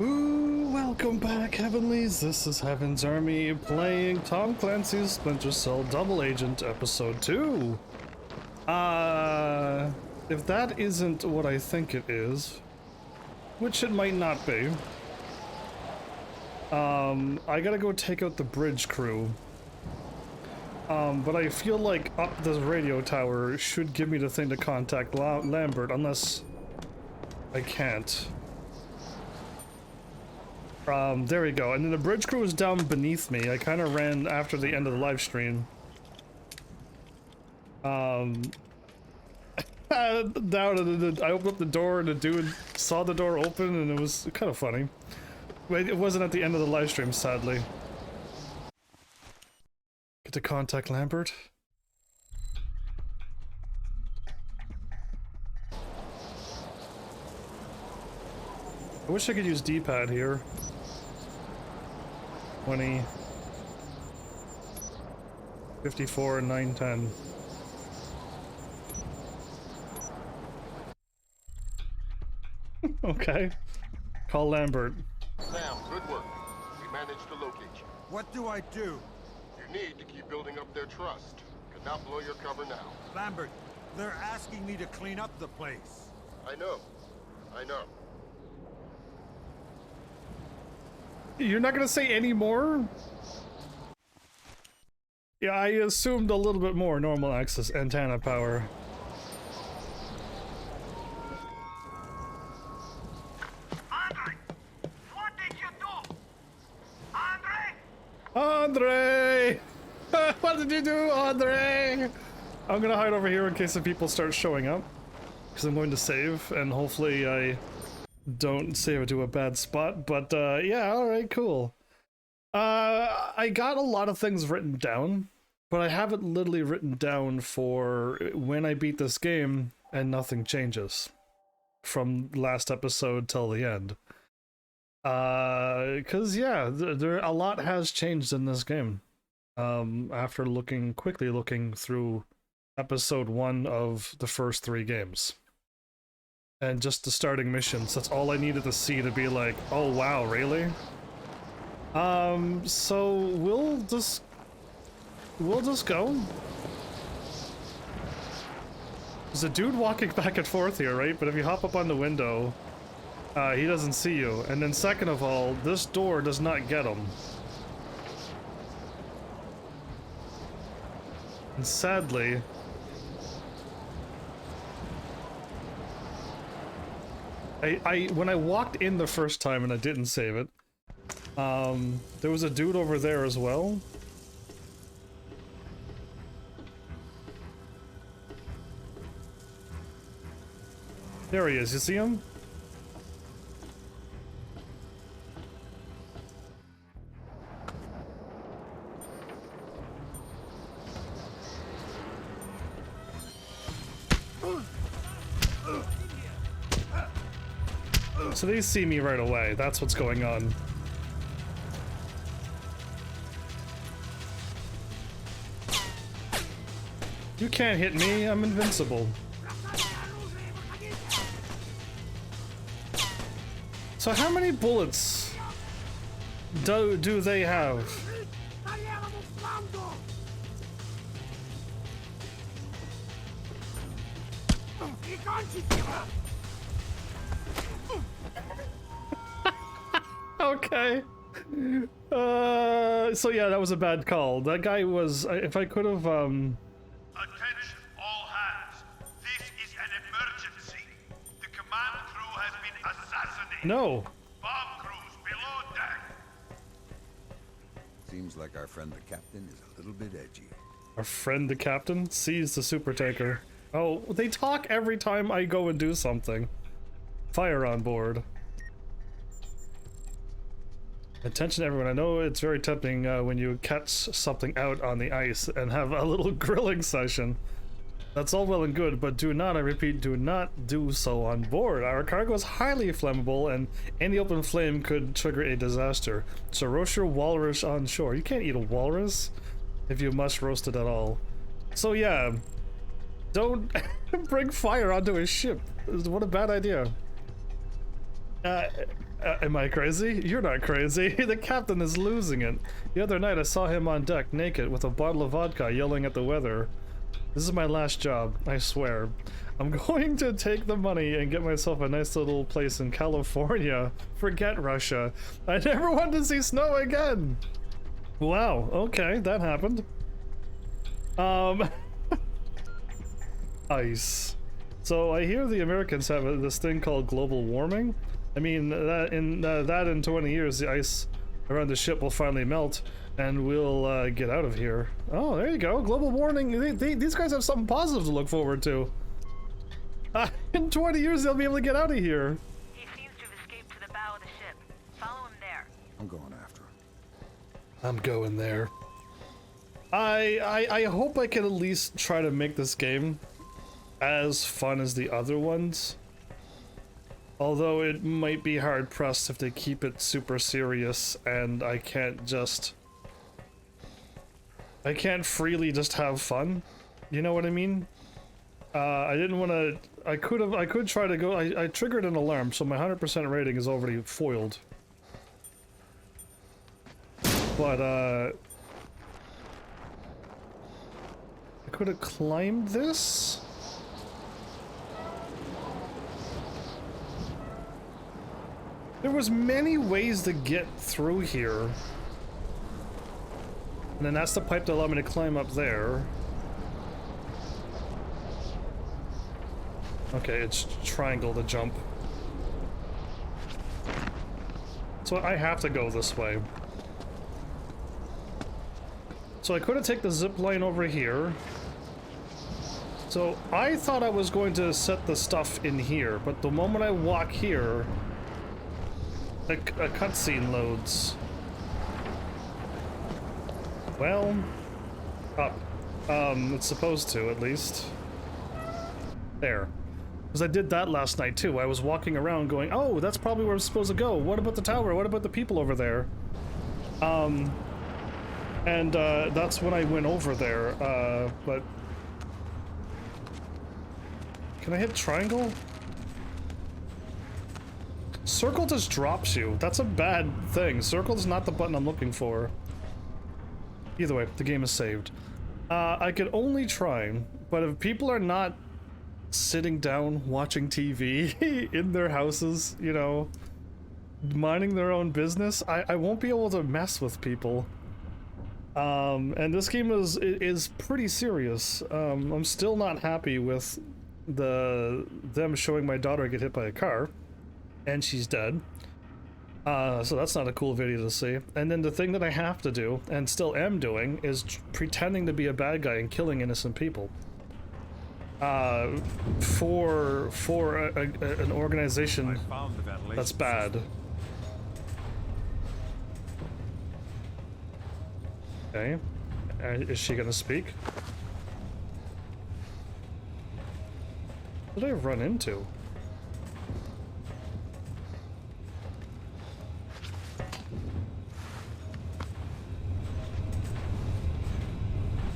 Ooh, welcome back, Heavenlies. This is Heaven's Army playing Tom Clancy's Splinter Cell Double Agent Episode 2. If that isn't what I think it is, which it might not be, I gotta go take out the bridge crew. But I feel like up this radio tower should give me the thing to contact Lambert, unless I can't. There we go. And then the bridge crew is down beneath me. I kind of ran after the end of the live stream. Down, and I opened up the door, and the dude saw the door open, and it was kind of funny. But it wasn't at the end of the live stream, sadly. Get to contact Lambert. I wish I could use D-pad here. 20, 54, 910. Okay. Call Lambert. Sam, good work. We managed to locate you. What do I do? You need to keep building up their trust. Cannot blow your cover now. Lambert, they're asking me to clean up the place. I know. I know. You're not gonna say any more? Yeah, I assumed a little bit more normal access antenna power. Andre! What did you do? Andre! Andre! What did you do, Andre? I'm gonna hide over here in case the people start showing up. Because I'm going to save, and hopefully I don't save it to a bad spot, but yeah, alright, cool. I got a lot of things written down, but I have it literally written down for when I beat this game and nothing changes from last episode till the end. Cause yeah, a lot has changed in this game. After quickly looking through episode 1 of the first 3 games. And just the starting missions, that's all I needed to see to be like, oh wow, really? So we'll just go. There's a dude walking back and forth here, right? But if you hop up on the window, he doesn't see you. And then second of all, this door does not get him. And sadly, when I walked in the first time and I didn't save it, there was a dude over there as well. There he is, you see him? So they see me right away, that's what's going on. You can't hit me, I'm invincible. So how many bullets do they have? Okay. So yeah, that was a bad call. That guy was, if I could have, Attention, all hands. This is an emergency. The command crew has been assassinated. no. Bomb crews below deck. Seems like our friend the captain is a little bit edgy. Our friend the captain sees the super tanker. Oh, they talk every time I go and do something. Fire on board. Attention everyone, I know it's very tempting when you catch something out on the ice and have a little grilling session. That's all well and good, but do not, I repeat, do not do so on board. Our cargo is highly flammable and any open flame could trigger a disaster. So roast your walrus on shore. You can't eat a walrus if you must roast it at all. So yeah, don't bring fire onto a ship. What a bad idea. Uh, am I crazy? You're not crazy. The captain is losing it. The other night I saw him on deck, naked, with a bottle of vodka, yelling at the weather. This is my last job, I swear. I'm going to take the money and get myself a nice little place in California. Forget Russia. I never want to see snow again. Wow, okay, that happened. Ice. So I hear the Americans have this thing called global warming. I mean, that in 20 years, the ice around the ship will finally melt, and we'll get out of here. Oh, there you go. Global warming. These guys have something positive to look forward to. In 20 years, they'll be able to get out of here. He seems to have escaped to the bow of the ship. Follow him there. I'm going after him. I'm going there. I hope I can at least try to make this game as fun as the other ones. Although it might be hard pressed if they keep it super serious and I can't freely just have fun. You know what I mean? I didn't want to. I could try to go. I triggered an alarm, so my 100% rating is already foiled. But I could have climbed this. There was many ways to get through here. And then that's the pipe that allowed me to climb up there. Okay, it's triangle to jump. So I have to go this way. So I could have taken the zip line over here. So I thought I was going to set the stuff in here, but the moment I walk here, a cutscene loads. Well, up. It's supposed to, at least. There. Because I did that last night, too. I was walking around going, oh, that's probably where I'm supposed to go. What about the tower? What about the people over there? That's when I went over there, but... Can I hit triangle? Circle just drops you. That's a bad thing. Circle is not the button I'm looking for. Either way, the game is saved. I could only try, but if people are not sitting down watching TV in their houses, you know, minding their own business, I won't be able to mess with people. And this game is pretty serious. I'm still not happy with them showing my daughter get hit by a car. And she's dead. So that's not a cool video to see. And then the thing that I have to do, and still am doing, is pretending to be a bad guy and killing innocent people. For an organization that's bad. Okay. Is she gonna speak? What did I run into?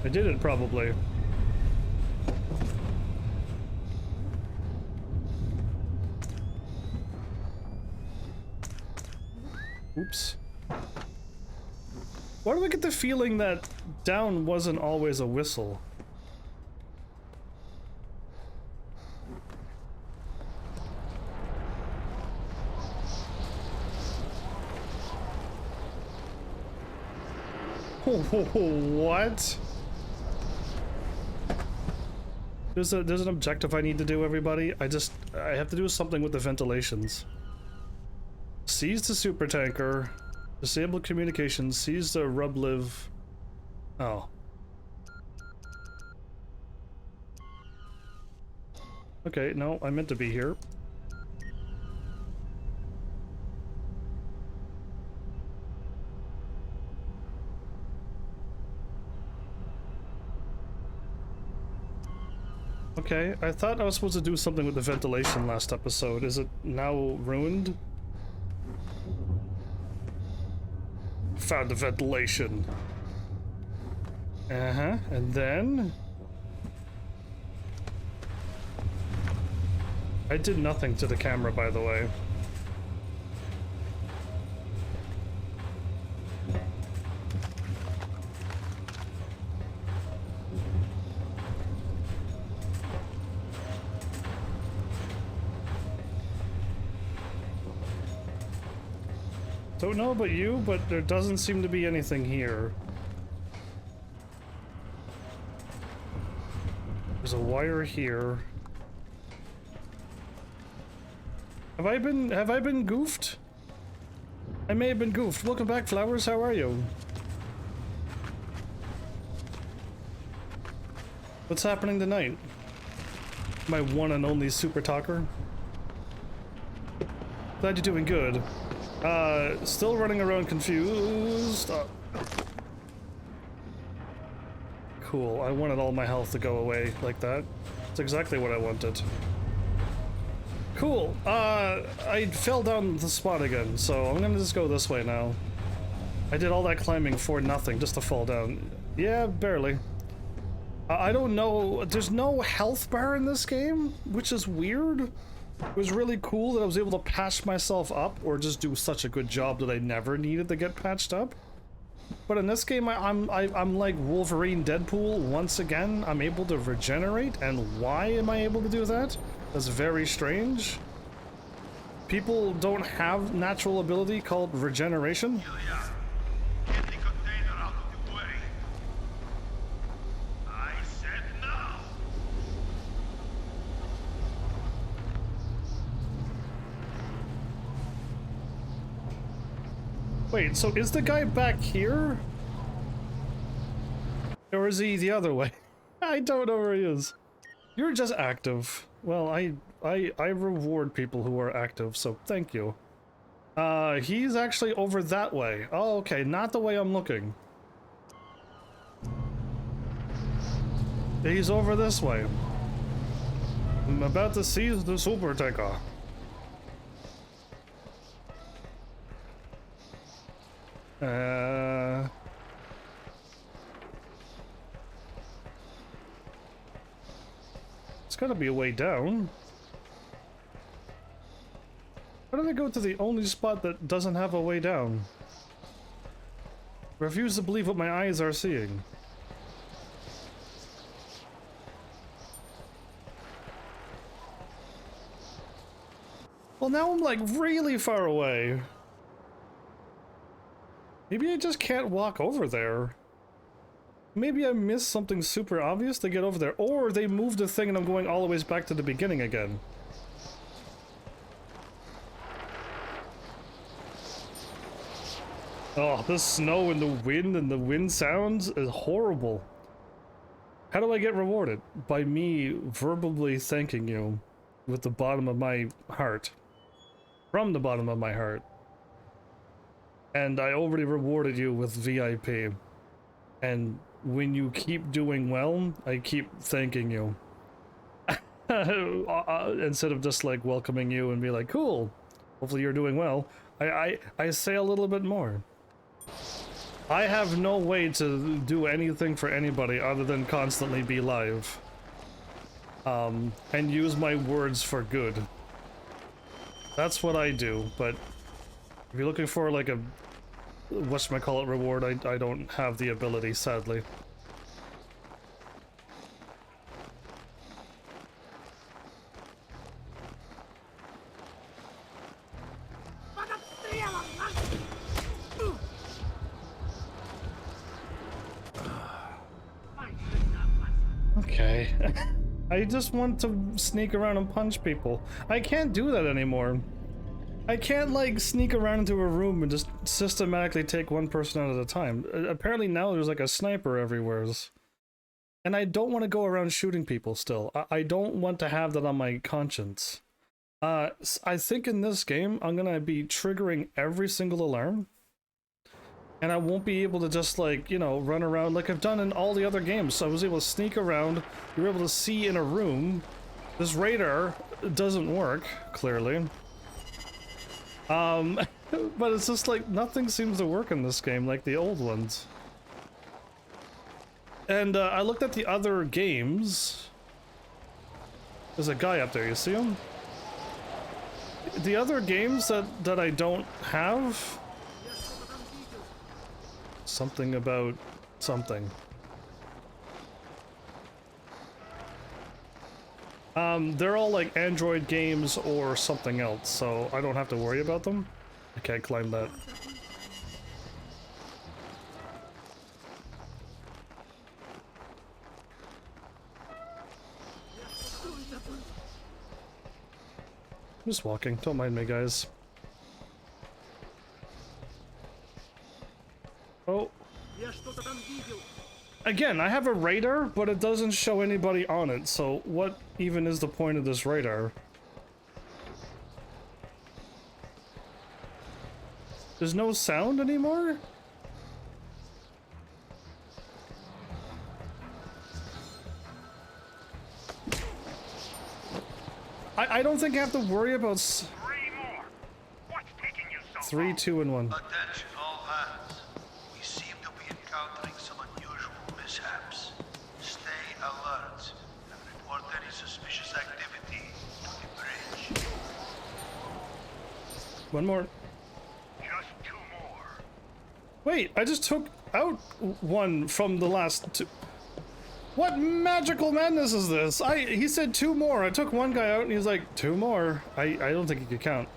I did it, probably. Oops. Why do I get the feeling that down wasn't always a whistle? What? There's an objective I need to do, everybody. I have to do something with the ventilations. Seize the super tanker. Disable communications. Seize the rubliv. Oh. Okay, no, I meant to be here. Okay, I thought I was supposed to do something with the ventilation last episode. Is it now ruined? Found the ventilation. Uh-huh, and then... I did nothing to the camera, by the way. Don't know about you, but there doesn't seem to be anything here. There's a wire here. Have I been goofed? I may have been goofed. Welcome back, Flowers. How are you? What's happening tonight? My one and only super talker. Glad you're doing good. Still running around confused. Cool. I wanted all my health to go away like that. That's exactly what I wanted. Cool. I fell down the spot again, so I'm gonna just go this way now. I did all that climbing for nothing, just to fall down. Yeah, barely. I don't know. There's no health bar in this game, which is weird. It was really cool that I was able to patch myself up, or just do such a good job that I never needed to get patched up. But in this game, I'm like Wolverine Deadpool once again. I'm able to regenerate, and why am I able to do that? That's very strange. People don't have natural ability called regeneration. Get the container out of the way. I said no. Wait, so is the guy back here? Or is he the other way? I don't know where he is. You're just active. Well, I reward people who are active, so thank you. He's actually over that way. Oh, okay, not the way I'm looking. He's over this way. I'm about to seize the super tanker. It's gotta be a way down. How did I go to the only spot that doesn't have a way down? Refuse to believe what my eyes are seeing. Well, now I'm like really far away. Maybe I just can't walk over there. Maybe I missed something super obvious to get over there. Or they moved the thing and I'm going all the way back to the beginning again. Oh, the snow and the wind sounds is horrible. How do I get rewarded? By me verbally thanking you with the bottom of my heart. From the bottom of my heart. And I already rewarded you with VIP. And when you keep doing well, I keep thanking you. Instead of just like welcoming you and be like, cool, hopefully you're doing well. I say a little bit more. I have no way to do anything for anybody other than constantly be live. And use my words for good. That's what I do, but if you're looking for like a whatchamacallit reward, I don't have the ability, sadly. Okay. I just want to sneak around and punch people. I can't do that anymore. I can't like sneak around into a room and just systematically take one person out at a time. Apparently now there's like a sniper everywhere. And I don't want to go around shooting people still. I don't want to have that on my conscience. I think in this game I'm gonna be triggering every single alarm. And I won't be able to just like, you know, run around like I've done in all the other games. So I was able to sneak around, you were able to see in a room. This radar doesn't work, clearly. But it's just like nothing seems to work in this game like the old ones. And I looked at the other games. There's a guy up there, you see him? The other games that I don't have... Something about something. They're all like Android games or something else, so I don't have to worry about them. I can't climb that. I'm just walking, don't mind me, guys. Oh. Again, I have a radar, but it doesn't show anybody on it, so what even is the point of this radar? There's no sound anymore? I don't think I have to worry about 3 more. What's taking you so 3, 2, and 1. Attention all hands. We seem to be encountering some unusual mishaps. Stay alert and report any suspicious activity to the bridge. One more. Just 2 more. Wait, I just took out one from the last two. What magical madness is this? He said 2 more. I took one guy out and he's like, 2 more. I don't think he could count.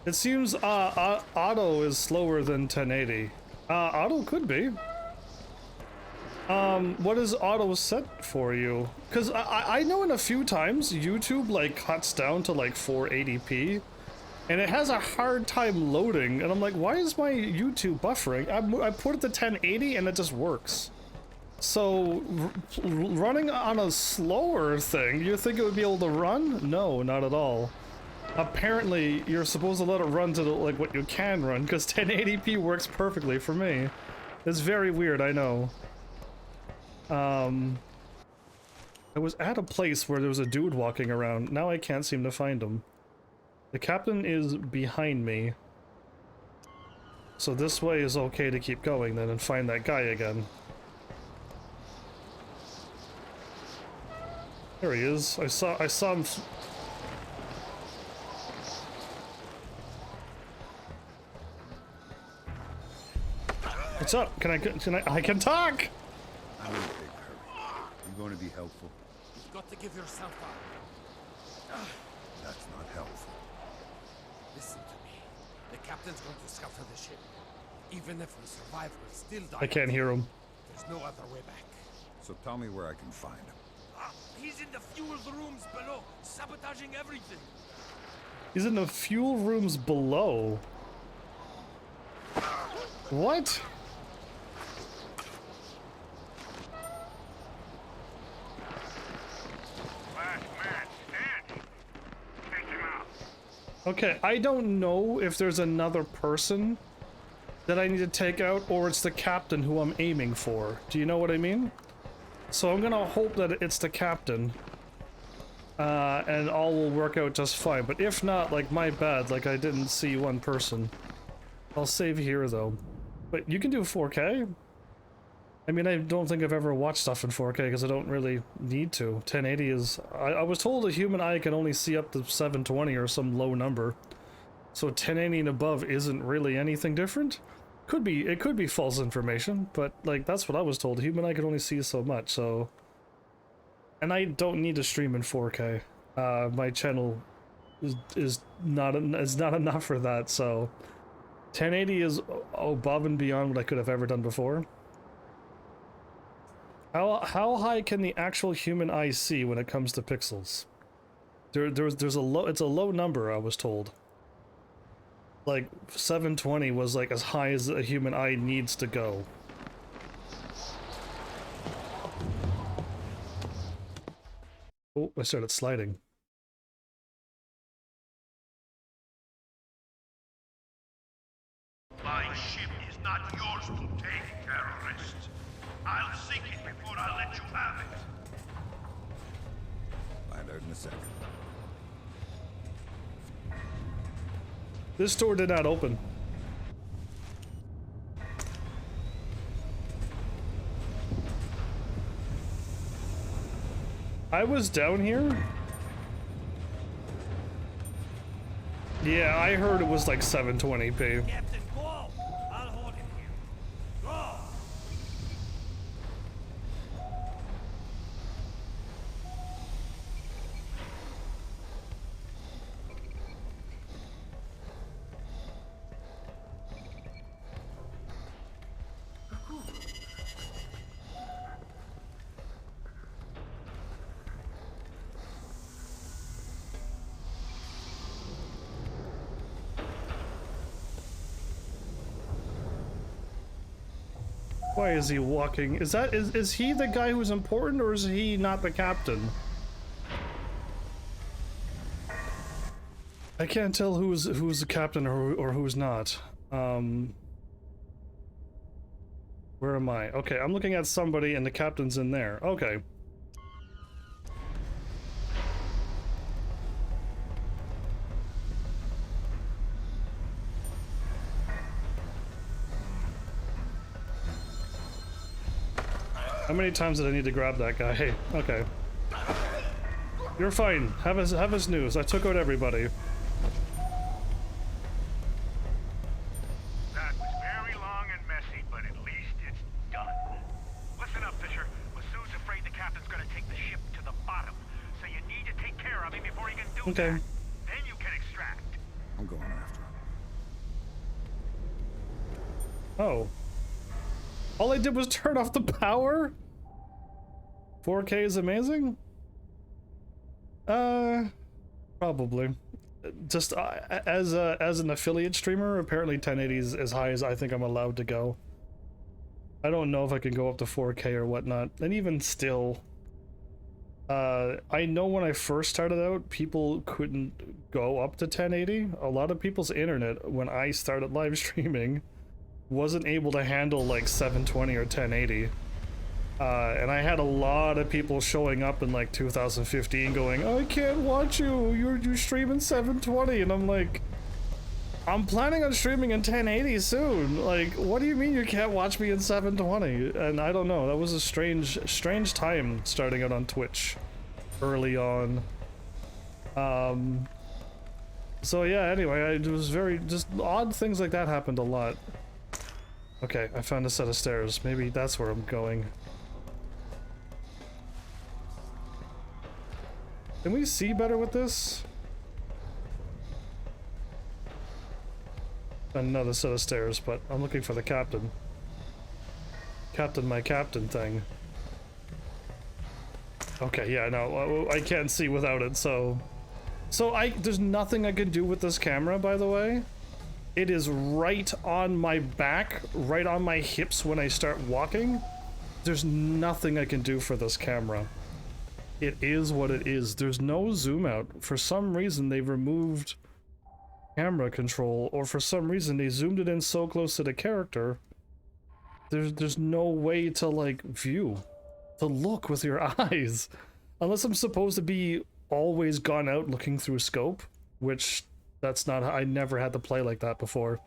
It seems auto is slower than 1080. Auto could be. What is auto set for you? Because I know in a few times YouTube like cuts down to like 480p. And it has a hard time loading. And I'm like, why is my YouTube buffering? I put it to 1080 and it just works. So, running on a slower thing, you think it would be able to run? No, not at all. Apparently, you're supposed to let it run to like what you can run, because 1080p works perfectly for me. It's very weird, I know. I was at a place where there was a dude walking around. Now I can't seem to find him. The captain is behind me. So this way is okay to keep going then and find that guy again. There he is. I saw him. What's up? I can talk! I'm in a big hurry. I'm going to be helpful. You've got to give yourself up. That's not helpful. Listen to me. The captain's going to scout for the ship. Even if we survive, we'll still die. I can't hear him. There's no other way back. So tell me where I can find him. He's in the fuel rooms below, sabotaging everything. He's in the fuel rooms below. What? Last man standing. Take him out. Okay, I don't know if there's another person that I need to take out, or it's the captain who I'm aiming for. Do you know what I mean? So I'm gonna hope that it's the captain, and all will work out just fine. But if not, like, my bad, like I didn't see one person. I'll save here though. But you can do 4K? I mean, I don't think I've ever watched stuff in 4K because I don't really need to. 1080 is... I was told a human eye can only see up to 720 or some low number. So 1080 and above isn't really anything different? It could be false information, but like that's what I was told. Human eye can only see so much, so... And I don't need to stream in 4K. My channel is not enough for that, so 1080 is above and beyond what I could have ever done before. How high can the actual human eye see when it comes to pixels? There's a low, it's a low number, I was told. Like 720 was like as high as a human eye needs to go. Oh, I started sliding. My ship is not yours to take, terrorist. I'll sink it before I let you have it. Find out in a second. This door did not open. I was down here? Yeah, I heard it was like 720p. Captain, go! I'll hold him here. Go! Why is he walking? Is he the guy who's important, or is he not the captain? I can't tell who's the captain or who's not. Where am I? Okay, I'm looking at somebody and the captain's in there. Okay. How many times did I need to grab that guy? Hey, okay. You're fine. Have his news. I took out everybody. That was very long and messy, but at least it's done. Listen up, Fisher. Masu's afraid the captain's gonna take the ship to the bottom, so you need to take care of him before he can do Okay. that. Then you can extract. I'm going after him. Oh. All I did was turn off the power? 4K is amazing? Probably. Just as an affiliate streamer, apparently 1080 is as high as I think I'm allowed to go. I don't know if I can go up to 4K or whatnot, and even still, I know when I first started out, people couldn't go up to 1080. A lot of people's internet, when I started live streaming, wasn't able to handle like 720 or 1080. And I had a lot of people showing up in like 2015 going, I can't watch you, you're streaming 720, and I'm like, I'm planning on streaming in 1080 soon. Like, what do you mean you can't watch me in 720? And I don't know, that was a strange time starting out on Twitch early on. So yeah, anyway, it was just odd things like that happened a lot. Okay, I found a set of stairs. Maybe that's where I'm going. Can we see better with this? Another set of stairs, but I'm looking for the captain. My captain thing. Okay, yeah, no, I can't see without it, so there's nothing I can do with this camera, by the way. It is right on my back, right on my hips when I start walking. There's nothing I can do for this camera. It is what it is. There's no zoom out. For some reason, they removed camera control, or for some reason, they zoomed it in so close to the character. There's no way to, like, view, to look with your eyes. Unless I'm supposed to be always gone out looking through scope, which that's not, I never had to play like that before.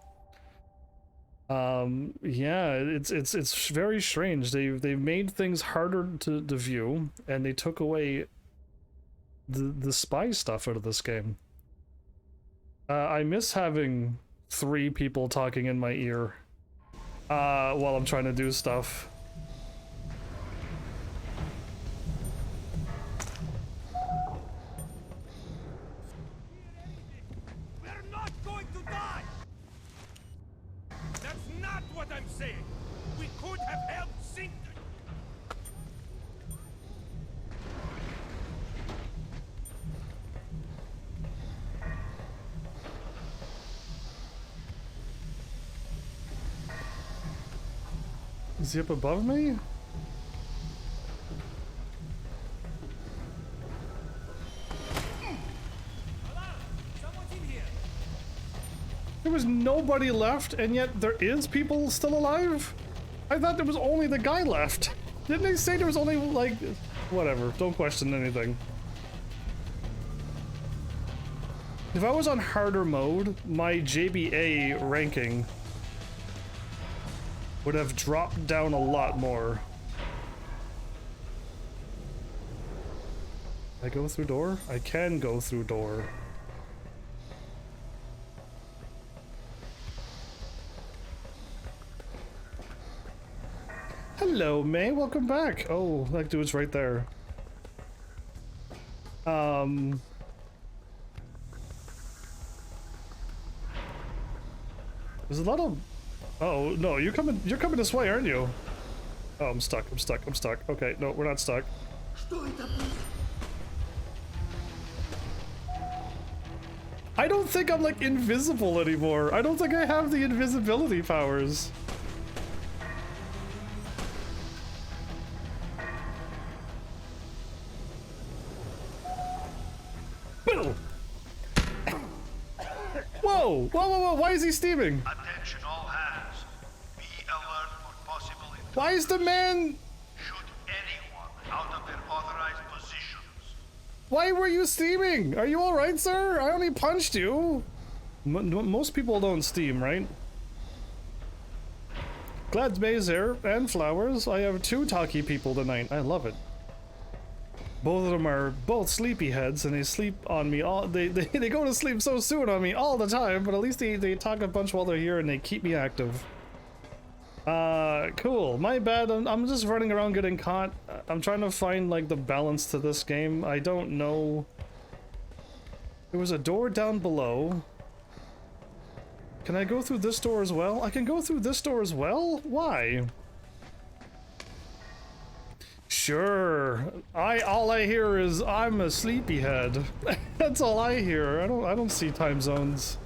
Yeah, it's very strange. They've made things harder to view, and they took away the spy stuff out of this game. I miss having 3 people talking in my ear while I'm trying to do stuff. We're not going to die! That's not what I'm saying! We could have helped Splinter! Is he up above me? There was nobody left, and yet there is people still alive? I thought there was only the guy left. Didn't they say there was only, like... Whatever, don't question anything. If I was on harder mode, my JBA ranking would have dropped down a lot more. Can I go through door? I can go through door. Hello, May. Welcome back. Oh, that dude's right there. There's a lot of... Oh, no, you're coming this way, aren't you? Oh, I'm stuck. Okay, no, we're not stuck. I don't think I'm, like, invisible anymore. I don't think I have the invisibility powers. Whoa! Whoa, whoa, whoa! Why is he steaming? Attention all hands. Be alert for possible intrusion. Why is the man... Shoot anyone out of their authorized positions. Why were you steaming? Are you alright, sir? I only punched you. Most people don't steam, right? Glad May's here, and flowers. I have 2 talkie people tonight. I love it. Both of them are both sleepyheads, and they sleep on me all. They go to sleep so soon on me all the time. But at least they talk a bunch while they're here, and they keep me active. Cool. My bad. I'm just running around getting caught. I'm trying to find like the balance to this game. I don't know. There was a door down below. Can I go through this door as well? I can go through this door as well? Why? Sure. All I hear is I'm a sleepyhead. That's all I hear. I don't see time zones.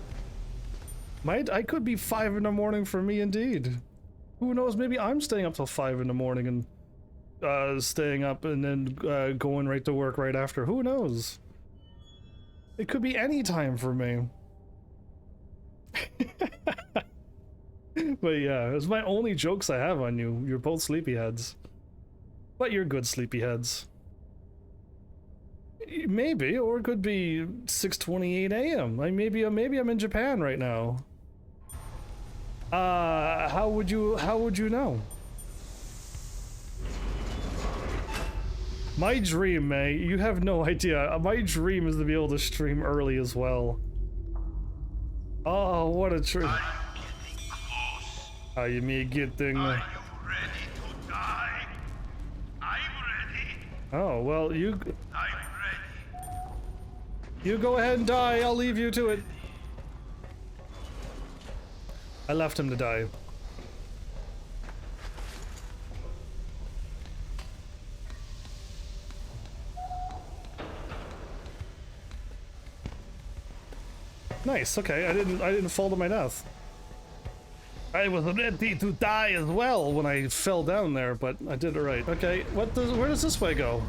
I could be 5 in the morning for me indeed. Who knows, maybe I'm staying up till 5 in the morning and staying up and then going right to work right after. Who knows? It could be any time for me. But yeah, it's my only jokes I have on you. You're both sleepyheads. But you're good sleepyheads. Maybe, or it could be 6:28 a.m. Like maybe I'm in Japan right now. How would you know? My dream, May, you have no idea. My dream is to be able to stream early as well. Oh, what a dream. Are you getting close? Are you me getting... Are you ready to die? I'm ready. Oh, well, I'm ready. you go ahead and die. I'll leave you to it. I left him to die. Nice. Okay, I didn't fall to my death. I was ready to die as well when I fell down there, but I did it right. Okay, where does this way go?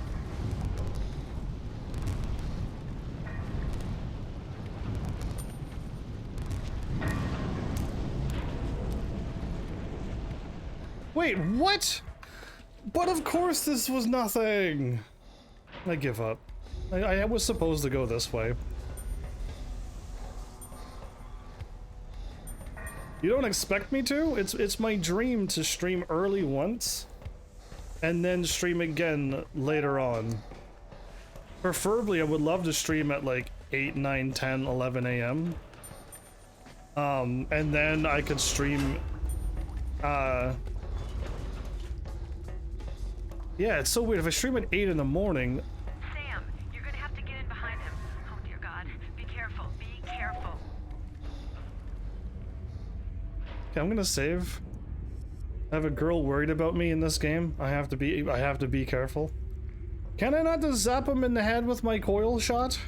Wait, what? But of course this was nothing. I give up. I was supposed to go this way. You don't expect me to? It's my dream to stream early once and then stream again later on. Preferably I would love to stream at like 8, 9, 10, 11 a.m. And then I could stream yeah, it's so weird. If I stream at 8 in the morning... Sam, you're gonna have to get in behind him. Oh dear God. Be careful. Be careful. Okay, I'm gonna save. I have a girl worried about me in this game. I have to be careful. Can I not just zap him in the head with my coil shot?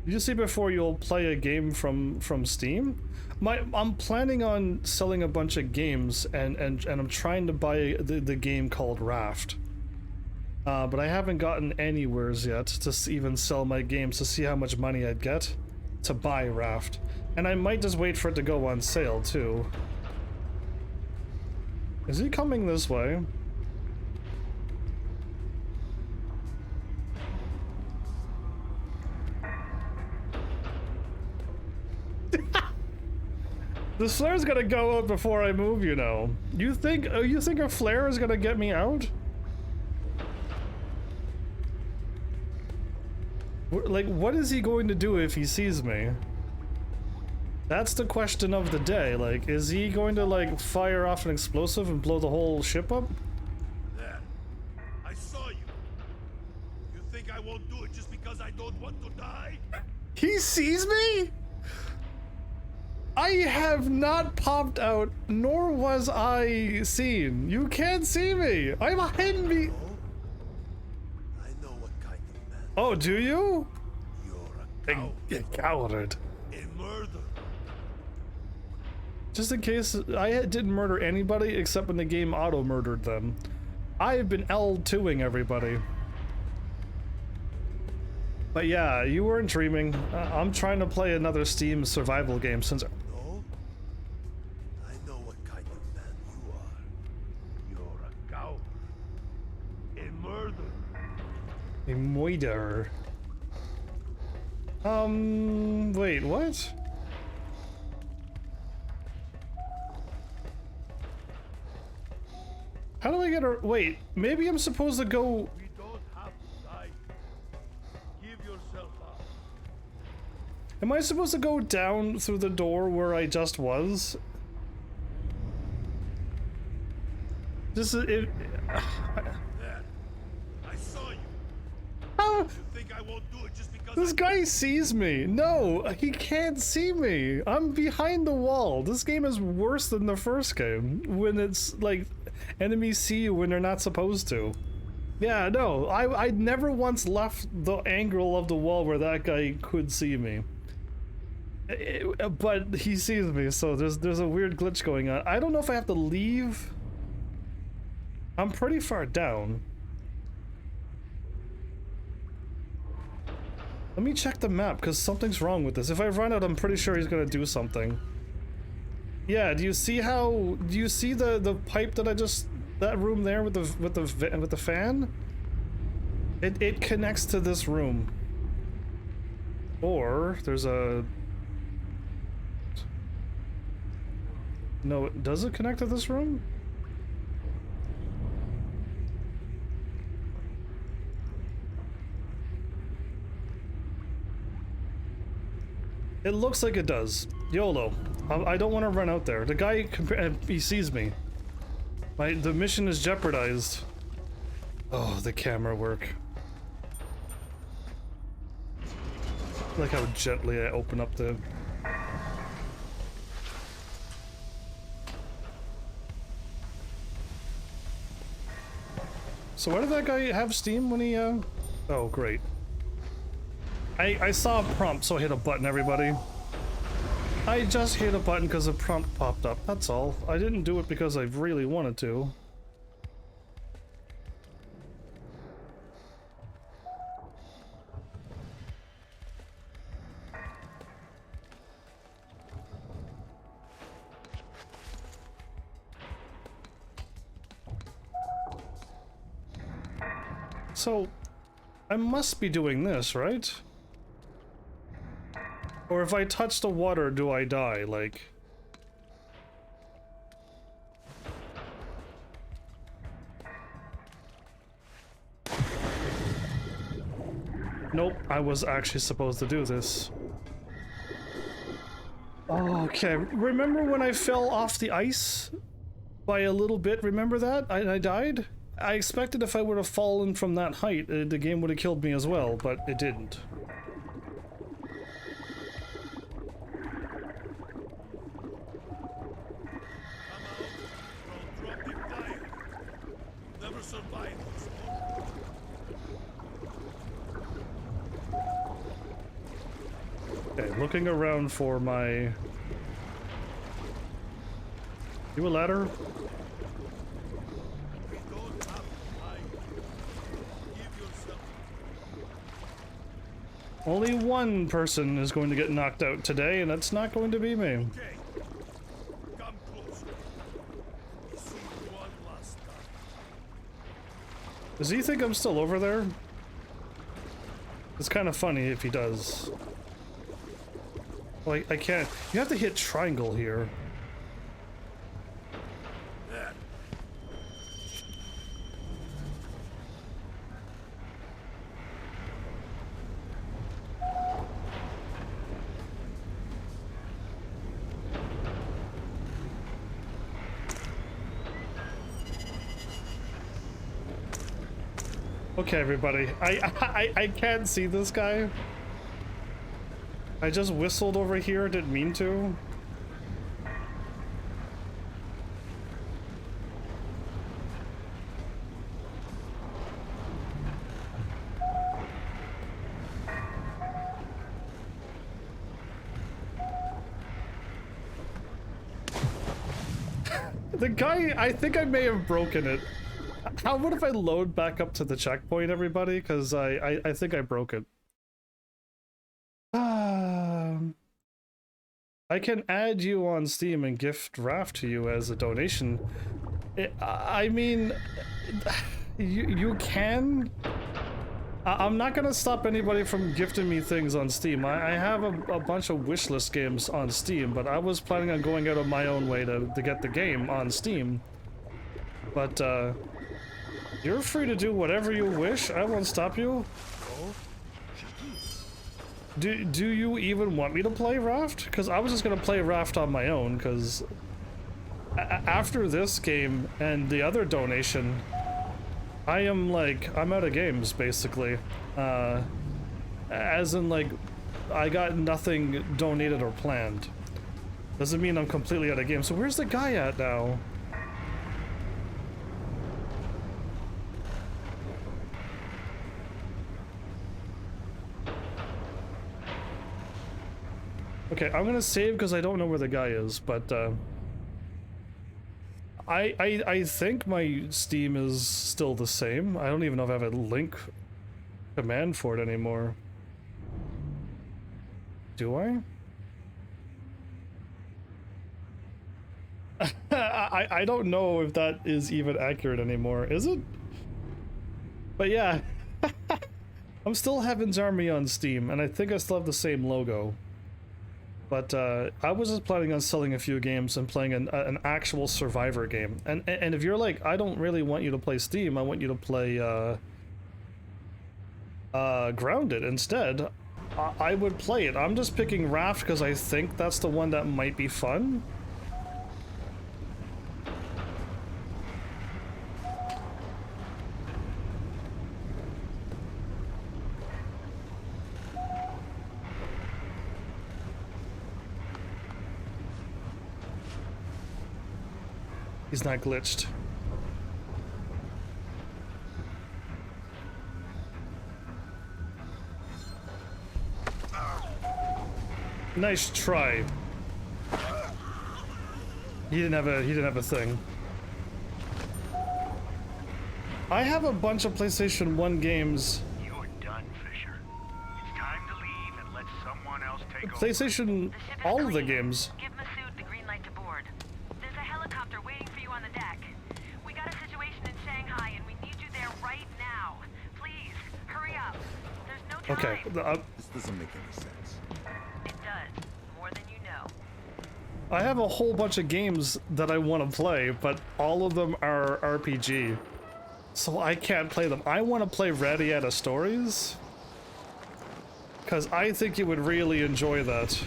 You just see before you'll play a game from Steam? I'm planning on selling a bunch of games and I'm trying to buy the game called Raft. But I haven't gotten anywheres yet to even sell my games to see how much money I'd get to buy Raft. And I might just wait for it to go on sale too. Is he coming this way? The flare's gonna go out before I move, you know. You think a flare is gonna get me out? Like, what is he going to do if he sees me? That's the question of the day. Like, is he going to, like, fire off an explosive and blow the whole ship up? There. I saw you. You think I won't do it just because I don't want to die? He sees me? I have not popped out, nor was I seen. You can't see me. I'm hidden me. I know what kind of man. Oh, do you? You're a coward. A coward. A murderer. Just in case, I didn't murder anybody except when the game auto-murdered them. I have been L2ing everybody. But yeah, you weren't dreaming. I'm trying to play another Steam survival game since... No? I know what kind of man you are. You're a coward. A murderer. A murderer. Wait, what? How do I get a... Wait, maybe I'm supposed to go... We don't have to die. Give yourself up. Am I supposed to go down through the door where I just was? This is... There. I saw you. How... You think I won't do it just because This guy sees me. No, he can't see me. I'm behind the wall. This game is worse than the first game when it's like enemies see you when they're not supposed to. Yeah, no, I never once left the angle of the wall where that guy could see me. But he sees me, so there's a weird glitch going on. I don't know if I have to leave. I'm pretty far down. Let me check the map, because something's wrong with this. If I run out, I'm pretty sure he's gonna do something. Yeah, do you see how... Do you see the pipe that I just... That room there with the fan? It connects to this room. Or, there's a... No, does it connect to this room? It looks like it does. YOLO. I don't want to run out there. The guy, he sees me. The mission is jeopardized. Oh, the camera work. Like how gently I open up the... So why did that guy have Steam when he, Oh, great. I saw a prompt, so I hit a button, everybody. I just hit a button because a prompt popped up, that's all. I didn't do it because I really wanted to. So, I must be doing this, right? Or if I touch the water, do I die? Like... Nope, I was actually supposed to do this. Okay, remember when I fell off the ice? By a little bit, remember that? I died? I expected if I would have fallen from that height, the game would have killed me as well, but it didn't. Okay, looking around for my... You a ladder? Only one person is going to get knocked out today, and that's not going to be me. Okay. Come closer. We see you one last time. Does he think I'm still over there? It's kind of funny if he does. Like, I can't... You have to hit triangle here. There. Okay, everybody. I can't see this guy. I just whistled over here, didn't mean to. The guy, I think I may have broken it. How, what if I load back up to the checkpoint, everybody? Because I think I broke it. I can add you on Steam and gift Raft to you as a donation. I mean, you can. I'm not gonna stop anybody from gifting me things on Steam. I have a bunch of wishlist games on Steam, but I was planning on going out of my own way to get the game on Steam. But you're free to do whatever you wish. I won't stop you. Do you even want me to play Raft? Because I was just gonna play Raft on my own, because after this game and the other donation, I'm out of games, basically. As in, like, I got nothing donated or planned. Doesn't mean I'm completely out of games. So where's the guy at now? Okay, I'm gonna save because I don't know where the guy is, but I think my Steam is still the same. I don't even know if I have a link command for it anymore. Do I? I don't know if that is even accurate anymore. Is it? But yeah, I'm still HEAVENSARMY on Steam, and I think I still have the same logo. But I was just planning on selling a few games and playing an actual Survivor game. And if you're like, I don't really want you to play Steam, I want you to play Grounded instead, I would play it. I'm just picking Raft because I think that's the one that might be fun. He's not glitched. Nice try. He didn't have a thing. I have a bunch of PlayStation 1 games. You're done, Fisher. It's time to leave and let someone else take over. PlayStation, all of the games. Give Masood the green light to board. There's a helicopter waiting for you on the deck. We got a situation in Shanghai and we need you there right now. Please, hurry up. There's no time. Okay. This doesn't make any sense. It does. More than you know. I have a whole bunch of games that I want to play, but all of them are RPG. So I can't play them. I want to play Radiata Stories, because I think you would really enjoy that.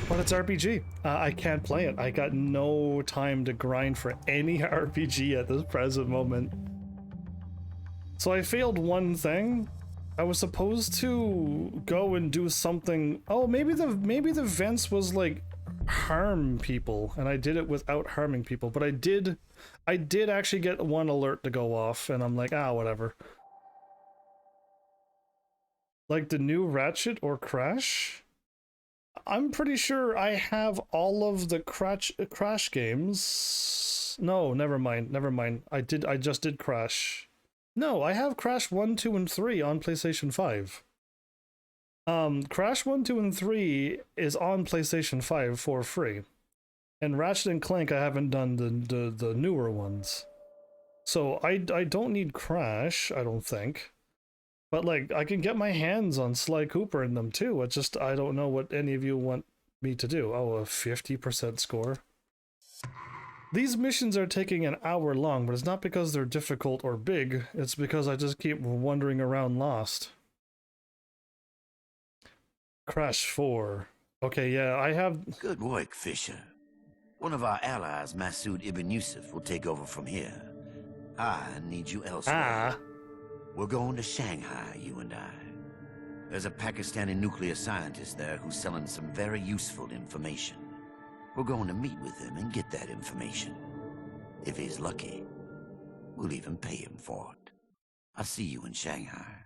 But it's RPG. I can't play it. I got no time to grind for any RPG at this present moment. So I failed one thing. I was supposed to go and do something. Oh, maybe the vents was like harm people, and I did it without harming people. But I did actually get one alert to go off, and I'm like, whatever. Like the new Ratchet or Crash? I'm pretty sure I have all of the Crash games. No, never mind. I just did Crash. No, I have Crash 1, 2, and 3 on PlayStation 5. Crash 1, 2, and 3 is on PlayStation 5 for free. And Ratchet and Clank, I haven't done the newer ones. So I don't need Crash, I don't think. But like, I can get my hands on Sly Cooper in them too. It's just, I don't know what any of you want me to do. Oh, a 50% score. These missions are taking an hour long, but it's not because they're difficult or big. It's because I just keep wandering around lost. Crash 4. Okay, yeah, I have... Good work, Fisher. One of our allies, Masood Ibn Yusuf, will take over from here. I need you elsewhere. We're going to Shanghai, you and I. There's a Pakistani nuclear scientist there who's selling some very useful information. We're going to meet with him and get that information. If he's lucky, we'll even pay him for it. I'll see you in Shanghai.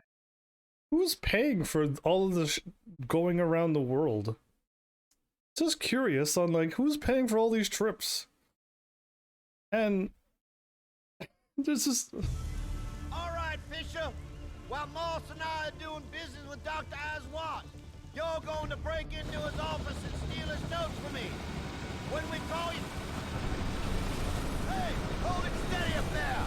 Who's paying for all of this going around the world? Just curious on like who's paying for all these trips. And this is All right, Fisher. While Moss and I are doing business with Dr. Aswat, you're going to break into his office and steal his notes from me. When we call you... Hey, hold it steady up there.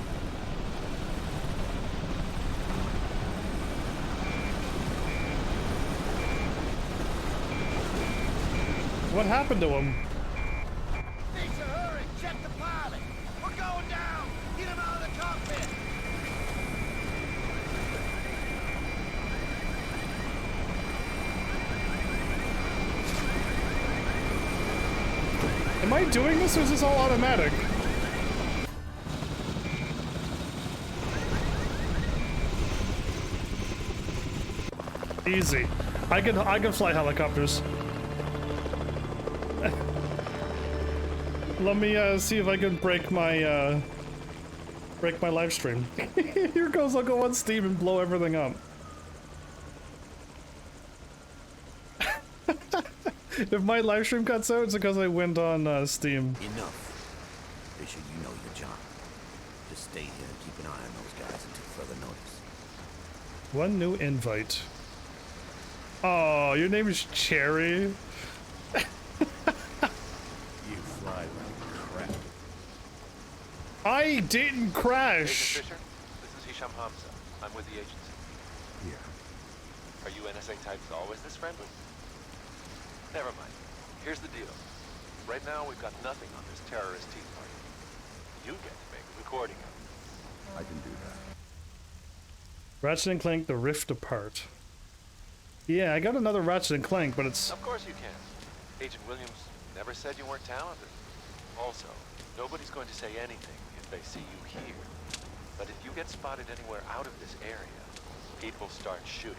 what happened to him? Fisher, hurry, check the pilot. We're going down. Get him out of the cockpit. Am I doing this or is this all automatic? Easy. I can fly helicopters. Let me see if I can break my live stream. Here goes, I'll go on Steam and blow everything up. If my live stream cuts out, it's because I went on Steam. Enough. Fisher, you know your job. Just stay here and keep an eye on those guys until further notice. One new invite. Oh, your name is Cherry? You fly like crap. I didn't crash! Agent Fisher, this is Hisham Hamza. I'm with the agency. Yeah. Are you NSA types always this friendly? Never mind. Here's the deal. Right now, we've got nothing on this terrorist tea party. You get to make a recording of it. I can do that. Ratchet and Clank, The Rift Apart. Yeah, I got another Ratchet and Clank, but it's... Of course you can. Agent Williams never said you weren't talented. Also, nobody's going to say anything if they see you here. But if you get spotted anywhere out of this area, people start shooting.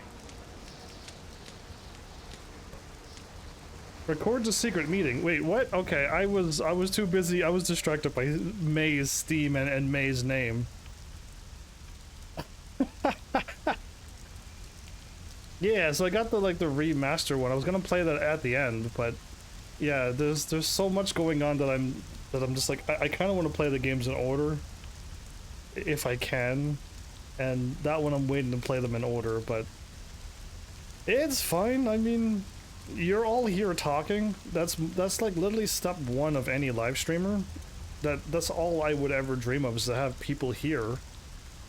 Records a secret meeting. Wait, what? Okay, I was too busy. I was distracted by May's Steam and May's name. Yeah, so I got the remaster one. I was gonna play that at the end, but yeah, there's so much going on that I'm just like I kind of want to play the games in order if I can, and that one I'm waiting to play them in order, but it's fine. I mean, you're all here talking. That's like literally step one of any live streamer. That's all I would ever dream of, is to have people here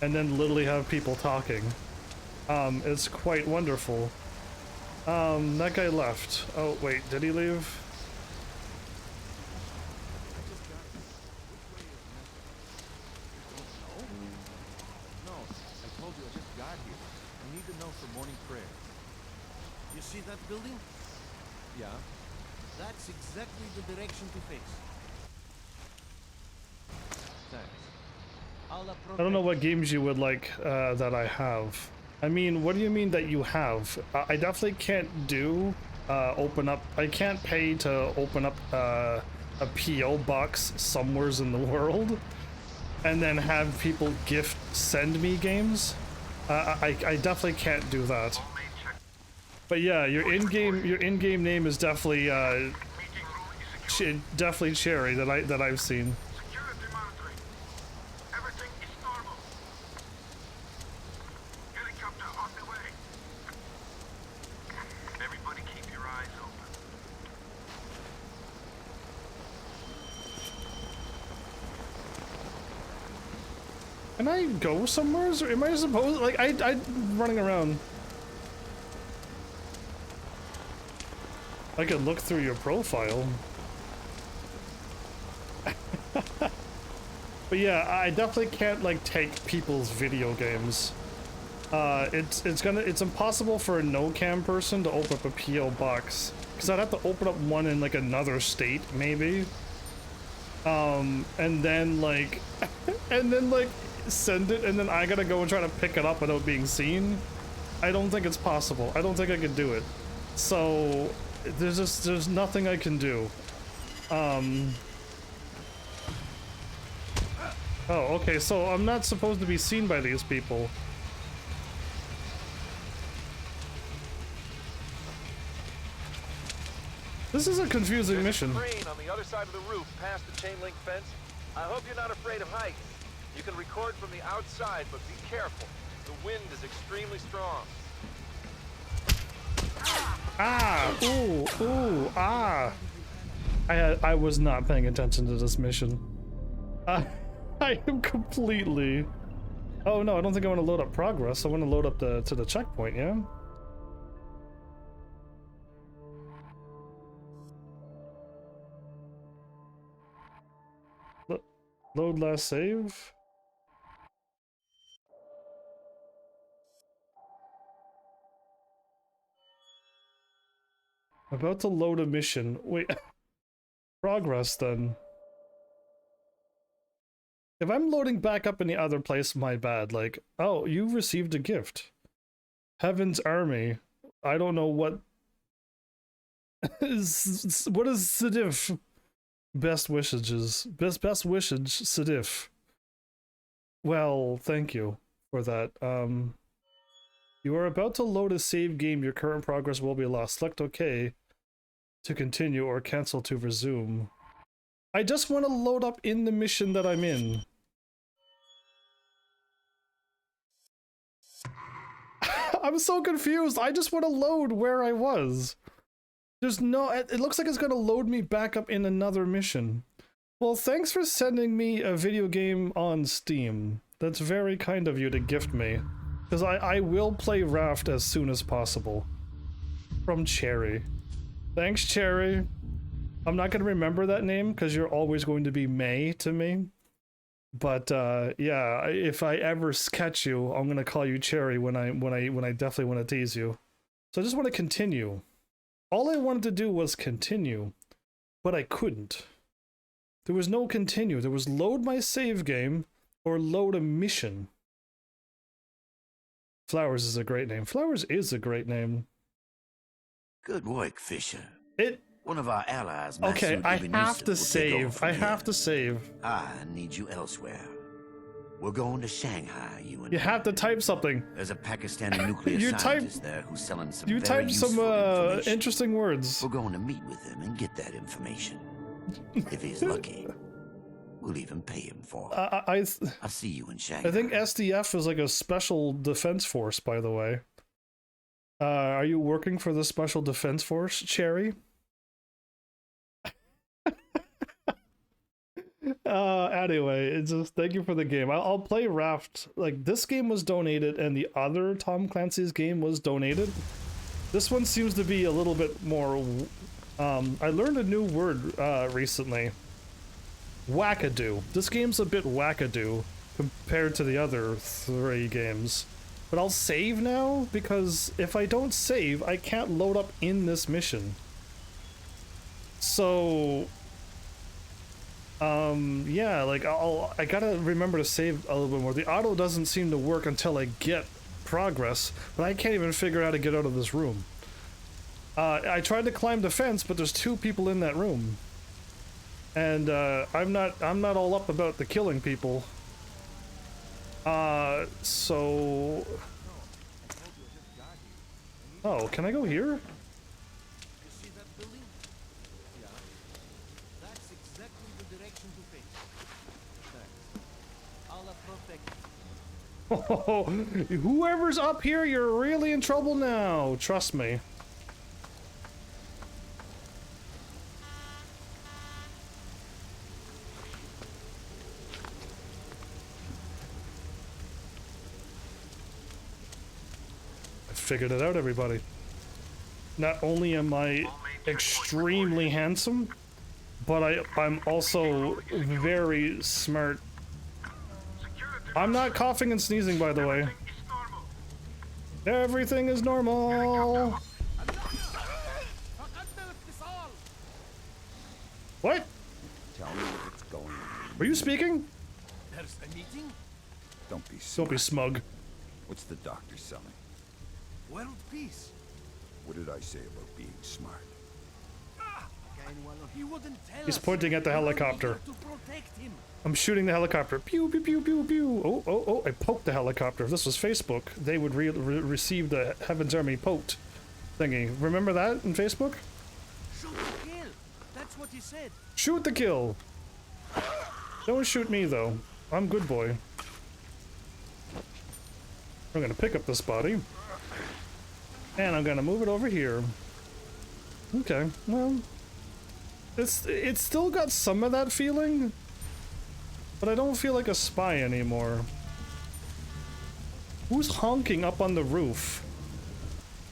and then literally have people talking. It's quite wonderful. That guy left. Oh wait, did he leave? No, I told you I just got here. I need to know for morning prayer. You see that building? Yeah. That's exactly the direction to face. Thanks. I don't know what games you would like that I have. I mean, what do you mean that you have? I definitely can't do open up. I can't pay to open up a PO box somewheres in the world and then have people send me games. I definitely can't do that. But yeah, your in-game name is definitely definitely Cherry that I've seen. Security monitoring. Everything is normal. Helicopter on the way. Everybody keep your eyes open. Can I go somewhere? Or am I supposed like I'm running around? I could look through your profile. But yeah, I definitely can't like take people's video games. It's impossible for a no-cam person to open up a PO box, because I'd have to open up one in like another state maybe. And then like send it, and then I gotta go and try to pick it up without being seen. I don't think it's possible. I don't think I could do it. So there's nothing I can do. Oh, okay, so I'm not supposed to be seen by these people. This is a confusing There's mission. a crane on the other side of the roof past the chain link fence. I hope you're not afraid of heights. You can record from the outside, but be careful. The wind is extremely strong. Ah! Ooh! Ooh! Ah! I was not paying attention to this mission. I am completely... Oh no, I don't think I want to load up progress. I want to load up to the checkpoint, yeah? Load last save? About to load a mission. Wait. Progress then. If I'm loading back up in the other place, my bad. Like, oh, you've received a gift. Heaven's Army. I don't know what what is Sidif? Best wishes. Best wishes, Sidif. Well, thank you for that. You are about to load a save game. Your current progress will be lost. Select OK to continue or cancel to resume. I just want to load up in the mission that I'm in. I'm so confused. I just want to load where I was. There's no... It looks like it's going to load me back up in another mission. Well, thanks for sending me a video game on Steam. That's very kind of you to gift me. Because I will play Raft as soon as possible. From Cherry. Thanks, Cherry. I'm not going to remember that name because you're always going to be May to me. But yeah, if I ever catch you, I'm going to call you Cherry when I definitely want to tease you. So I just want to continue. All I wanted to do was continue, but I couldn't. There was no continue. There was load my save game or load a mission. Flowers is a great name. Flowers is a great name. Good work, Fisher. It... One of our allies, okay, Masood I Ibn have Yusuf, to will take over save. from I here. have to save. I need you elsewhere. We're going to Shanghai, you and You have to type something. There's a Pakistani nuclear You type- scientist there who's selling some You very type useful some information. interesting words. We're going to meet with him and get that information. If he's lucky, we'll even pay him for it. I'll see you in Shanghai. I think SDF is like a special defense force, by the way. Are you working for the special defense force, Cherry? Anyway, it's just thank you for the game. I'll play Raft. Like, this game was donated and the other Tom Clancy's game was donated. This one seems to be a little bit more I learned a new word recently. Wackadoo. This game's a bit wackadoo compared to the other 3 games. But I'll save now because if I don't save, I can't load up in this mission. So yeah, like I gotta remember to save a little bit more. The auto doesn't seem to work until I get progress, but I can't even figure out how to get out of this room. I tried to climb the fence, but there's 2 people in that room, and I'm not all up about the killing people. So oh, can I go here? Oh, whoever's up here, you're really in trouble now. Trust me. I figured it out, everybody. Not only am I extremely handsome, but I'm also very smart. I'm not coughing and sneezing, by the way. Everything is normal. What? Tell me what's going on. Were you speaking? There's a meeting? Don't be smug. Don't be smug. What's the doctor selling? World peace. What did I say about being smart? He wouldn't tell He's us. pointing at the helicopter. To protect him. I'm shooting the helicopter. Pew, pew, pew, pew, pew. Oh, oh, oh, I poked the helicopter. If this was Facebook, they would receive the Heaven's Army poked thingy. Remember that in Facebook? Shoot again. what he said. Shoot the kill. Don't shoot me though. I'm good boy. I'm gonna pick up this body. And I'm gonna move it over here. Okay, well, it's still got some of that feeling, but I don't feel like a spy anymore. Who's honking up on the roof?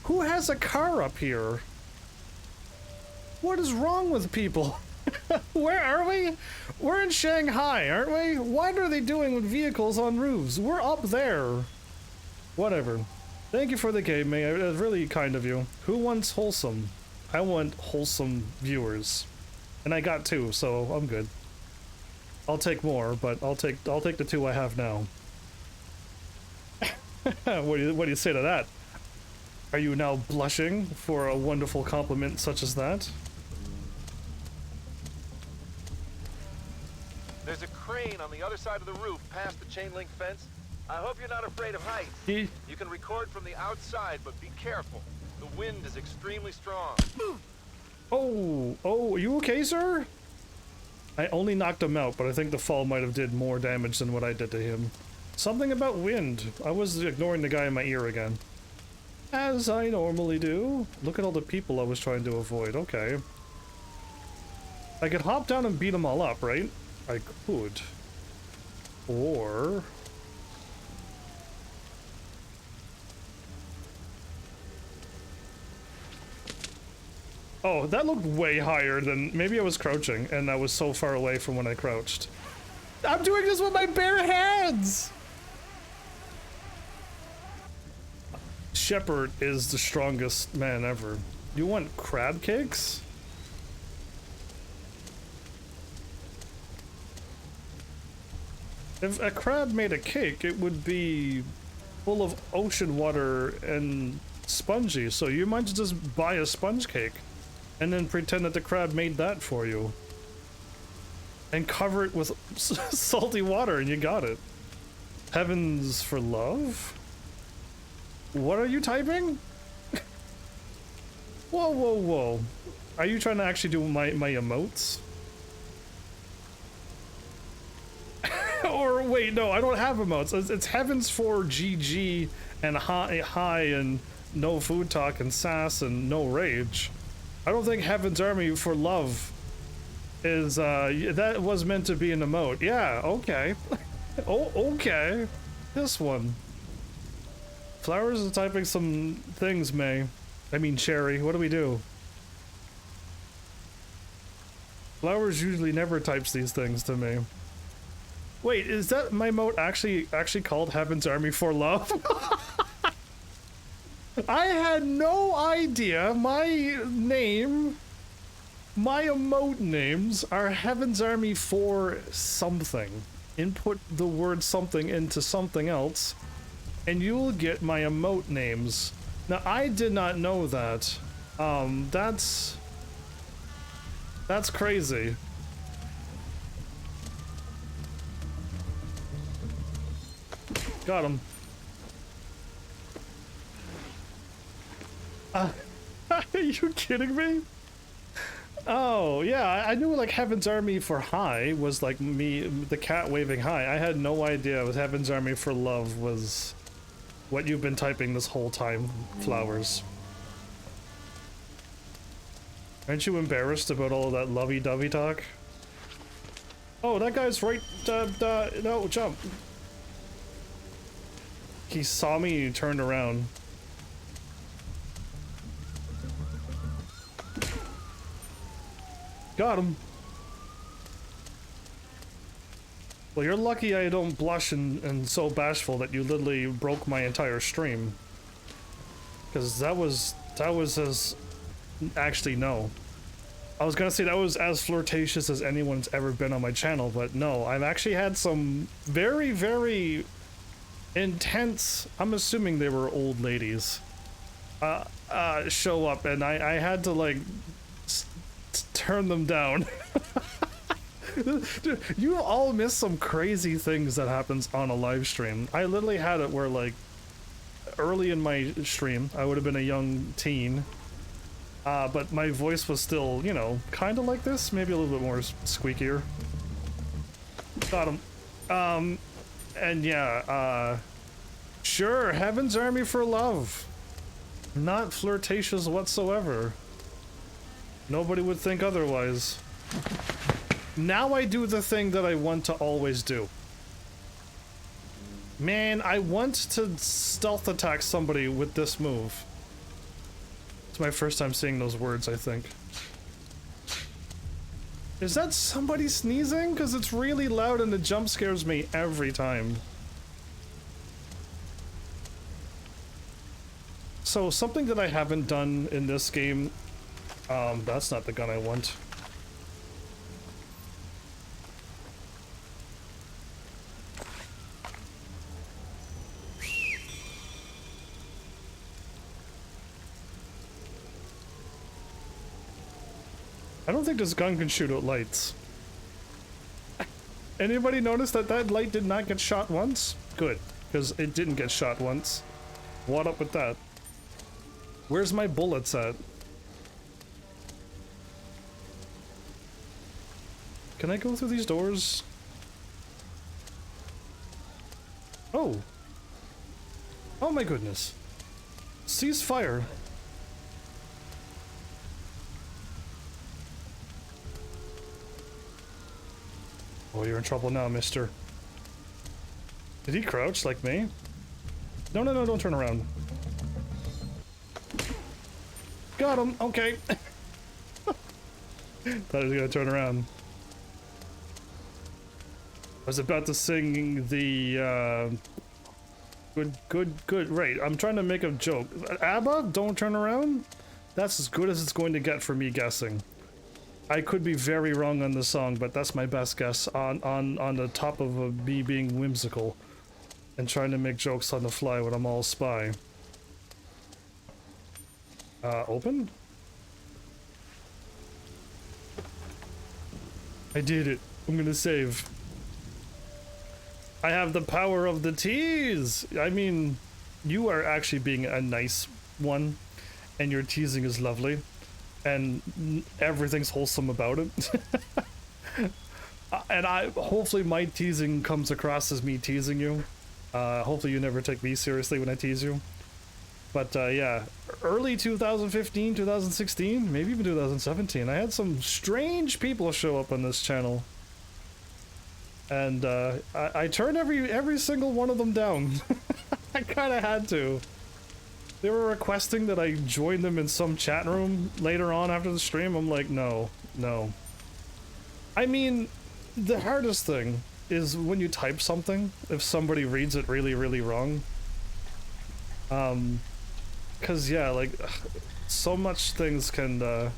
Who has a car up here? What is wrong with people? Where are we? We're in Shanghai, aren't we? What are they doing with vehicles on roofs? We're up there. Whatever. Thank you for the game, May. It's really kind of you. Who wants wholesome? I want wholesome viewers. And I got 2, so I'm good. I'll take more, but I'll take the 2 I have now. What do you say to that? Are you now blushing for a wonderful compliment such as that? There's a crane on the other side of the roof past the chain link fence. I hope you're not afraid of heights. You can record from the outside, but be careful. The wind is extremely strong. Oh, are you okay, sir? I only knocked him out, but I think the fall might have did more damage than what I did to him. Something about wind. I was ignoring the guy in my ear again. As I normally do. Look at all the people I was trying to avoid. Okay. I could hop down and beat them all up, right? I could. Or... oh, that looked way higher than... maybe I was crouching, and I was so far away from when I crouched. I'm doing this with my bare hands! Shepard is the strongest man ever. You want crab cakes? If a crab made a cake, it would be full of ocean water and spongy, so you might just buy a sponge cake. And then pretend that the crab made that for you. And cover it with salty water and you got it. Heavens for love? What are you typing? Whoa. Are you trying to actually do my emotes? Or wait, no, I don't have emotes. It's heavens for GG and hi and no food talk and sass and no rage. I don't think Heaven's Army for love is, that was meant to be an emote. Yeah, okay. Oh, okay. This one. Flowers is typing some things, May. I mean, Cherry, what do we do? Flowers usually never types these things to me. Wait, is that my emote actually called Heaven's Army for love? I had no idea. My emote names are Heaven's Army for something. Input the word something into something else, and you'll get my emote names. Now, I did not know that. That's crazy. Got him. Are you kidding me? Oh, yeah, I knew like Heaven's Army for hi was like me, the cat waving hi. I had no idea it Heaven's Army for love was what you've been typing this whole time, Flowers. Aren't you embarrassed about all of that lovey-dovey talk? Oh, that guy's right, no, jump. He saw me, he turned around. Got him. Well, you're lucky I don't blush and so bashful that you literally broke my entire stream. Because that was as... actually, no. I was gonna say that was as flirtatious as anyone's ever been on my channel, but no, I've actually had some very, very intense, I'm assuming they were old ladies, show up, and I had to, like, turn them down. Dude, you all miss some crazy things that happens on a live stream. I literally had it where, like, early in my stream, I would have been a young teen, But my voice was still, you know, kind of like this, maybe a little bit more squeakier. Got him. And yeah, sure, Heaven's Army for love. Not flirtatious whatsoever. Nobody would think otherwise. Now I do the thing that I want to always do. Man, I want to stealth attack somebody with this move. It's my first time seeing those words, I think. Is that somebody sneezing? Because it's really loud and it jump scares me every time. So, something that I haven't done in this game... that's not the gun I want. I don't think this gun can shoot out lights. Anybody notice that that light did not get shot once? Good, because it didn't get shot once. What up with that? Where's my bullets at? Can I go through these doors? Oh. Oh my goodness. Cease fire. Oh, you're in trouble now, mister. Did he crouch like me? No, no, no, don't turn around. Got him, okay. Thought he was gonna turn around. I was about to sing the, good, right, I'm trying to make a joke. ABBA, don't turn around? That's as good as it's going to get for me guessing. I could be very wrong on the song, but that's my best guess on the top of me being whimsical and trying to make jokes on the fly when I'm all spy. Open? I did it. I'm gonna save. I have the power of the tease! I mean, you are actually being a nice one, and your teasing is lovely. And everything's wholesome about it. And hopefully my teasing comes across as me teasing you. Hopefully you never take me seriously when I tease you. But yeah, early 2015, 2016, maybe even 2017, I had some strange people show up on this channel. And I turned every single one of them down. I kinda had to. They were requesting that I join them in some chat room later on after the stream. I'm like, no, no. I mean, the hardest thing is when you type something, if somebody reads it really, really wrong. Cause yeah, like, so much things can,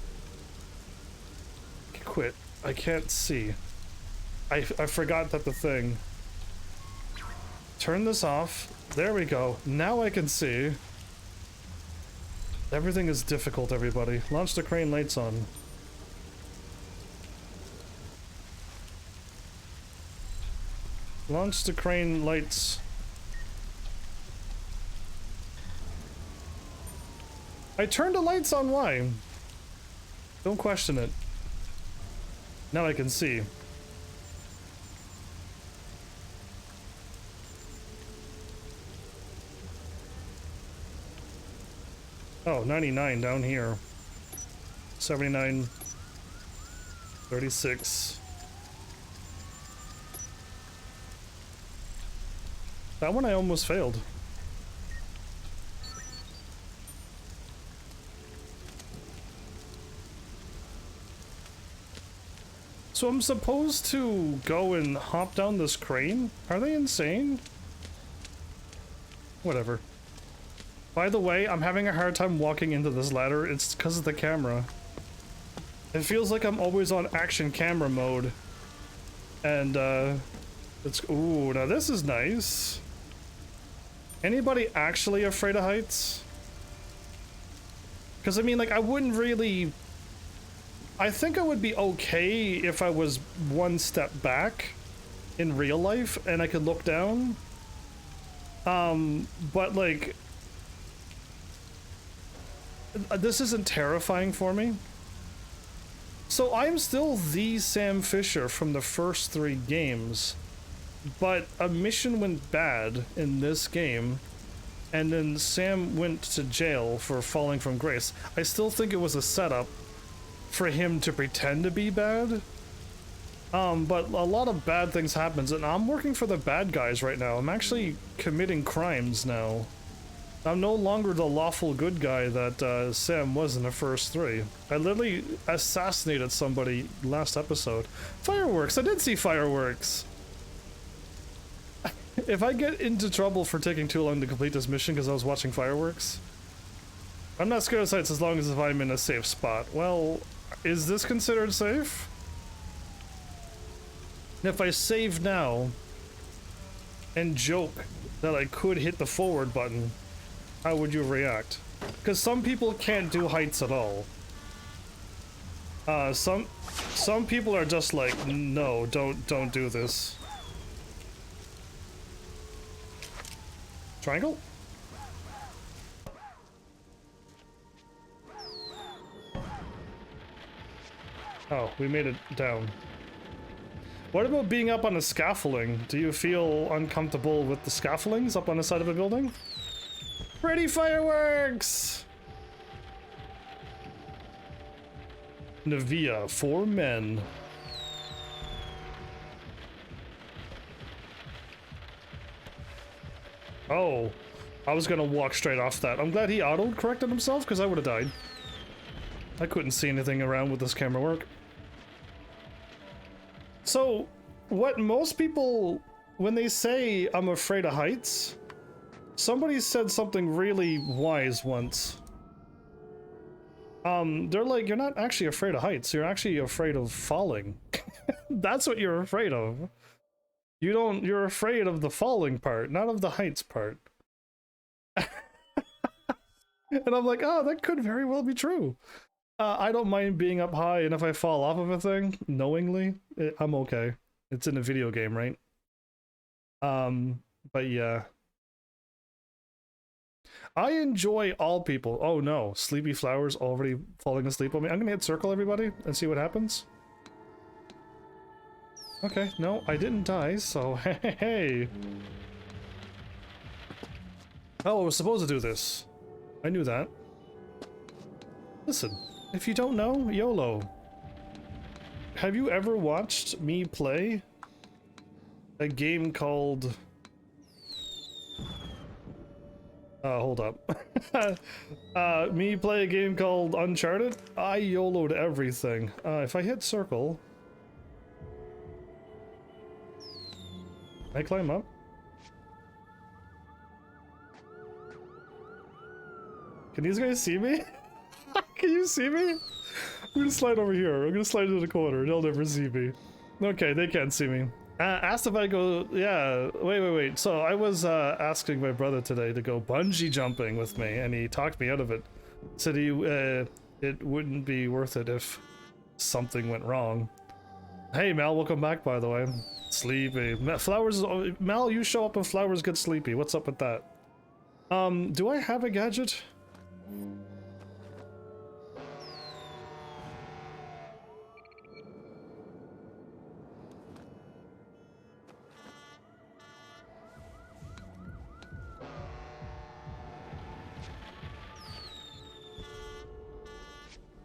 quit. I can't see. I forgot that the thing. Turn this off. There we go. Now I can see. Everything is difficult, everybody. Launch the crane lights on. Launch the crane lights. I turned the lights on, why? Don't question it. Now I can see. Oh, 99 down here. 79. 36. That one I almost failed. So I'm supposed to go and hop down this crane? Are they insane? Whatever. By the way, I'm having a hard time walking into this ladder. It's because of the camera. It feels like I'm always on action camera mode. And, it's... Ooh, now this is nice. Anybody actually afraid of heights? Because, I mean, like, I wouldn't really... I think I would be okay if I was one step back in real life and I could look down. But, like... this isn't terrifying for me. So I'm still the Sam Fisher from the first 3 games, but a mission went bad in this game, and then Sam went to jail for falling from grace. I still think it was a setup for him to pretend to be bad. But a lot of bad things happens, and I'm working for the bad guys right now. I'm actually committing crimes now. I'm no longer the lawful good guy that Sam was in the first 3. I literally assassinated somebody last episode. Fireworks! I did see fireworks! If I get into trouble for taking too long to complete this mission because I was watching fireworks, I'm not scared of heights as long as if I'm in a safe spot. Well, is this considered safe? If I save now and joke that I could hit the forward button, how would you react? Because some people can't do heights at all. Some people are just like, no, don't do this. Triangle? Oh, we made it down. What about being up on the scaffolding? Do you feel uncomfortable with the scaffoldings up on the side of a building? Pretty fireworks! Navia, 4 men. Oh, I was gonna walk straight off that. I'm glad he auto-corrected himself, because I would have died. I couldn't see anything around with this camera work. So, what most people, when they say I'm afraid of heights, somebody said something really wise once. They're like, you're not actually afraid of heights, you're actually afraid of falling. That's what you're afraid of. You're afraid of the falling part, not of the heights part. And I'm like, oh, that could very well be true. I don't mind being up high, and if I fall off of a thing, knowingly, I'm okay. It's in a video game, right? But yeah. I enjoy all people. Oh no, Sleepy Flowers already falling asleep on me. I'm gonna hit circle, everybody, and see what happens. Okay, no, I didn't die, so hey. Oh, I was supposed to do this. I knew that. Listen, if you don't know, YOLO. Have you ever watched me play a game called... hold up. Me play a game called Uncharted? I YOLO'd everything. If I hit circle... Can I climb up? Can these guys see me? Can you see me? I'm gonna slide over here. I'm gonna slide into the corner. They'll never see me. Okay, they can't see me. Asked if I go... Yeah, wait. So I was asking my brother today to go bungee jumping with me, and he talked me out of it. Said it wouldn't be worth it if something went wrong. Hey Mal, welcome back, by the way. Sleepy. Flowers... Mal, you show up and Flowers get sleepy. What's up with that? Do I have a gadget?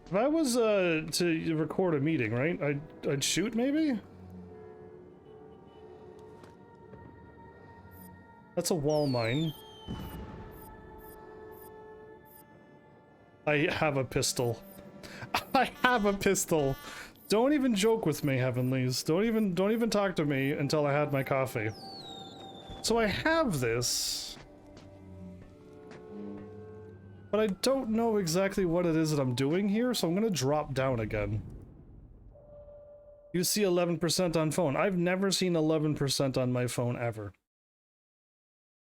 If I was to record a meeting, right? I'd shoot maybe? That's a wall mine. I have a pistol. I have a pistol. Don't even joke with me, Heavenlies. Don't even talk to me until I had my coffee. So I have this. But I don't know exactly what it is that I'm doing here, so I'm gonna drop down again. You see 11% on phone. I've never seen 11% on my phone ever.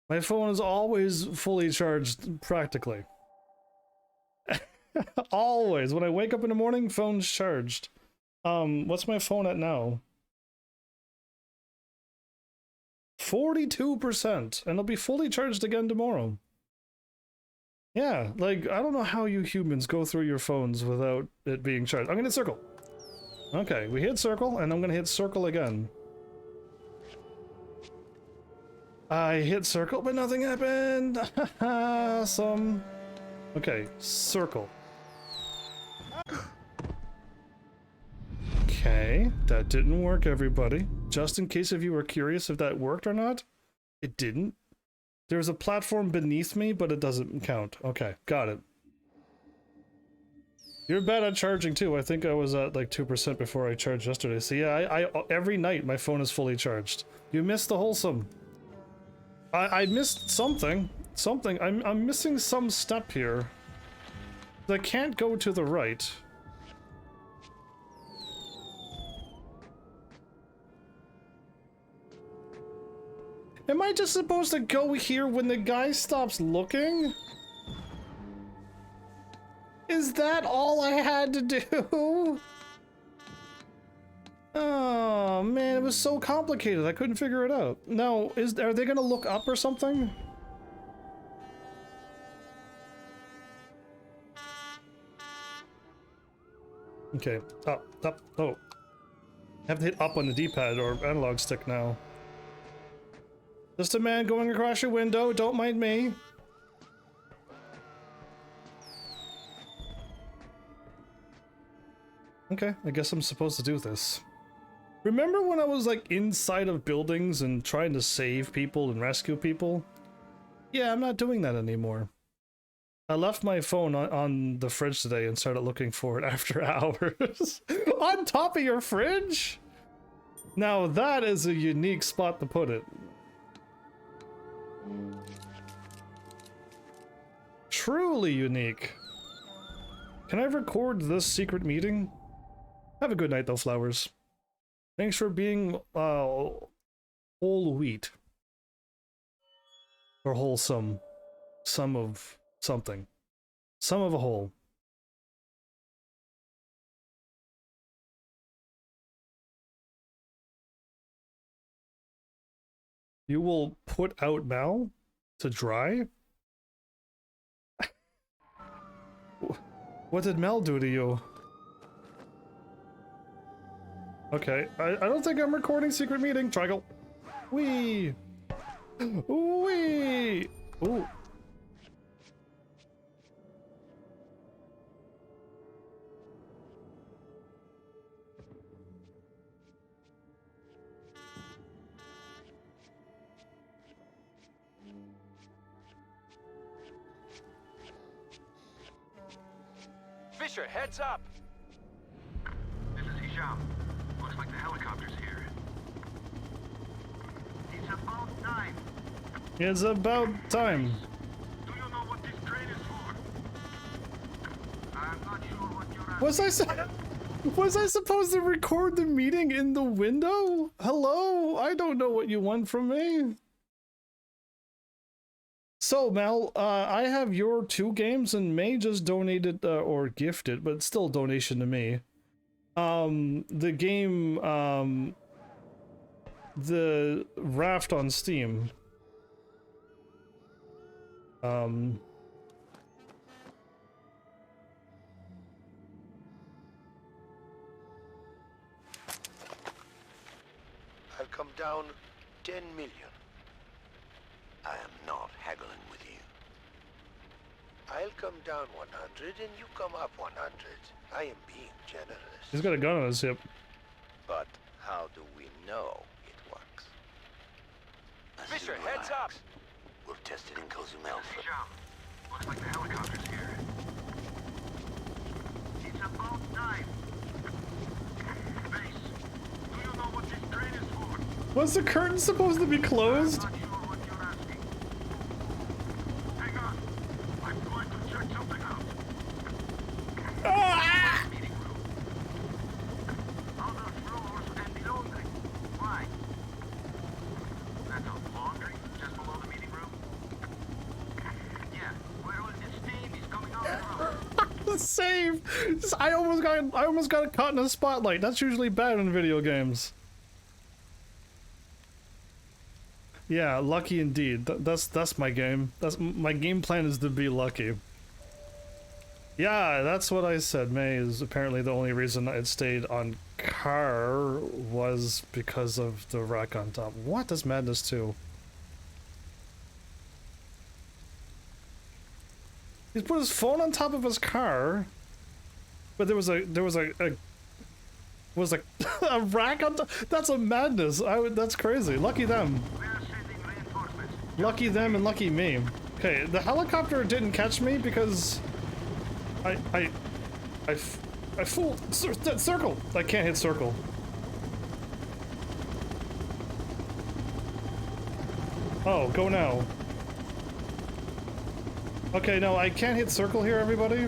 My phone is always fully charged, practically. Always. When I wake up in the morning, phone's charged. What's my phone at now? 42%, and it'll be fully charged again tomorrow. Yeah, like, I don't know how you humans go through your phones without it being charged. I'm gonna hit circle. Okay, we hit circle, and I'm gonna hit circle again. I hit circle, but nothing happened. Awesome. Okay, circle. Okay, that didn't work, everybody. Just in case if you were curious if that worked or not, it didn't. There's a platform beneath me, but it doesn't count. Okay, got it. You're bad at charging too. I think I was at like 2% before I charged yesterday. So yeah, I every night my phone is fully charged. You missed the wholesome. I missed something. I'm missing some step here. I can't go to the right. Am I just supposed to go here when the guy stops looking? Is that all I had to do? Oh man, it was so complicated. I couldn't figure it out. Now, are they gonna look up or something? Okay, up, oh. I have to hit up on the D-pad or analog stick now. Just a man going across your window, don't mind me. Okay, I guess I'm supposed to do this. Remember when I was like inside of buildings and trying to save people and rescue people? Yeah, I'm not doing that anymore. I left my phone on the fridge today and started looking for it after hours. On top of your fridge? Now that is a unique spot to put it. Truly unique. Can I record this secret meeting? Have a good night though, flowers. Thanks for being whole wheat. Or wholesome. Some of something. Some of a whole. You will put out Mal to dry? What did Mel do to you? Okay, I don't think I'm recording secret meeting. Triangle. Wee. Wee. Ooh. Fisher, heads up! This is Hisham. Looks like the helicopter's here. It's about time. It's about time. Do you know what this train is for? I'm not sure what you're asking. Was I supposed to record the meeting in the window? Hello? I don't know what you want from me. So, Mel, I have your 2 games and May just donated, or gifted, but still donation to me. The game, the Raft on Steam. I'll come down 10 million. I am not haggling with you. I'll come down 100 and you come up 100. I am being generous. He's got a gun on his hip. But how do we know it works? Fisher, heads up! We'll test it in Cozumel. Hisham. Looks like the helicopter's here. It's about time. Base, do you know what this train is for? Was the curtain supposed to be closed? I'm not sure what you're asking. Hang on. I'm going to check something out. Ah! Meeting room. Other floors and the laundry. Why? That's a laundry just below the meeting room? Yeah, where all this steam is coming out from. Save! I almost got caught in a spotlight. That's usually bad in video games. Yeah, lucky indeed. That's my game. That's my game plan is to be lucky. Yeah, that's what I said. May is apparently the only reason it stayed on car was because of the rack on top. What? That's madness too. He put his phone on top of his car, but there was a a rack on top. That's a madness. That's crazy. Lucky them. Lucky them and lucky me. Okay, the helicopter didn't catch me because I fooled circle. I can't hit circle. Oh, go now. Okay, no, I can't hit circle here, everybody.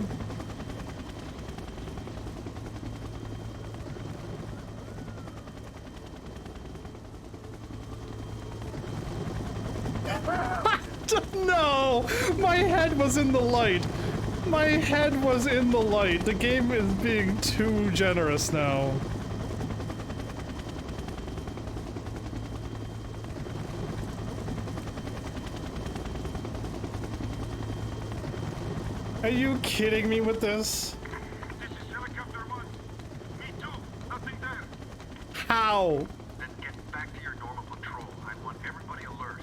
No! My head was in the light. My head was in the light. The game is being too generous now. Are you kidding me with this? This is helicopter 1. Me too. Nothing there. How? Then get back to your normal patrol. I want everybody alert.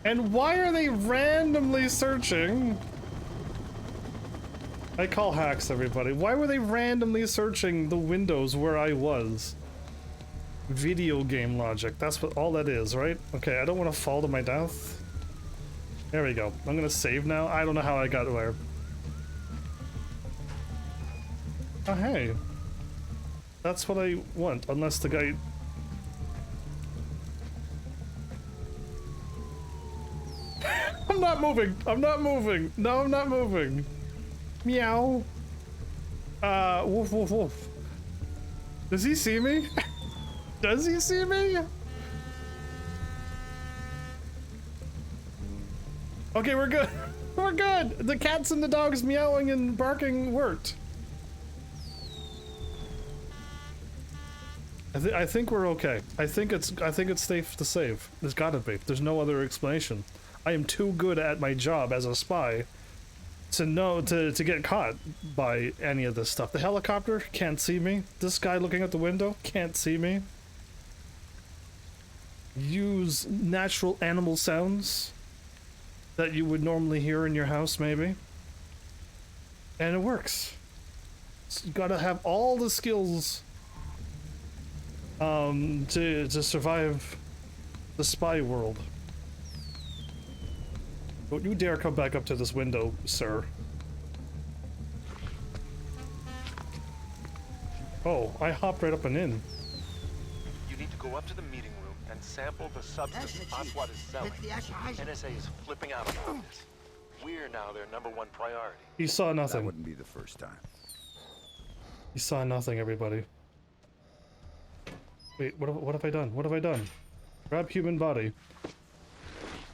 And why are they randomly searching? I call hacks, everybody. Why were they randomly searching the windows where I was? Video game logic. That's what all that is, right? Okay, I don't want to fall to my death. There we go. I'm gonna save now. I don't know how I got where. Oh, hey. That's what I want, unless the guy... I'm not moving! I'm not moving! No, I'm not moving! Meow! Woof, woof, woof. Does he see me? Does he see me? Okay, we're good. We're good! The cats and the dogs meowing and barking worked. I think we're okay. I think it's safe to save. There's gotta be. There's no other explanation. I am too good at my job as a spy to know to get caught by any of this stuff. The helicopter can't see me. This guy looking out the window can't see me. Use natural animal sounds that you would normally hear in your house, maybe. And it works. So you gotta have all the skills to survive the spy world. Don't you dare come back up to this window, sir. Oh, I hopped right up and in. You need to go up to the meeting room and sample the substance Aswad is selling. NSA is flipping out about this. We're now their #1 priority. He saw nothing. That wouldn't be the first time. He saw nothing, everybody. Wait, what have I done? What have I done? Grab human body.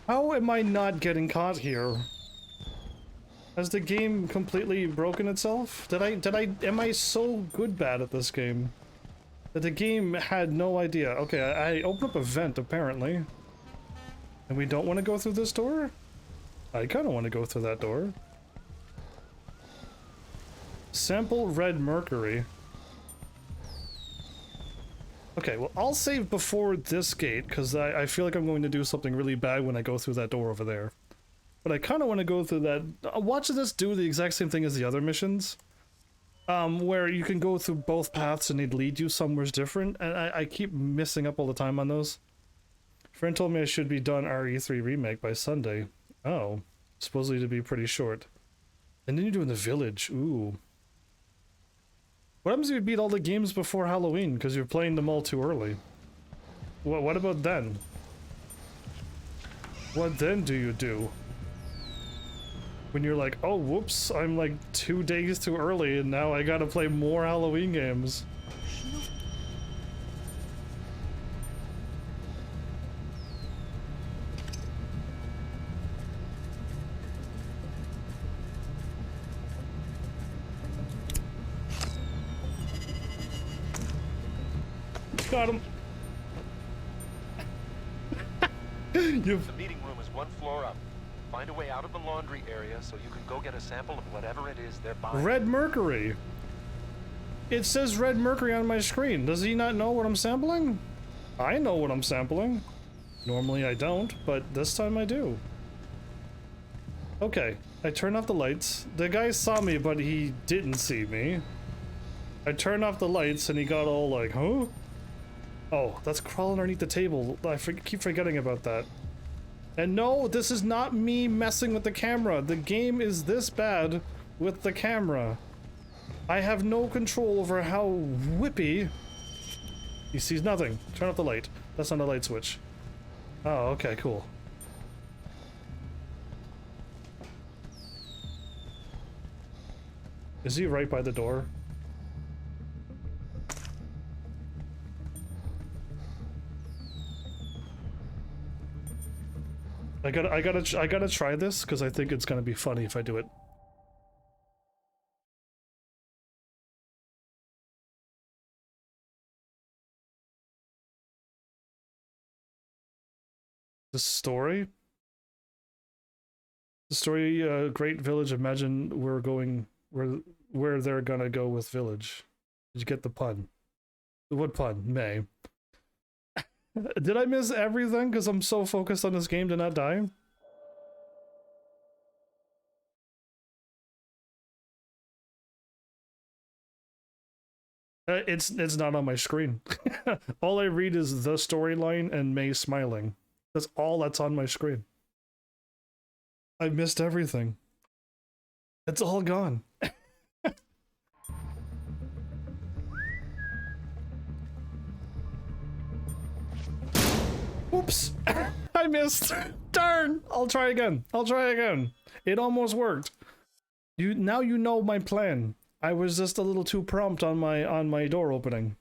How am I not getting caught here? Has the game completely broken itself? Am I so good bad at this game that the game had no idea? Okay, I opened up a vent apparently. And we don't want to go through this door? I kind of want to go through that door. Sample red mercury. Okay, well, I'll save before this gate, because I feel like I'm going to do something really bad when I go through that door over there. But I kind of want to go through that... Watch this do the exact same thing as the other missions. Where you can go through both paths and they'd lead you somewhere different, and I keep missing up all the time on those. Friend told me I should be done RE3 Remake by Sunday. Oh, supposedly to be pretty short. And then you're doing the village, ooh. What happens if you beat all the games before Halloween because you're playing them all too early? What about then? What then do you do? When you're like, oh whoops, I'm like 2 days too early and now I gotta play more Halloween games. Got him. You've... The meeting room is 1 floor up. Find a way out of the laundry area so you can go get a sample of whatever it is they're buying. Red mercury. It says red mercury on my screen. Does he not know what I'm sampling? I know what I'm sampling. Normally I don't, but this time I do. Okay, I turn off the lights. The guy saw me, but he didn't see me. I turned off the lights and he got all like, huh? Oh, that's crawling underneath the table. I keep forgetting about that. And no, this is not me messing with the camera. The game is this bad with the camera. I have no control over how whippy. He sees nothing. Turn off the light. That's not a light switch. Oh, okay, cool. Is he right by the door? I gotta try this because I think it's gonna be funny if I do it. The story? The story, Great Village, imagine we're going where they're gonna go with Village. Did you get the pun? What pun? May. Did I miss everything because I'm so focused on this game to not die? It's not on my screen. All I read is the storyline and May smiling. That's all that's on my screen. I missed everything. It's all gone. Oops. I missed. Darn. I'll try again. I'll try again. It almost worked. Now you know my plan. I was just a little too prompt on my door opening.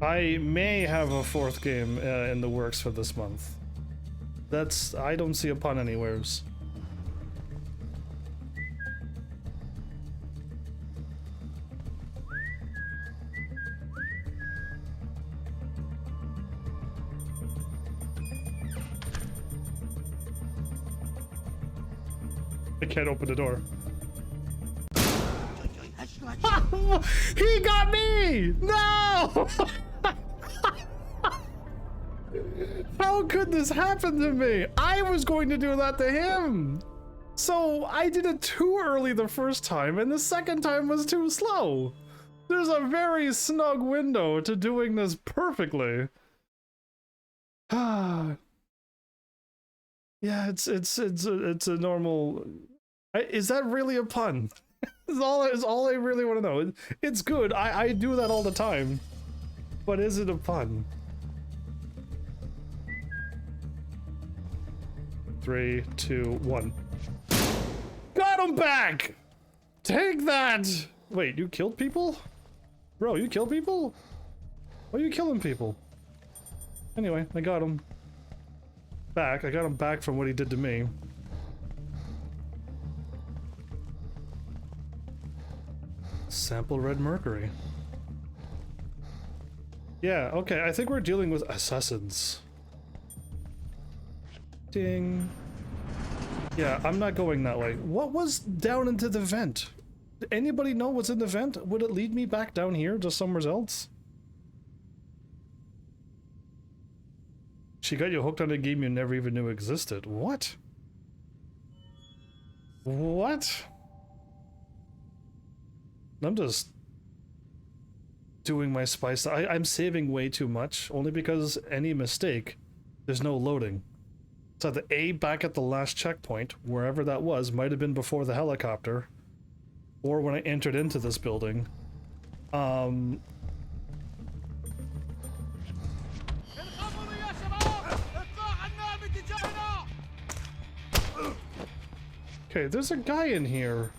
I may have a 4th game in the works for this month. I don't see a pun anywheres. I can't open the door. He got me! No! How could this happen to me? I was going to do that to him! So I did it too early the first time, and the second time was too slow. There's a very snug window to doing this perfectly. Ah. Yeah, it's a normal... Is that really a pun? Is all I really want to know. It's good. I do that all the time. But is it a pun? 3, 2, 1. Got him back! Take that! Wait, you killed people? Bro, you killed people? Why are you killing people? Anyway, I got him back. I got him back from what he did to me. Sample red mercury. Yeah, okay, I think we're dealing with assassins. Ding. Yeah, I'm not going that way. What was down into the vent? Did anybody know what's in the vent? Would it lead me back down here to somewhere else? She got you hooked on a game you never even knew existed. What? What? I'm just doing my spy stuff. I'm saving way too much, only because any mistake, there's no loading. So the A back at the last checkpoint, wherever that was, might have been before the helicopter, or when I entered into this building. Okay, there's a guy in here.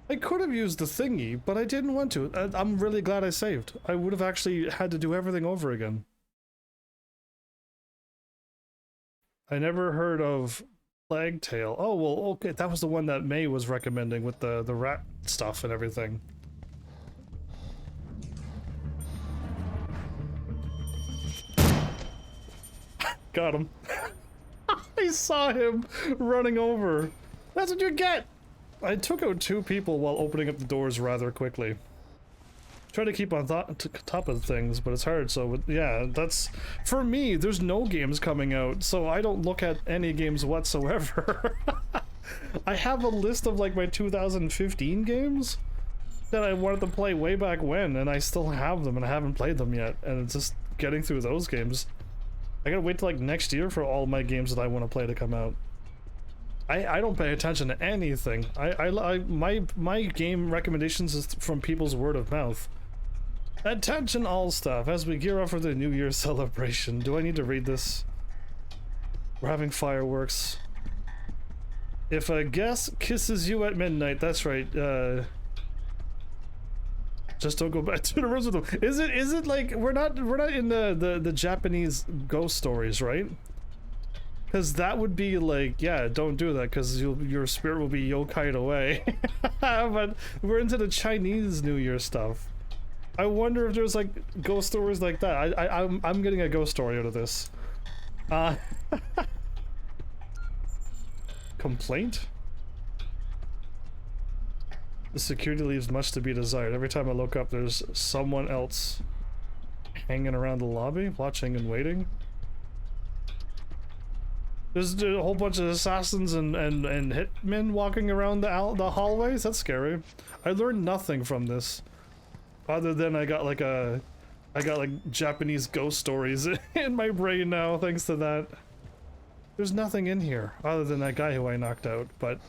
I could have used the thingy, but I didn't want to. I'm really glad I saved. I would have actually had to do everything over again. I never heard of Plague Tale. Oh, well, okay, that was the one that May was recommending with the rat stuff and everything. Got him. I saw him running over. That's what you get! I took out 2 people while opening up the doors rather quickly. Try to keep on top of things, but it's hard, so yeah, that's... For me, there's no games coming out, so I don't look at any games whatsoever. I have a list of like my 2015 games that I wanted to play way back when, and I still have them and I haven't played them yet, and it's just getting through those games. I gotta wait till like next year for all my games that I want to play to come out. I don't pay attention to anything. My game recommendations is from people's word of mouth. Attention all staff, as we gear up for the New Year's celebration. Do I need to read this? We're having fireworks. If a guest kisses you at midnight, that's right, just don't go back to the rooms with them. Is it like we're not in the Japanese ghost stories, right? Because that would be like, yeah, don't do that because your spirit will be yokai'd away. But we're into the Chinese New Year stuff. I wonder if there's like ghost stories like that. I'm getting a ghost story out of this. Complaint? The security leaves much to be desired. Every time I look up, there's someone else hanging around the lobby, watching and waiting. There's a whole bunch of assassins and hitmen walking around the hallways. That's scary. I learned nothing from this, other than I got like Japanese ghost stories in my brain now, thanks to that. There's nothing in here other than that guy who I knocked out, but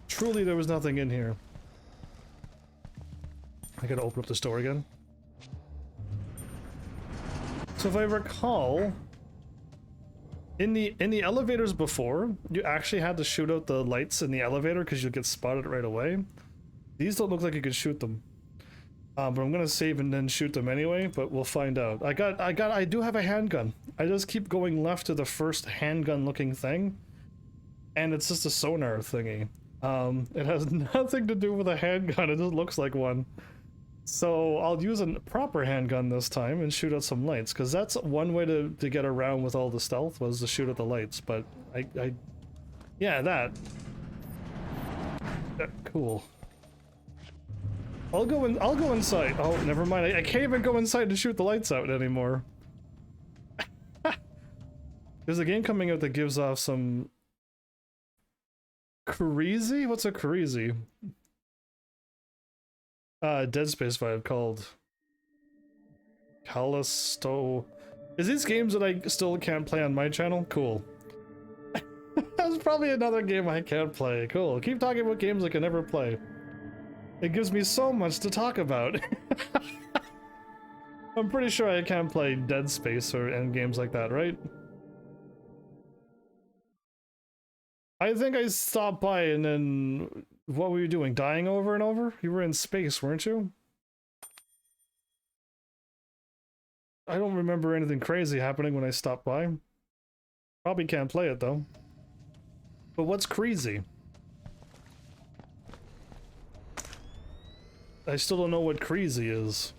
truly there was nothing in here. I gotta open up the store again. So if I recall, in the elevators before, you actually had to shoot out the lights in the elevator because you'll get spotted right away. These don't look like you could shoot them. But I'm gonna save and then shoot them anyway, but we'll find out. I do have a handgun. I just keep going left to the first handgun looking thing, and it's just a sonar thingy. It has nothing to do with a handgun, it just looks like one. So I'll use a proper handgun this time and shoot out some lights, because that's one way to get around with all the stealth, was to shoot at the lights, but yeah, that. Cool. I'll go inside. Oh, never mind. I can't even go inside to shoot the lights out anymore. There's a game coming out that gives off some crazy? What's a crazy? Dead Space vibe called Callisto. Is these games that I still can't play on my channel? Cool. That's probably another game I can't play. Cool. Keep talking about games I can never play. It gives me so much to talk about. I'm pretty sure I can't play Dead Space and games like that, right? I think I stopped by and then... What were you doing? Dying over and over? You were in space, weren't you? I don't remember anything crazy happening when I stopped by. Probably can't play it though. But what's crazy? I still don't know what crazy is.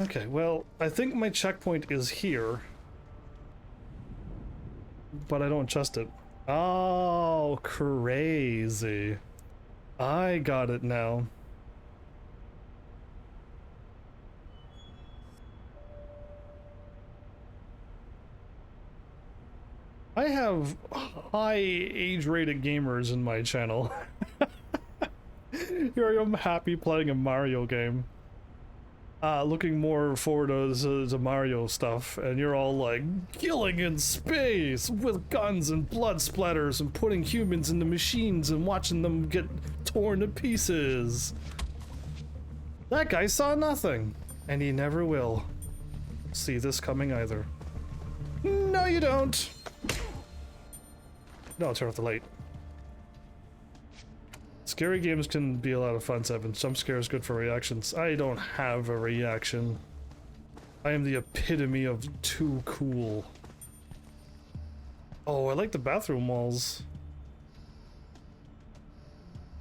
Okay, well, I think my checkpoint is here. But I don't trust it. Oh, crazy. I got it now. I have high age-rated gamers in my channel. Here I am happy playing a Mario game. Looking more forward to Mario stuff, and you're all like, killing in space with guns and blood splatters and putting humans into machines and watching them get torn to pieces. That guy saw nothing, and he never will see this coming either. No, you don't! No, I'll turn off the light. Scary games can be a lot of fun, Seven. Jump scare is good for reactions. I don't have a reaction. I am the epitome of too cool. Oh, I like the bathroom walls.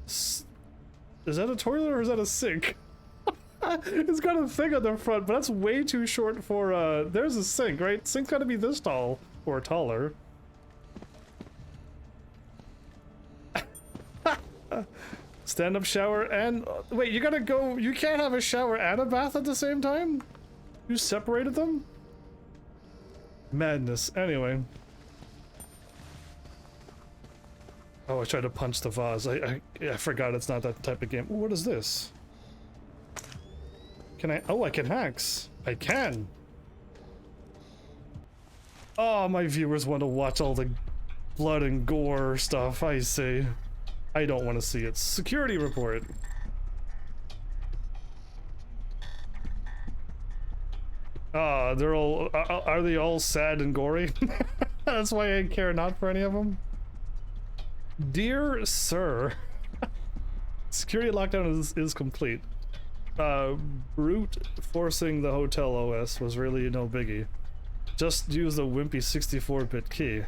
Is that a toilet or is that a sink? It's got a thing on the front, but that's way too short for, there's a sink, right? Sink's gotta be this tall, or taller. Stand-up shower and... wait, you gotta go... you can't have a shower and a bath at the same time? You separated them? Madness. Anyway. Oh, I tried to punch the vase. I forgot it's not that type of game. Ooh, what is this? Can I... oh, I can hacks. I can. Oh, my viewers want to watch all the blood and gore stuff, I see. I don't want to see it. Security report. Ah, they're all... are they all sad and gory? That's why I care not for any of them. Dear sir, security lockdown is complete. Brute forcing the hotel OS was really no biggie. Just use the wimpy 64-bit key.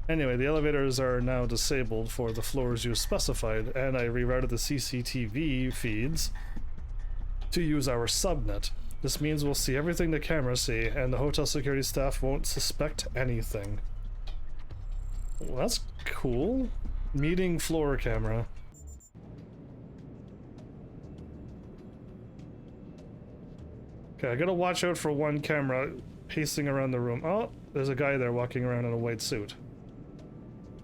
Anyway, the elevators are now disabled for the floors you specified, and I rerouted the CCTV feeds to use our subnet. This means we'll see everything the cameras see, and the hotel security staff won't suspect anything. Well, that's cool. Meeting floor camera. Okay, I gotta watch out for one camera pacing around the room. Oh, there's a guy there walking around in a white suit.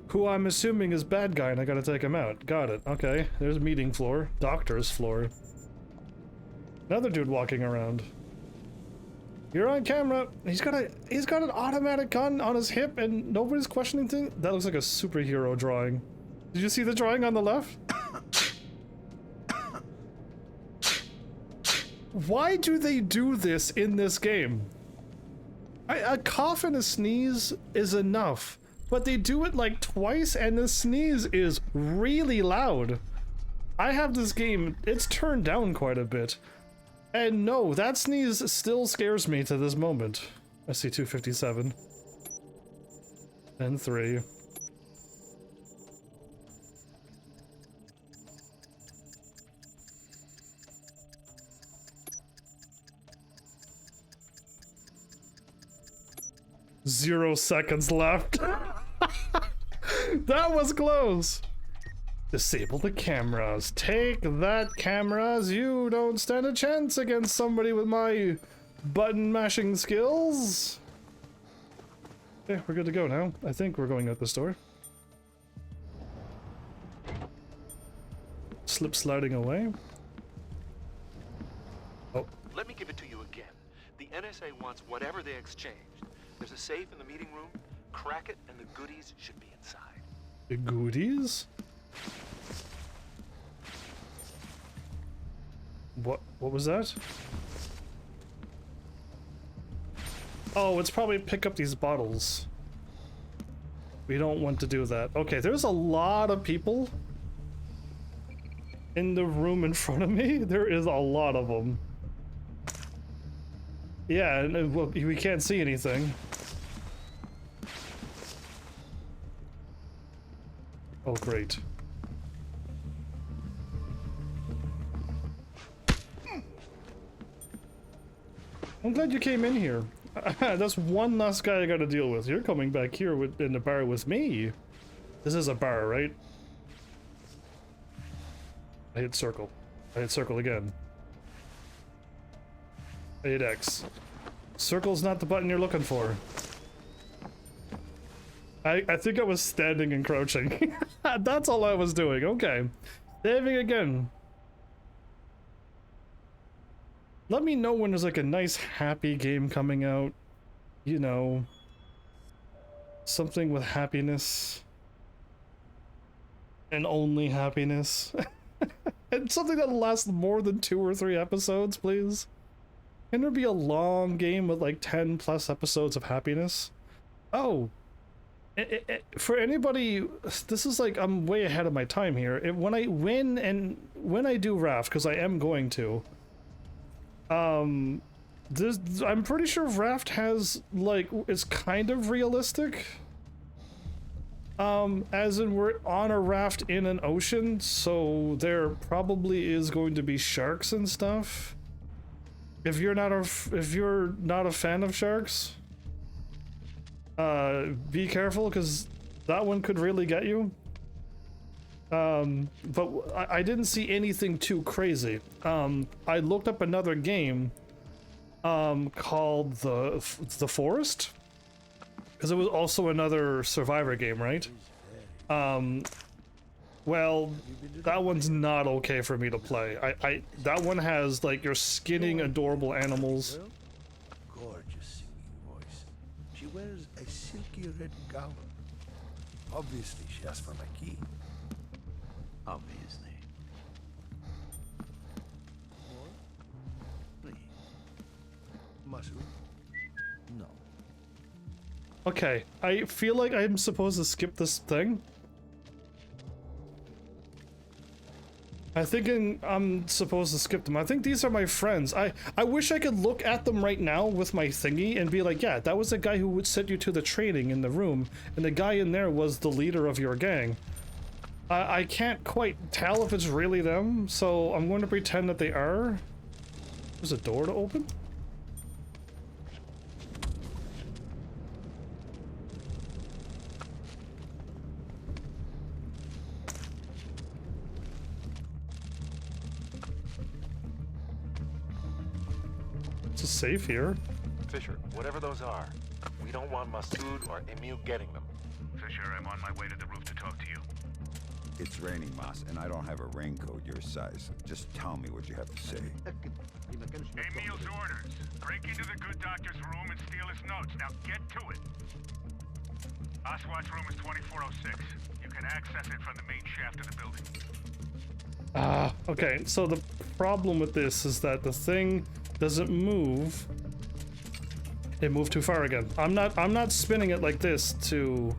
Who I'm assuming is bad guy, and I gotta take him out. Got it. Okay, there's meeting floor. Doctor's floor. Another dude walking around. You're on camera. He's got an automatic gun on his hip, and nobody's questioning things. That looks like a superhero drawing. Did you see the drawing on the left? Why do they do this in this game? A cough and a sneeze is enough, but they do it like twice, and the sneeze is really loud. I have this game, it's turned down quite a bit. And no, that sneeze still scares me to this moment. I see 257. And 3. Zero seconds left. That was close. Disable the cameras. Take that, cameras. You don't stand a chance against somebody with my button mashing skills. Okay, we're good to go now. I think we're going out this door. Slip sliding away. Oh. Let me give it to you again. The NSA wants whatever they exchanged. There's a safe in the meeting room. Crack it, and the goodies should be inside. The goodies? What was that? Oh, it's probably pick up these bottles. We don't want to do that. Okay, there's a lot of people in the room in front of me. There is a lot of them. Yeah, and well, we can't see anything. Oh, great. I'm glad you came in here. That's one last guy I gotta deal with. You're coming back here in the bar with me. This is a bar, right? I hit circle. I hit circle again. I hit X. Circle's not the button you're looking for. I think I was standing and crouching. That's all I was doing. Okay. Saving again. Let me know when there's like a nice happy game coming out. You know. Something with happiness. And only happiness. And something that'll last more than 2 or 3 episodes, please. Can there be a long game with like 10 plus episodes of happiness? Oh. For anybody, this is like, I'm way ahead of my time here. When I win and when I do Raft, because I am going to, I'm pretty sure Raft has, like, it's kind of realistic. As in we're on a raft in an ocean, so there probably is going to be sharks and stuff. If you're not a fan of sharks, be careful, because that one could really get you. But I didn't see anything too crazy. I looked up another game called the Forest, because it was also another survivor game, right? Well, that one's not okay for me to play. That one has, like, you're skinning adorable animals. Gorgeous singing voice. She wears a silky red gown. Obviously, she asked for my key. Obviously. Please. Masu? No. Okay, I feel like I'm supposed to skip this thing. I think I'm supposed to skip them. I think these are my friends. I wish I could look at them right now with my thingy and be like, yeah, that was the guy who would send you to the training in the room, and the guy in there was the leader of your gang. I can't quite tell if it's really them, so I'm going to pretend that they are. There's a door to open? It's a safe here. Fisher, whatever those are, we don't want Masood or Emil getting them. Fisher, I'm on my way to the roof to talk to you. It's raining, Moss, and I don't have a raincoat your size. Just tell me what you have to say. Emil's orders. Break into the good doctor's room and steal his notes. Now get to it. Oswald's room is 2406. You can access it from the main shaft of the building. Okay, so the problem with this is that the thing doesn't move. It moved too far again. I'm not spinning it like this to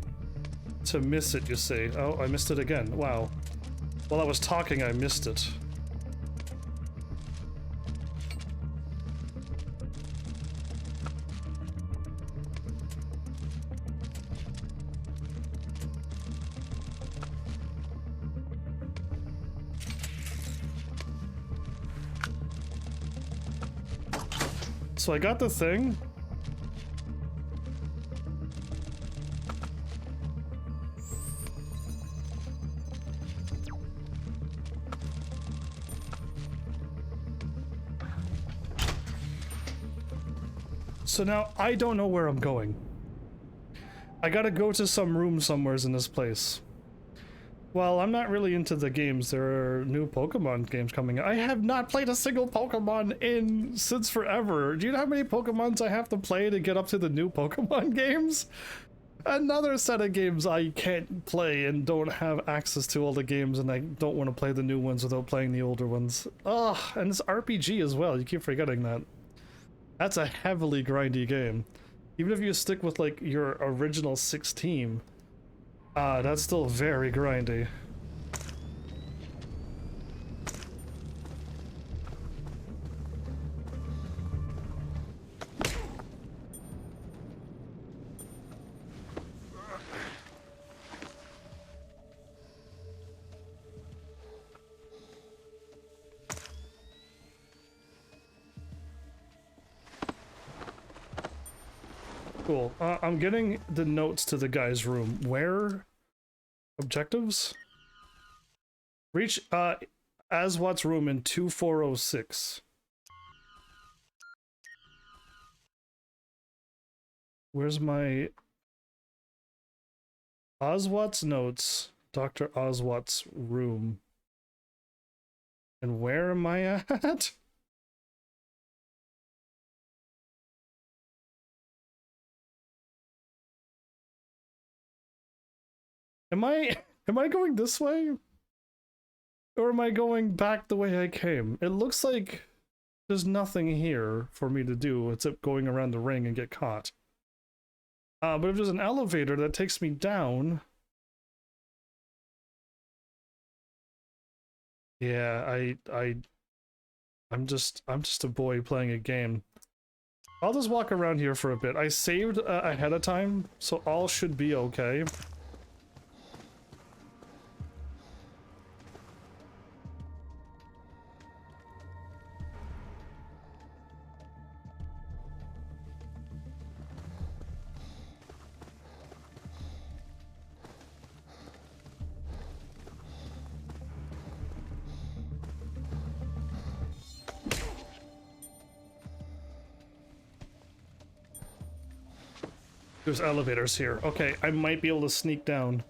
miss it, you see. Oh, I missed it again. Wow. While I was talking, I missed it. So I got the thing. So now I don't know where I'm going. I gotta go to some room somewheres in this place. Well, I'm not really into the games. There are new Pokemon games coming out. I have not played a single Pokemon since forever. Do you know how many Pokemons I have to play to get up to the new Pokemon games? Another set of games I can't play and don't have access to all the games, and I don't want to play the new ones without playing the older ones. Ugh, and it's RPG as well. You keep forgetting that. That's a heavily grindy game. Even if you stick with, like, your original 6 team, that's still very grindy. Cool. I'm getting the notes to the guy's room. Where? Objectives? Reach Aswat's room in 2406. Where's my Oswat's notes? Dr. Oswat's room. And where am I at? Am I going this way? Or am I going back the way I came? It looks like there's nothing here for me to do except going around the ring and get caught. But if there's an elevator that takes me down... Yeah, I'm just a boy playing a game. I'll just walk around here for a bit. I saved ahead of time, so all should be okay. There's elevators here. Okay, I might be able to sneak down.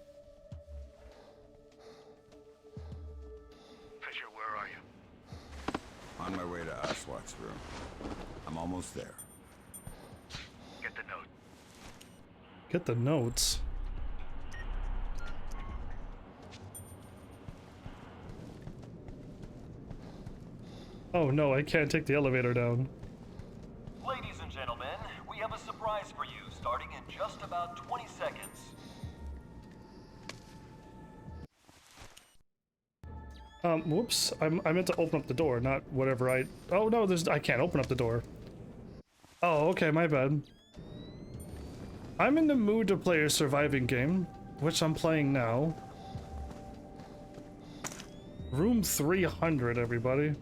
Fisher, where are you? On my way to Aswat's room. I'm almost there. Get the note. Get the notes. Oh no, I can't take the elevator down. Ladies and gentlemen, we have a surprise for you starting in just about 20 seconds. Whoops. I meant to open up the door, not whatever I... Oh no, I can't open up the door. Oh, okay, my bad. I'm in the mood to play a surviving game, which I'm playing now. Room 300, everybody.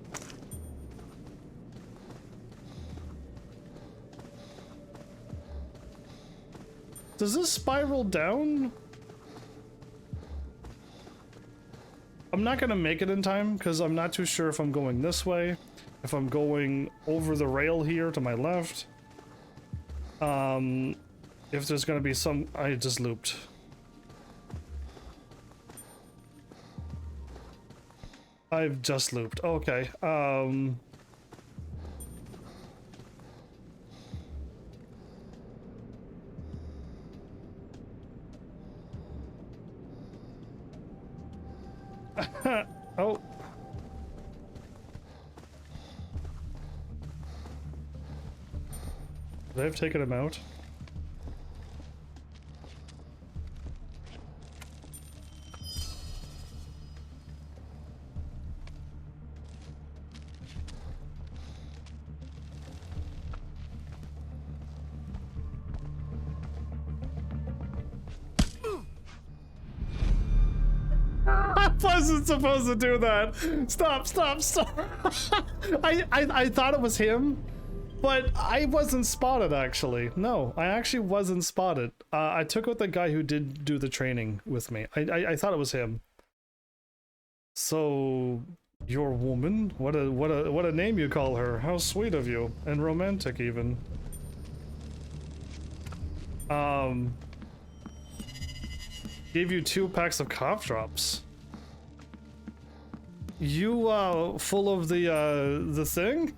Does this spiral down? I'm not gonna make it in time because I'm not too sure if I'm going this way, if I'm going over the rail here to my left. If there's gonna be some... I just looped. I've just looped. Okay. Oh. They've taken him out. I wasn't supposed to do that. Stop, stop, stop. I thought it was him, but I wasn't spotted actually. No, I actually wasn't spotted. I took out the guy who did do the training with me. I thought it was him. So, your woman? What a name you call her. How sweet of you. And romantic even. Gave you 2 packs of cough drops. You full of the thing?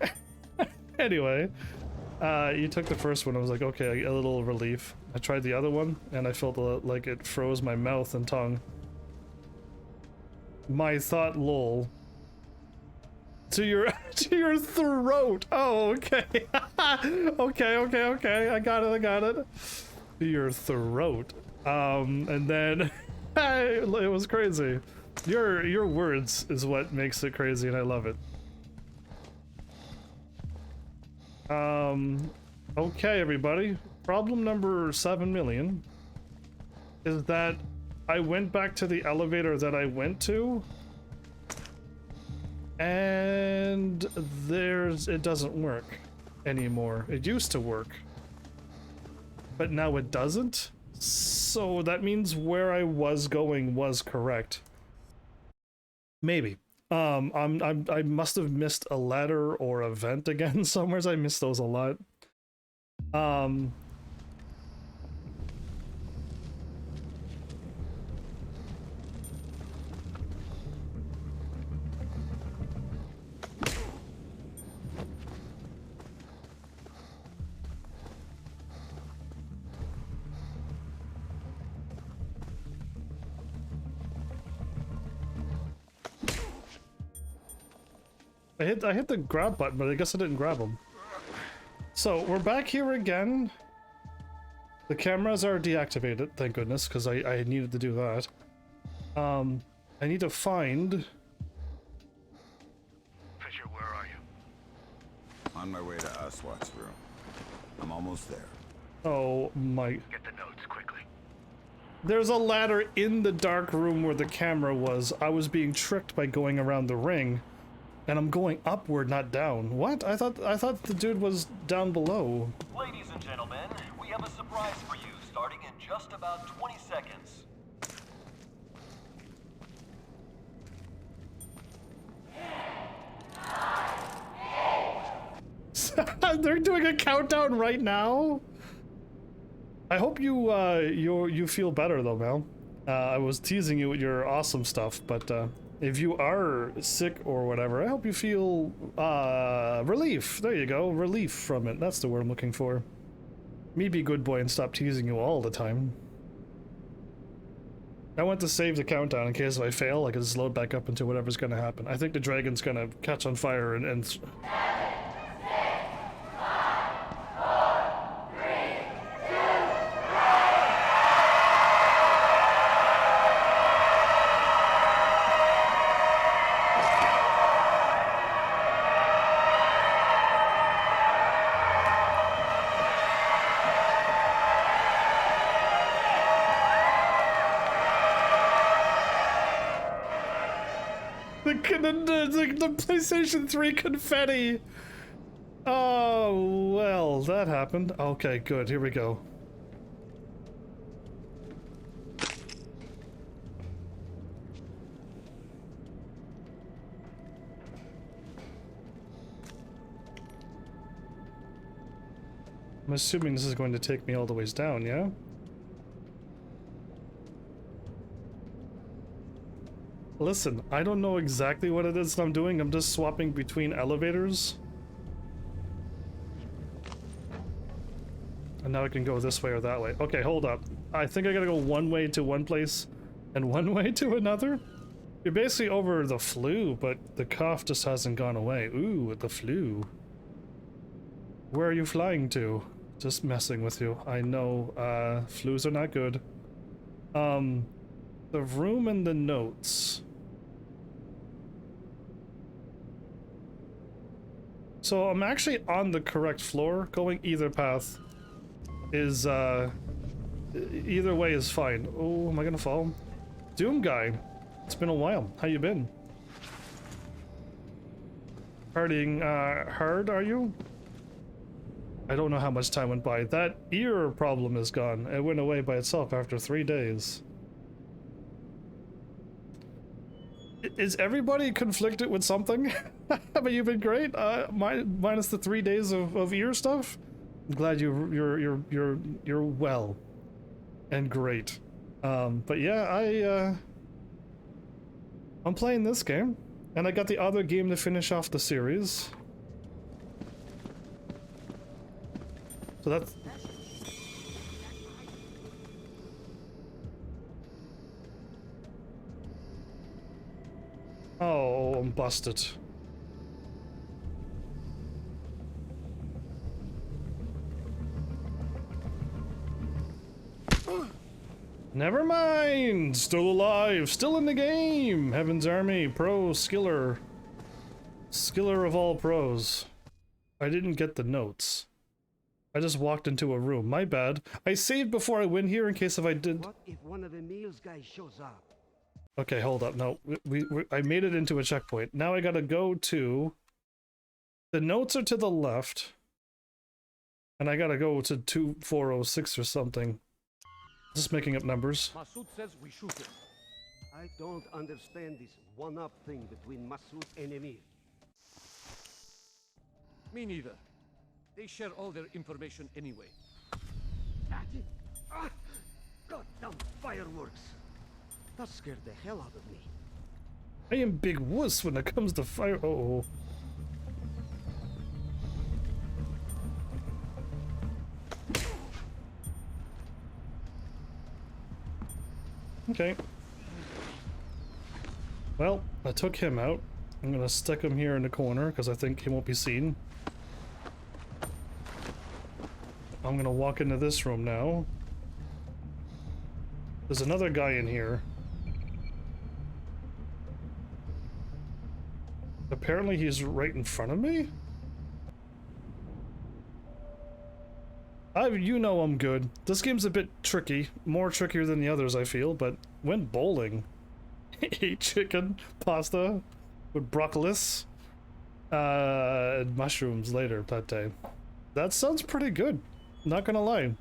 Anyway, you took the first one. I was like, okay, a little relief. I tried the other one, and I felt like it froze my mouth and tongue. My thought, lol. To your throat. Oh, okay. okay. I got it. To your throat. And then it was crazy. Your words is what makes it crazy, and I love it. Okay, everybody. Problem number 7 million is that I went back to the elevator that I went to, and it doesn't work anymore. It used to work, but now it doesn't. So that means where I was going was correct. Maybe. I must have missed a ladder or a vent again somewhere. I miss those a lot. I hit the grab button, but I guess I didn't grab him. So we're back here again. The cameras are deactivated, thank goodness, because I needed to do that. I need to find... Fisher, where are you? On my way to Aswat's room. I'm almost there. Oh my... Get the notes quickly. There's a ladder in the dark room where the camera was. I was being tricked by going around the ring. And I'm going upward, not down. What? I thought the dude was down below. Ladies and gentlemen, we have a surprise for you starting in just about 20 seconds. They're doing a countdown right now? I hope you you feel better though, Mel. I was teasing you with your awesome stuff, but if you are sick or whatever, I hope you feel relief. There you go, relief from it. That's the word I'm looking for. Me be good boy and stop teasing you all the time. I want to save the countdown in case if I fail, I can just load back up into whatever's gonna happen. I think the dragon's gonna catch on fire and the PlayStation 3 confetti. Oh, well, that happened. Okay, good. Here we go. I'm assuming this is going to take me all the ways down, yeah? Listen, I don't know exactly what it is that I'm doing. I'm just swapping between elevators. And now I can go this way or that way. Okay, hold up. I think I gotta go one way to one place and one way to another. You're basically over the flu, but the cough just hasn't gone away. Ooh, the flu. Where are you flying to? Just messing with you. I know, flus are not good. The room and the notes. So I'm actually on the correct floor. Going either path is, either way is fine. Oh, am I gonna fall? Doom guy, it's been a while. How you been? Partying, hard, are you? I don't know how much time went by. That ear problem is gone. It went away by itself after 3 days. Is everybody conflicted with something? But you've been great. Minus the 3 days of ear stuff. I'm glad you're well and great. But yeah, I'm playing this game, and I got the other game to finish off the series. So that's. Oh, I'm busted. Never mind! Still alive, still in the game! Heaven's Army, pro, skiller. Skiller of all pros. I didn't get the notes. I just walked into a room, my bad. I saved before I went here in case if I did. What if one of the meals guys shows up? Okay, hold up. No, I made it into a checkpoint. Now I gotta go to... The notes are to the left. And I gotta go to 2406 or something. Just making up numbers. Masood says we shoot him. I don't understand this one-up thing between Masood and Emir. Me neither. They share all their information anyway. That's it. Ah! Goddamn fireworks. That scared the hell out of me. I am big wuss when it comes to fire. Uh-oh. Okay. Well, I took him out. I'm gonna stick him here in the corner because I think he won't be seen. I'm gonna walk into this room now. There's another guy in here. Apparently he's right in front of me? You know I'm good. This game's a bit tricky. More trickier than the others, I feel, but went bowling. Ate chicken, pasta, with broccolis, and mushrooms later that day. That sounds pretty good. Not gonna lie.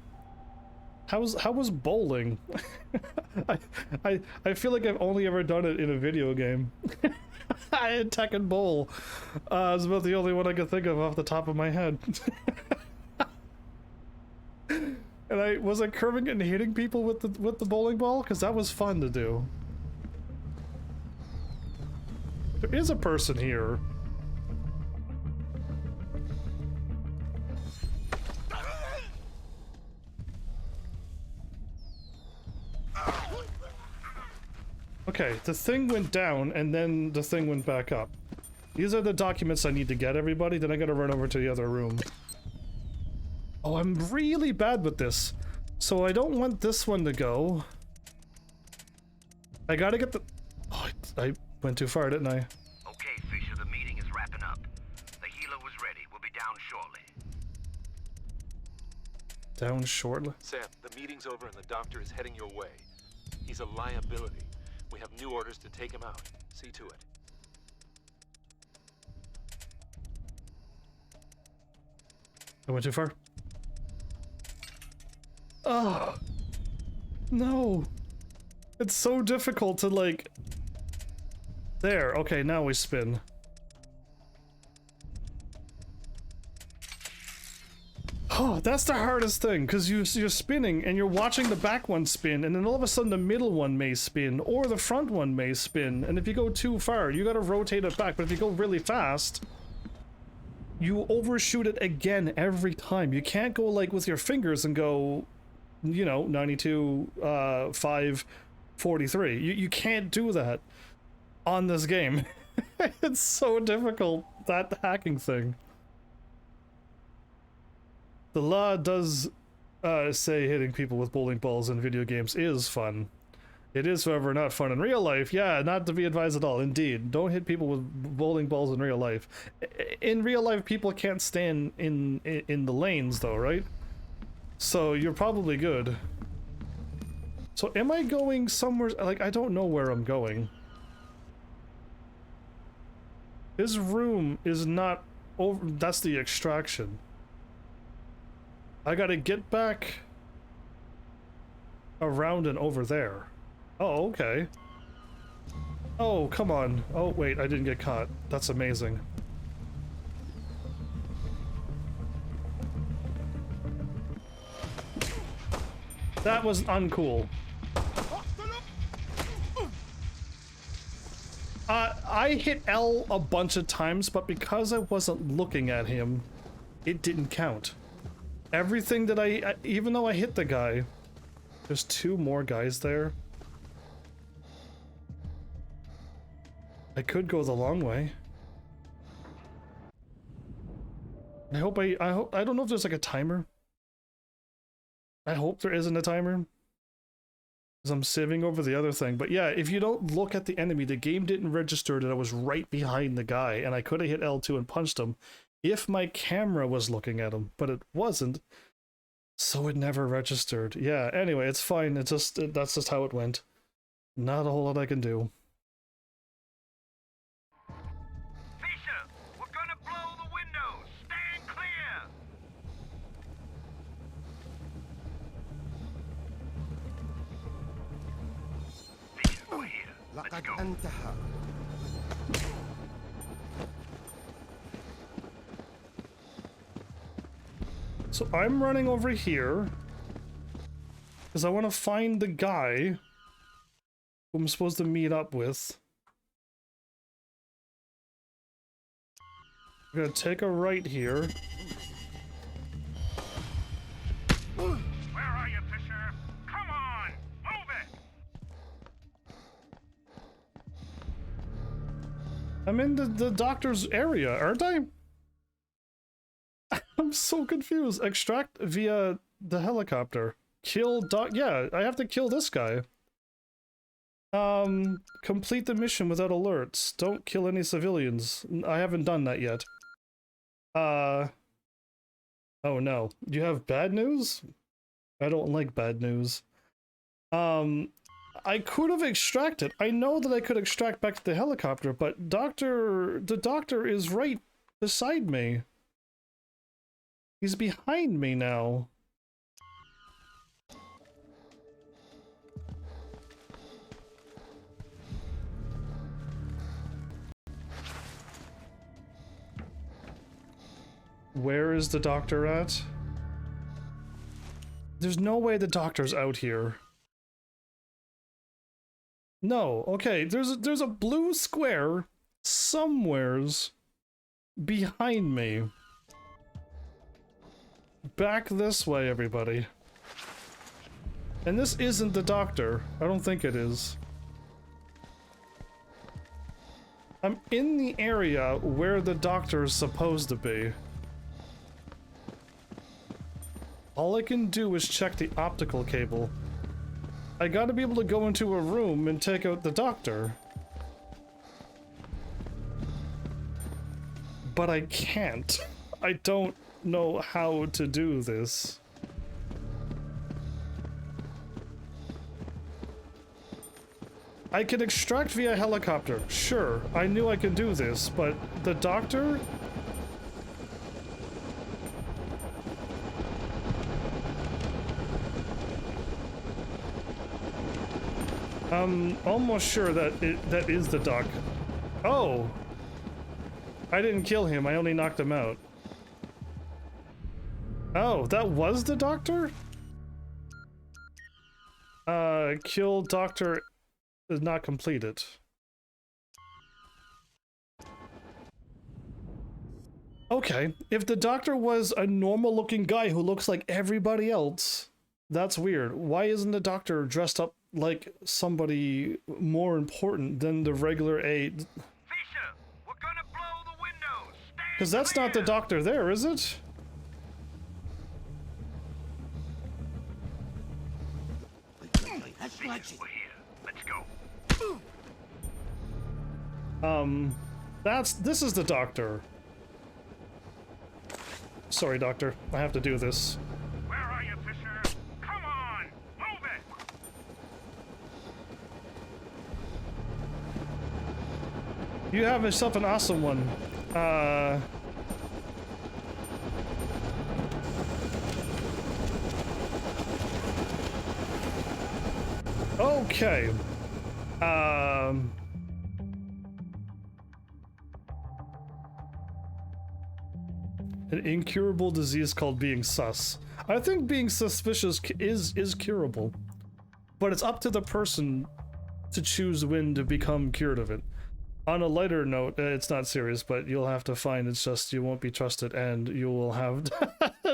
How was bowling? I feel like I've only ever done it in a video game. I had Tekken Bowl. It's about the only one I could think of off the top of my head. And I was curving and hitting people with the bowling ball? Because that was fun to do. There is a person here. Okay, the thing went down and then the thing went back up. These are the documents I need to get, everybody. Then I gotta run over to the other room. Oh, I'm really bad with this. So I don't want this one to go. I gotta get the... Oh, I went too far, didn't I? Okay, Fisher, the meeting is wrapping up. The healer was ready. We'll be down shortly. Down shortly? Sam, the meeting's over and the doctor is heading your way. He's a liability. We have new orders to take him out. See to it. I went too far. Oh no, it's so difficult to like. There, okay, now we spin. Oh, that's the hardest thing, because you're spinning and you're watching the back one spin, and then all of a sudden the middle one may spin or the front one may spin, and if you go too far you gotta rotate it back. But if you go really fast, you overshoot it again every time. You can't go like with your fingers and go, you know, 92, 5, 43. You can't do that on this game. It's so difficult, that hacking thing. The law does say hitting people with bowling balls in video games is fun. It is, however, not fun in real life. Yeah, not to be advised at all. Indeed, don't hit people with bowling balls in real life. In real life, people can't stand in the lanes, though, right? So you're probably good. So am I going somewhere? Like, I don't know where I'm going. His room is not over. That's the extraction. I gotta get back around and over there. Oh, okay. Oh, come on. Oh, wait, I didn't get caught. That's amazing. That was uncool. I hit L a bunch of times, but because I wasn't looking at him, it didn't count. Everything that even though I hit the guy, there's two more guys there. I could go the long way. I hope I don't know if there's like a timer. I hope there isn't a timer, because I'm siving over the other thing. But yeah, if you don't look at the enemy, the game didn't register that I was right behind the guy, and I could have hit L2 and punched him if my camera was looking at him, but it wasn't, so it never registered. Yeah, anyway, it's fine. It's just, that's just how it went. Not a whole lot I can do. Fisher, we're gonna blow the windows. Stand clear. Fisher, we're here. Let's go. So I'm running over here because I want to find the guy who I'm supposed to meet up with. I'm gonna take a right here. Where are you, Fisher? Come on, move it! I'm in the doctor's area, aren't I? I'm so confused. Extract via the helicopter. Kill yeah, I have to kill this guy. Complete the mission without alerts. Don't kill any civilians. I haven't done that yet. Oh no. You have bad news? I don't like bad news. I could have extracted. I know that I could extract back to the helicopter, but the doctor is right beside me. He's behind me now. Where is the doctor at? There's no way the doctor's out here. No, okay, there's a blue square somewheres behind me. Back this way, everybody. And this isn't the doctor. I don't think it is. I'm in the area where the doctor is supposed to be. All I can do is check the optical cable. I gotta be able to go into a room and take out the doctor. But I can't. I don't know how to do this. I can extract via helicopter. Sure, I knew I could do this, but the doctor? I'm almost sure that that is the doc. Oh! I didn't kill him, I only knocked him out. Oh, that was the doctor? Kill doctor is not completed. Okay, if the doctor was a normal looking guy who looks like everybody else, that's weird. Why isn't the doctor dressed up like somebody more important than the regular aide? Fisher, we're gonna blow the windows. Because that's not the doctor there, is it? That's Clancy. We're here. Let's go. This is the doctor. Sorry, doctor. I have to do this. Where are you, Fisher? Come on, move it. You have yourself an awesome one. Okay. An incurable disease called being sus. I think being suspicious is curable, but it's up to the person to choose when to become cured of it. On a lighter note, it's not serious, but you'll have to find it's just you won't be trusted and you will have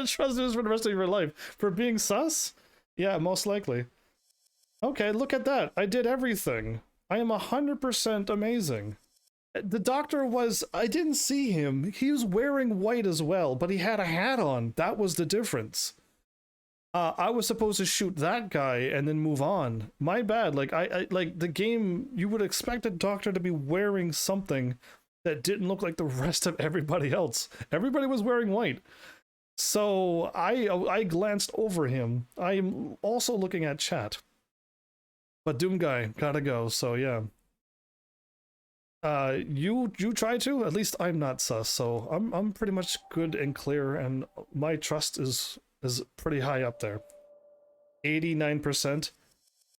trust issues for the rest of your life. For being sus? Yeah, most likely. Okay, look at that. I did everything. I am 100% amazing. The doctor was... I didn't see him. He was wearing white as well, but he had a hat on. That was the difference. I was supposed to shoot that guy and then move on. My bad. Like, I like, the game... You would expect a doctor to be wearing something that didn't look like the rest of everybody else. Everybody was wearing white. So, I glanced over him. I am also looking at chat. But Doom Guy, gotta go, so yeah. You try to? At least I'm not sus, so I'm pretty much good and clear, and my trust is pretty high up there. 89%.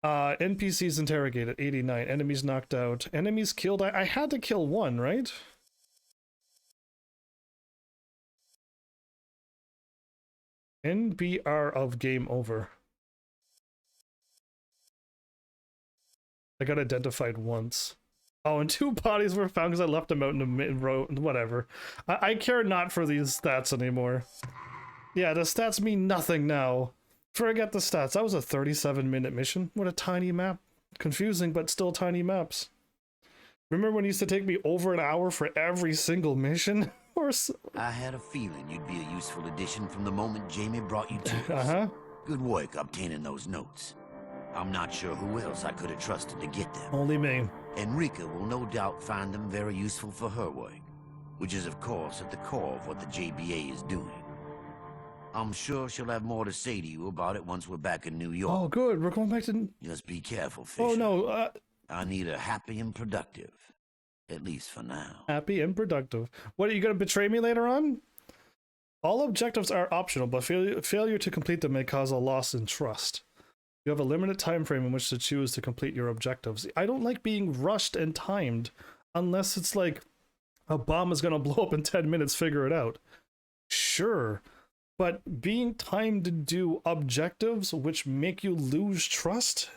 NPCs interrogated, 89. Enemies knocked out. Enemies killed. I had to kill one, right? NBR of game over. I got identified once. Oh, and 2 bodies were found because I left them out in the mid-row. Whatever. I care not for these stats anymore. Yeah, the stats mean nothing now. Forget the stats. That was a 37-minute mission. What a tiny map. Confusing, but still tiny maps. Remember when it used to take me over an hour for every single mission? Or so? I had a feeling you'd be a useful addition from the moment Jamie brought you to us. Uh-huh. Good work obtaining those notes. I'm not sure who else I could have trusted to get them. Only me. Enrica will no doubt find them very useful for her work, which is of course at the core of what the JBA is doing. I'm sure she'll have more to say to you about it once we're back in New York. Oh, good. We're going back to... Just be careful, Fisher. Oh, no. I need her happy and productive. At least for now. Happy and productive. What, are you going to betray me later on? All objectives are optional, but failure to complete them may cause a loss in trust. You have a limited time frame in which to choose to complete your objectives. I don't like being rushed and timed unless it's like a bomb is going to blow up in 10 minutes, figure it out. Sure. But being timed to do objectives which make you lose trust?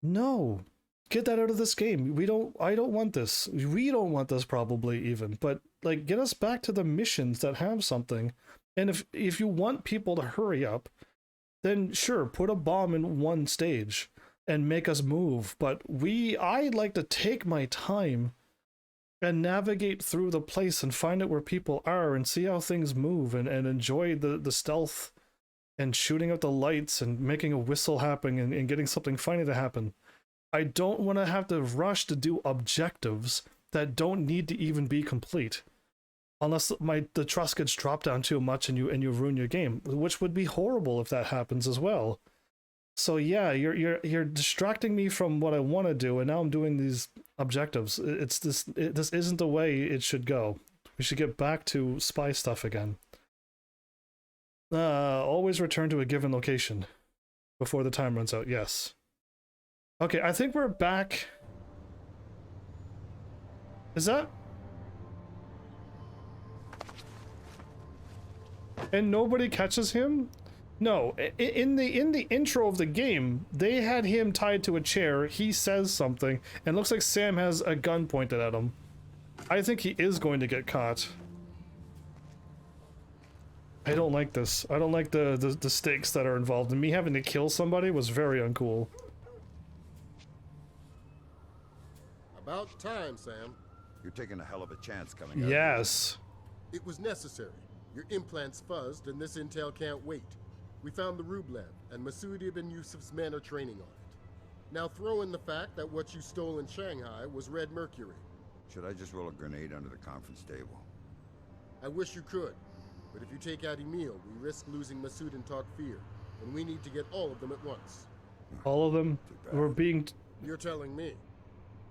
No. Get that out of this game. I don't want this. We don't want this probably even, but like get us back to the missions that have something. And if you want people to hurry up, then sure, put a bomb in one stage and make us move. But I like to take my time and navigate through the place and find out where people are and see how things move and enjoy the stealth and shooting out the lights and making a whistle happen and getting something funny to happen. I don't want to have to rush to do objectives that don't need to even be complete. Unless the trust gets dropped down too much and you ruin your game, which would be horrible if that happens as well. So yeah, you're distracting me from what I want to do, and now I'm doing these objectives. This isn't the way it should go. We should get back to spy stuff again. Always return to a given location before the time runs out. Yes. Okay, I think we're back. Is that? And nobody catches him? No, in the intro of the game, they had him tied to a chair. He says something, and looks like Sam has a gun pointed at him. I think he is going to get caught. I don't like this. I don't like the stakes that are involved. And me having to kill somebody was very uncool. About time, Sam. You're taking a hell of a chance coming out. Yes. It was necessary. Your implants fuzzed, and this intel can't wait. We found the Rublev, and Masood Ibn Yusuf's men are training on it. Now throw in the fact that what you stole in Shanghai was red mercury. Should I just roll a grenade under the conference table? I wish you could, but if you take out Emil, we risk losing Masood and Takfir, and we need to get all of them at once. All of them? We're being... You're telling me.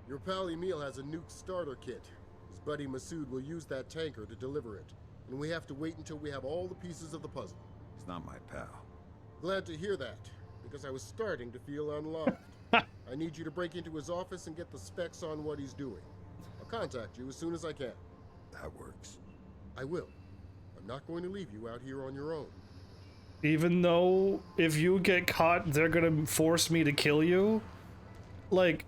Your pal Emil has a nuke starter kit. His buddy Masood will use that tanker to deliver it, and we have to wait until we have all the pieces of the puzzle. He's not my pal. Glad to hear that, because I was starting to feel unloved. I need you to break into his office and get the specs on what he's doing. I'll contact you as soon as I can. That works. I will. I'm not going to leave you out here on your own. Even though if you get caught, they're gonna force me to kill you? Like,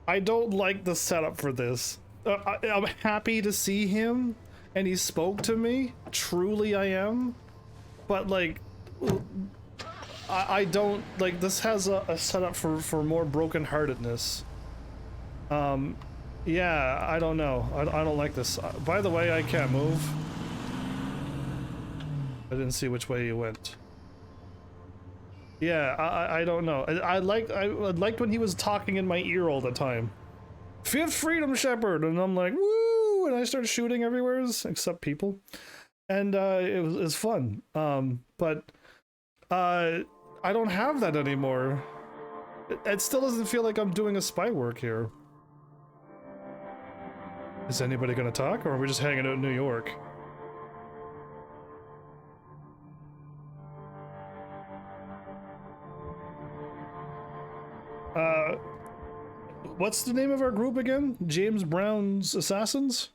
I don't like the setup for this. I'm happy to see him, and he spoke to me. Truly I am. But like, I don't, like, this has a setup for more brokenheartedness. Yeah, I don't know. I don't like this. By the way, I can't move. I didn't see which way you went. Yeah, I don't know. I liked when he was talking in my ear all the time. Fifth Freedom Shepherd, and I'm like, woo! And I started shooting everywhere except people, and it was fun. But I don't have that anymore. It still doesn't feel like I'm doing a spy work here. Is anybody gonna talk, or are we just hanging out in New York? What's the name of our group again? James Brown's Assassins?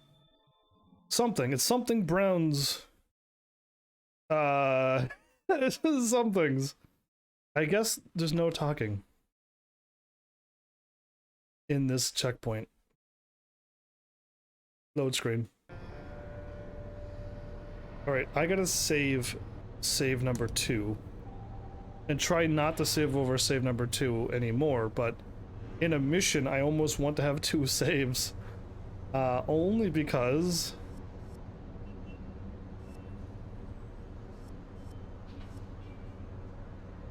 Something. It's something Brown's... somethings. I guess there's no talking in this checkpoint. Load screen. Alright, I gotta save number 2. And try not to save over save number 2 anymore, but in a mission I almost want to have 2 saves. Only because...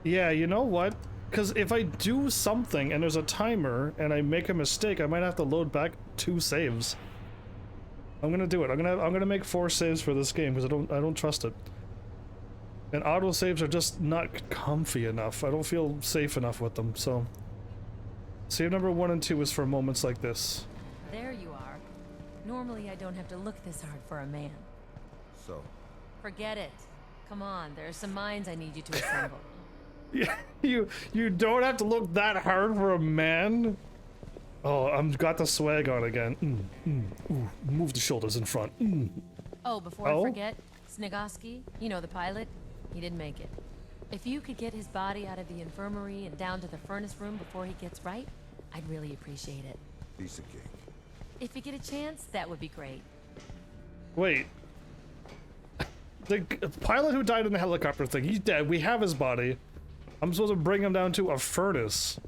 Yeah, you know what? Because if I do something and there's a timer and I make a mistake, I might have to load back 2 saves. I'm gonna do it. I'm gonna make 4 saves for this game because I don't trust it. And auto saves are just not comfy enough. I don't feel safe enough with them. So save number 1 and 2 is for moments like this. There you are. Normally I don't have to look this hard for a man. So? Forget it. Come on, there are some mines I need you to assemble. Yeah, you don't have to look that hard for a man. Oh, I've got the swag on again. Ooh, move the shoulders in front. Oh, before I forget, Snigoski, you know the pilot, he didn't make it. If you could get his body out of the infirmary and down to the furnace room before he gets right, I'd really appreciate it. Piece of cake. If you get a chance, that would be great. Wait. The pilot who died in the helicopter thing, he's dead. We have his body. I'm supposed to bring him down to a furnace.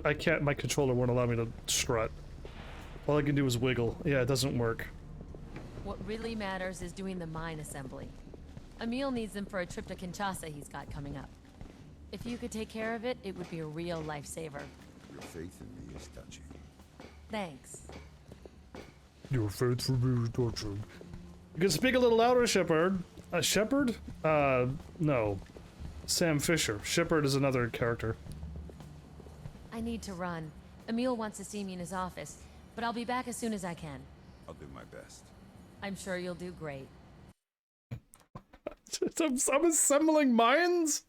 I can't, my controller won't allow me to strut. All I can do is wiggle. Yeah, it doesn't work. What really matters is doing the mine assembly. Emil needs them for a trip to Kinshasa he's got coming up. If you could take care of it, it would be a real lifesaver. Your faith in me is touching. Thanks. Your faith for me is touching. You can speak a little louder, Shepard. Shepard? No. Sam Fisher. Shepard is another character. I need to run. Emil wants to see me in his office, but I'll be back as soon as I can. I'll do my best. I'm sure you'll do great. I'm assembling mines?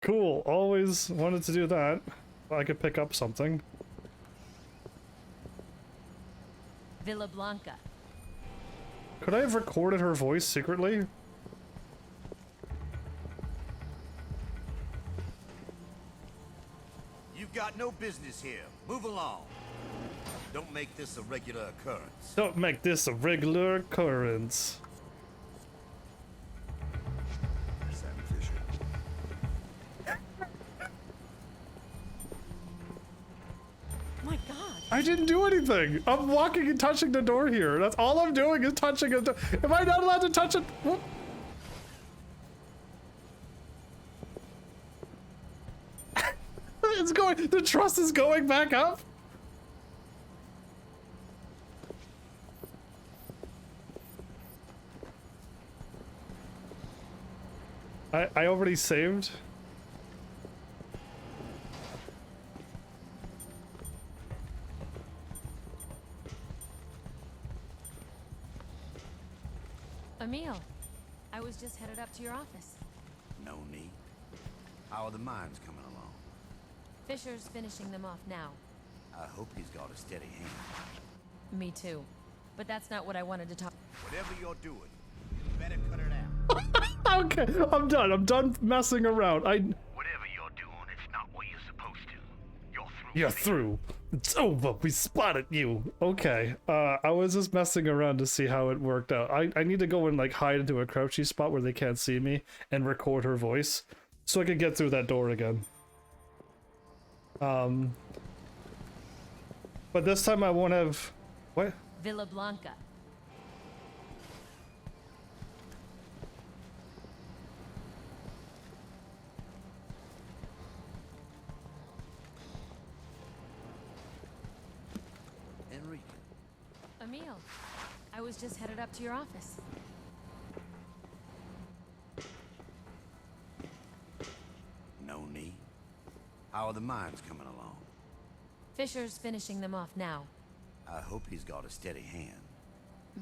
Cool. Always wanted to do that. I could pick up something. Villa Blanca. Could I have recorded her voice secretly? You've got no business here. Move along. Don't make this a regular occurrence. Don't make this a regular occurrence. Sam Fisher. My God. I didn't do anything. I'm walking and touching the door here. That's all I'm doing is touching a door. Am I not allowed to touch it? What? It's going, the trust is going back up. I already saved. Emil, I was just headed up to your office. No need. How are the mines coming along? Fisher's finishing them off now. I hope he's got a steady hand. Me too. But that's not what I wanted to talk. Whatever you're doing, you better cut it out. Okay, I'm done. I'm done messing around. Whatever you're doing, it's not what you're supposed to. You're through. You're through. It's over. We spotted you. Okay. I was just messing around to see how it worked out. I need to go and like hide into a crouchy spot where they can't see me and record her voice so I can get through that door again. But this time I won't have... What? Villa Blanca. Enrique. Emil, I was just headed up to your office. No need. How are the mines coming along? Fisher's finishing them off now. I hope he's got a steady hand.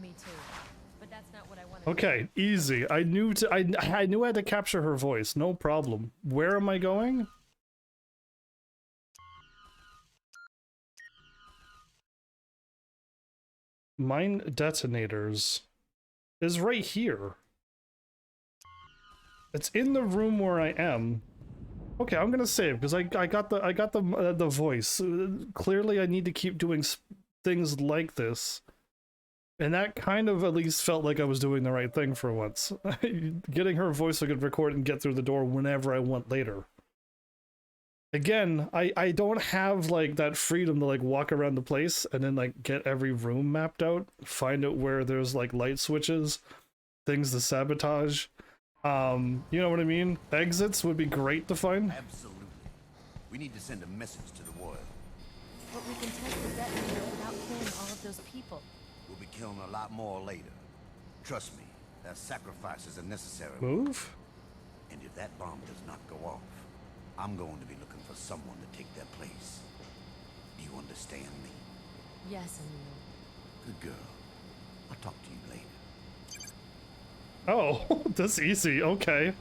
Me too. But that's not what I wanted. Okay, easy. I knew I had to capture her voice. No problem. Where am I going? Mine detonators is right here. It's in the room where I am. Okay, I'm gonna save because I got the voice. Clearly, I need to keep doing things like this, and that kind of at least felt like I was doing the right thing for once. Getting her voice so I could record and get through the door whenever I want later. Again, I don't have like that freedom to like walk around the place and then like get every room mapped out, find out where there's like light switches, things to sabotage. You know what I mean? Exits would be great to find. Absolutely. We need to send a message to the world. But we can test the detonator without killing all of those people. We'll be killing a lot more later. Trust me, that sacrifices are necessary. Move? And if that bomb does not go off, I'm going to be looking for someone to take their place. Do you understand me? Yes, Emil. Good girl. I'll talk to you later. Oh, that's easy. Okay.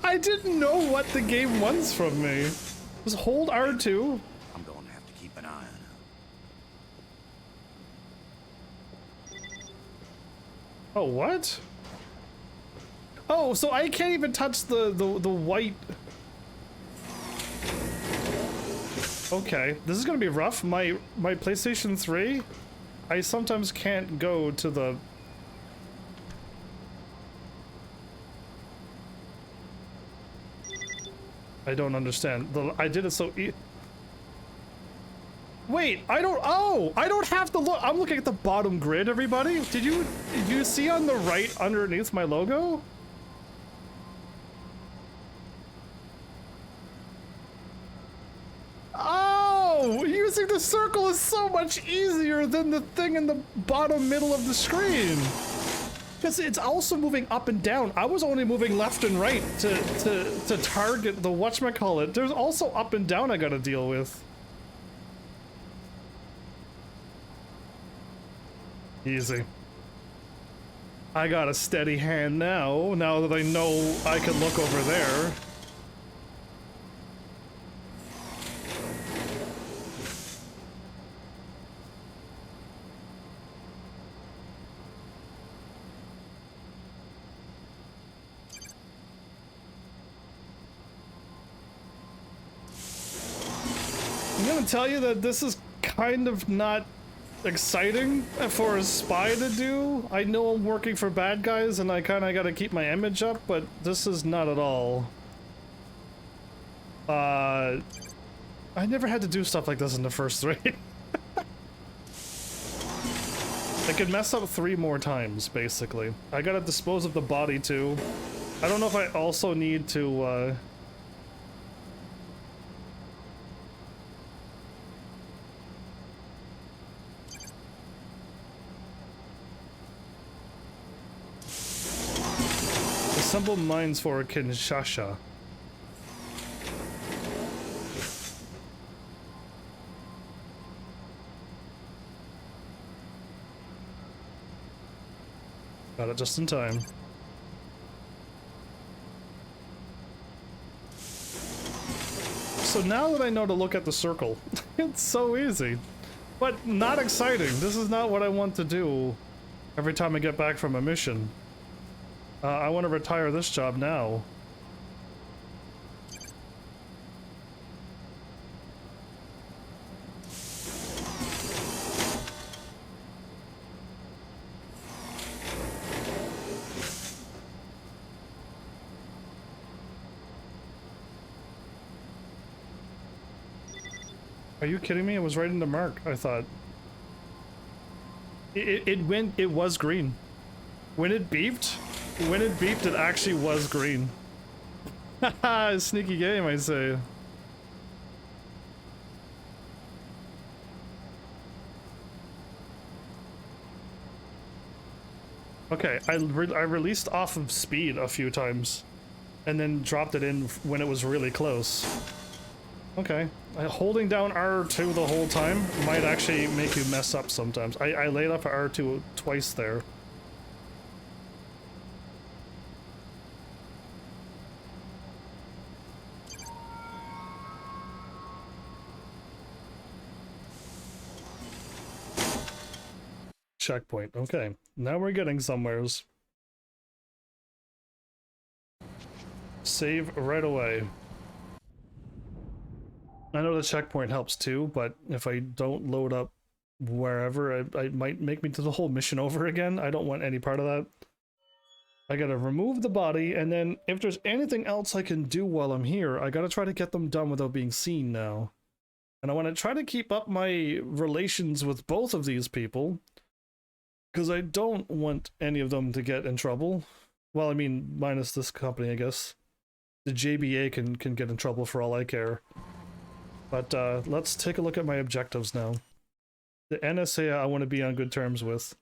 I didn't know what the game wants from me. Just hold R2. I'm going to have to keep Oh, what? Oh, so I can't even touch the white... Okay, this is gonna be rough. My PlayStation 3, I sometimes can't go to the... I don't understand. I did it so Wait, I don't... Oh! I don't have to look... I'm looking at the bottom grid, everybody. Did you see on the right underneath my logo? Oh! Using the circle is so much easier than the thing in the bottom middle of the screen. Because it's also moving up and down. I was only moving left and right to target the whatchamacallit. There's also up and down I gotta deal with. Easy. I got a steady hand now that I know I can look over there. I'm gonna tell you that this is kind of not exciting for a spy to do. I know I'm working for bad guys and I kind of gotta keep my image up, but this is not at all. I never had to do stuff like this in the first 3. I could mess up 3 more times, basically. I gotta dispose of the body too. I don't know if I also need to, assemble mines for Kinshasa. Got it just in time. So now that I know to look at the circle, it's so easy. But not exciting. This is not what I want to do every time I get back from a mission. I want to retire this job now. Are you kidding me? It was right in the mark, I thought. It was green. When it beeped, it actually was green. Haha, sneaky game, I say. Okay, I released off of speed a few times, and then dropped it in when it was really close. Okay, holding down R2 the whole time might actually make you mess up sometimes. I laid off R2 twice there. Checkpoint. Okay, now we're getting somewheres. Save right away. I know the checkpoint helps too, but if I don't load up wherever, it might make me do the whole mission over again. I don't want any part of that. I gotta remove the body, and then if there's anything else I can do while I'm here, I gotta try to get them done without being seen now. And I want to try to keep up my relations with both of these people, because I don't want any of them to get in trouble. Well, I mean, minus this company, I guess. The JBA can get in trouble for all I care. But let's take a look at my objectives now. The NSA I want to be on good terms with.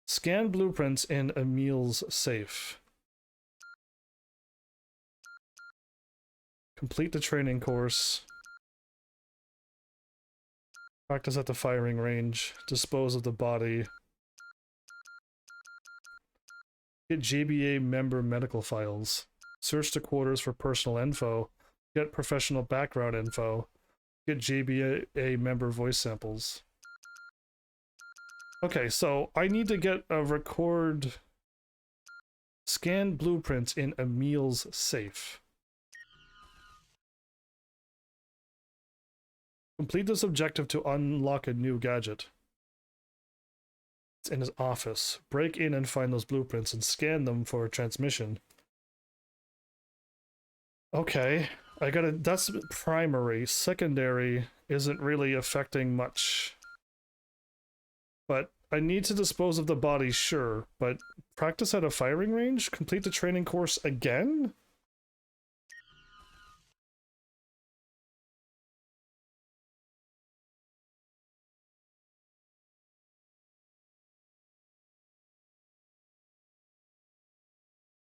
Scan blueprints in Emil's safe. Complete the training course. Practice at the firing range. Dispose of the body. Get JBA member medical files. Search the quarters for personal info. Get professional background info. Get JBA member voice samples. Okay, so I need to get a record Scan blueprints in Emil's safe. Complete this objective to unlock a new gadget. It's in his office. Break in and find those blueprints and scan them for a transmission. Okay, I gotta. That's primary. Secondary isn't really affecting much. But I need to dispose of the body, sure. But practice at a firing range? Complete the training course again?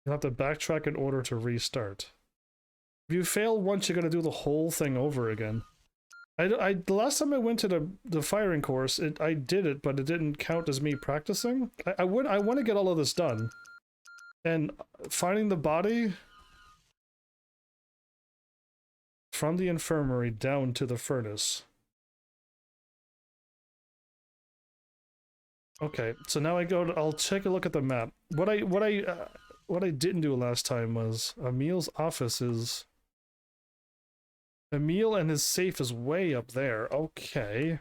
You'll have to backtrack in order to restart. If you fail once, you're gonna do the whole thing over again. The last time I went to the firing course, I did it, but it didn't count as me practicing. I want to get all of this done. And finding the body from the infirmary down to the furnace. Okay, so now I'll take a look at the map. What I didn't do last time was Emil's office is... Emil and his safe is way up there. Okay.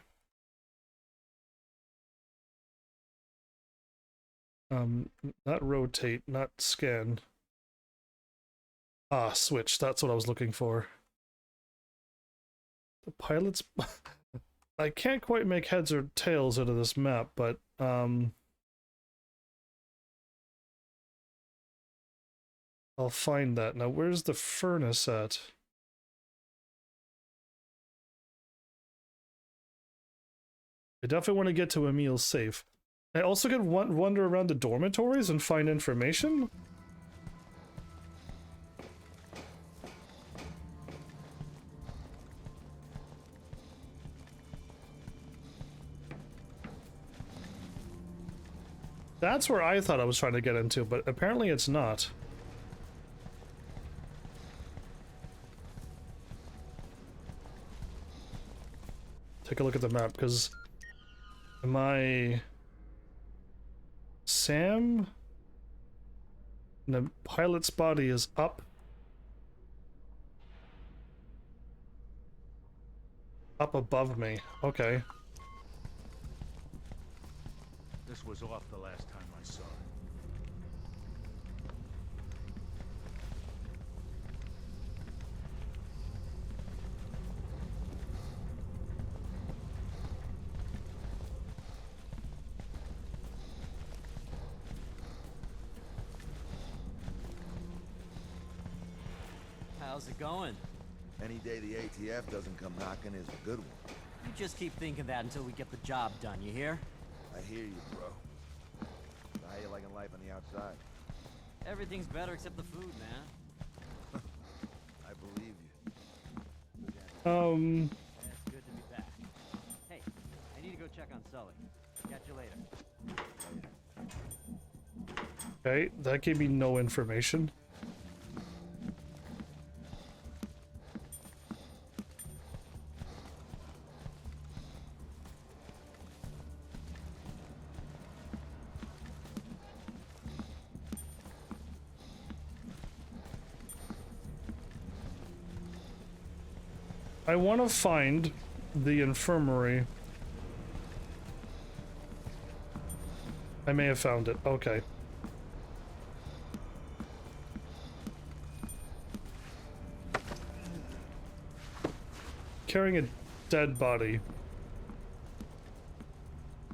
Not rotate, not scan. Ah, switch. That's what I was looking for. The pilot's... I can't quite make heads or tails out of this map, but, I'll find that. Now, where's the furnace at? I definitely want to get to Emil's safe. I also could wander around the dormitories and find information. That's where I thought I was trying to get into, but apparently it's not. Take a look at the map, because my Sam, the pilot's body is up above me. Okay. This was off the last time I saw it. How's it going? Any day the ATF doesn't come knocking is a good one. You just keep thinking that until we get the job done, you hear? I hear you, bro. So how you liking life on the outside? Everything's better except the food, man. I believe you. It's good to be back. Hey, I need to go check on Sully. Catch you later. Okay, that gave me no information. I want to find the infirmary. I may have found it. Okay. Carrying a dead body.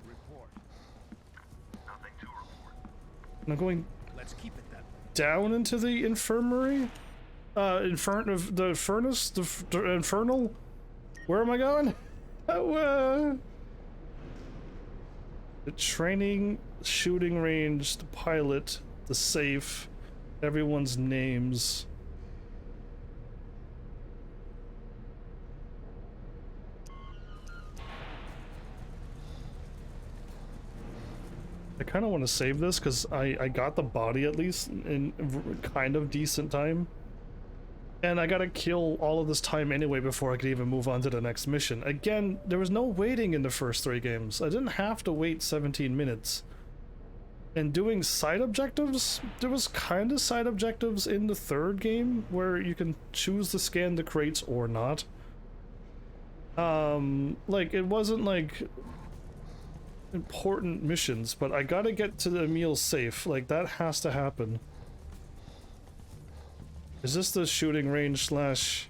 Report. Nothing to report. I'm going Let's keep it that way. down into the infirmary? The furnace? The infernal? Where am I going? Oh, the training, shooting range, the pilot, the safe, everyone's names. I kind of want to save this because I got the body at least in kind of decent time. And I gotta kill all of this time anyway before I could even move on to the next mission. Again, there was no waiting in the first 3 games. I didn't have to wait 17 minutes. And doing side objectives, there was kind of side objectives in the third game where you can choose to scan the crates or not. Like, it wasn't like important missions, but I gotta get to the meal safe. Like, that has to happen. Is this the shooting range slash...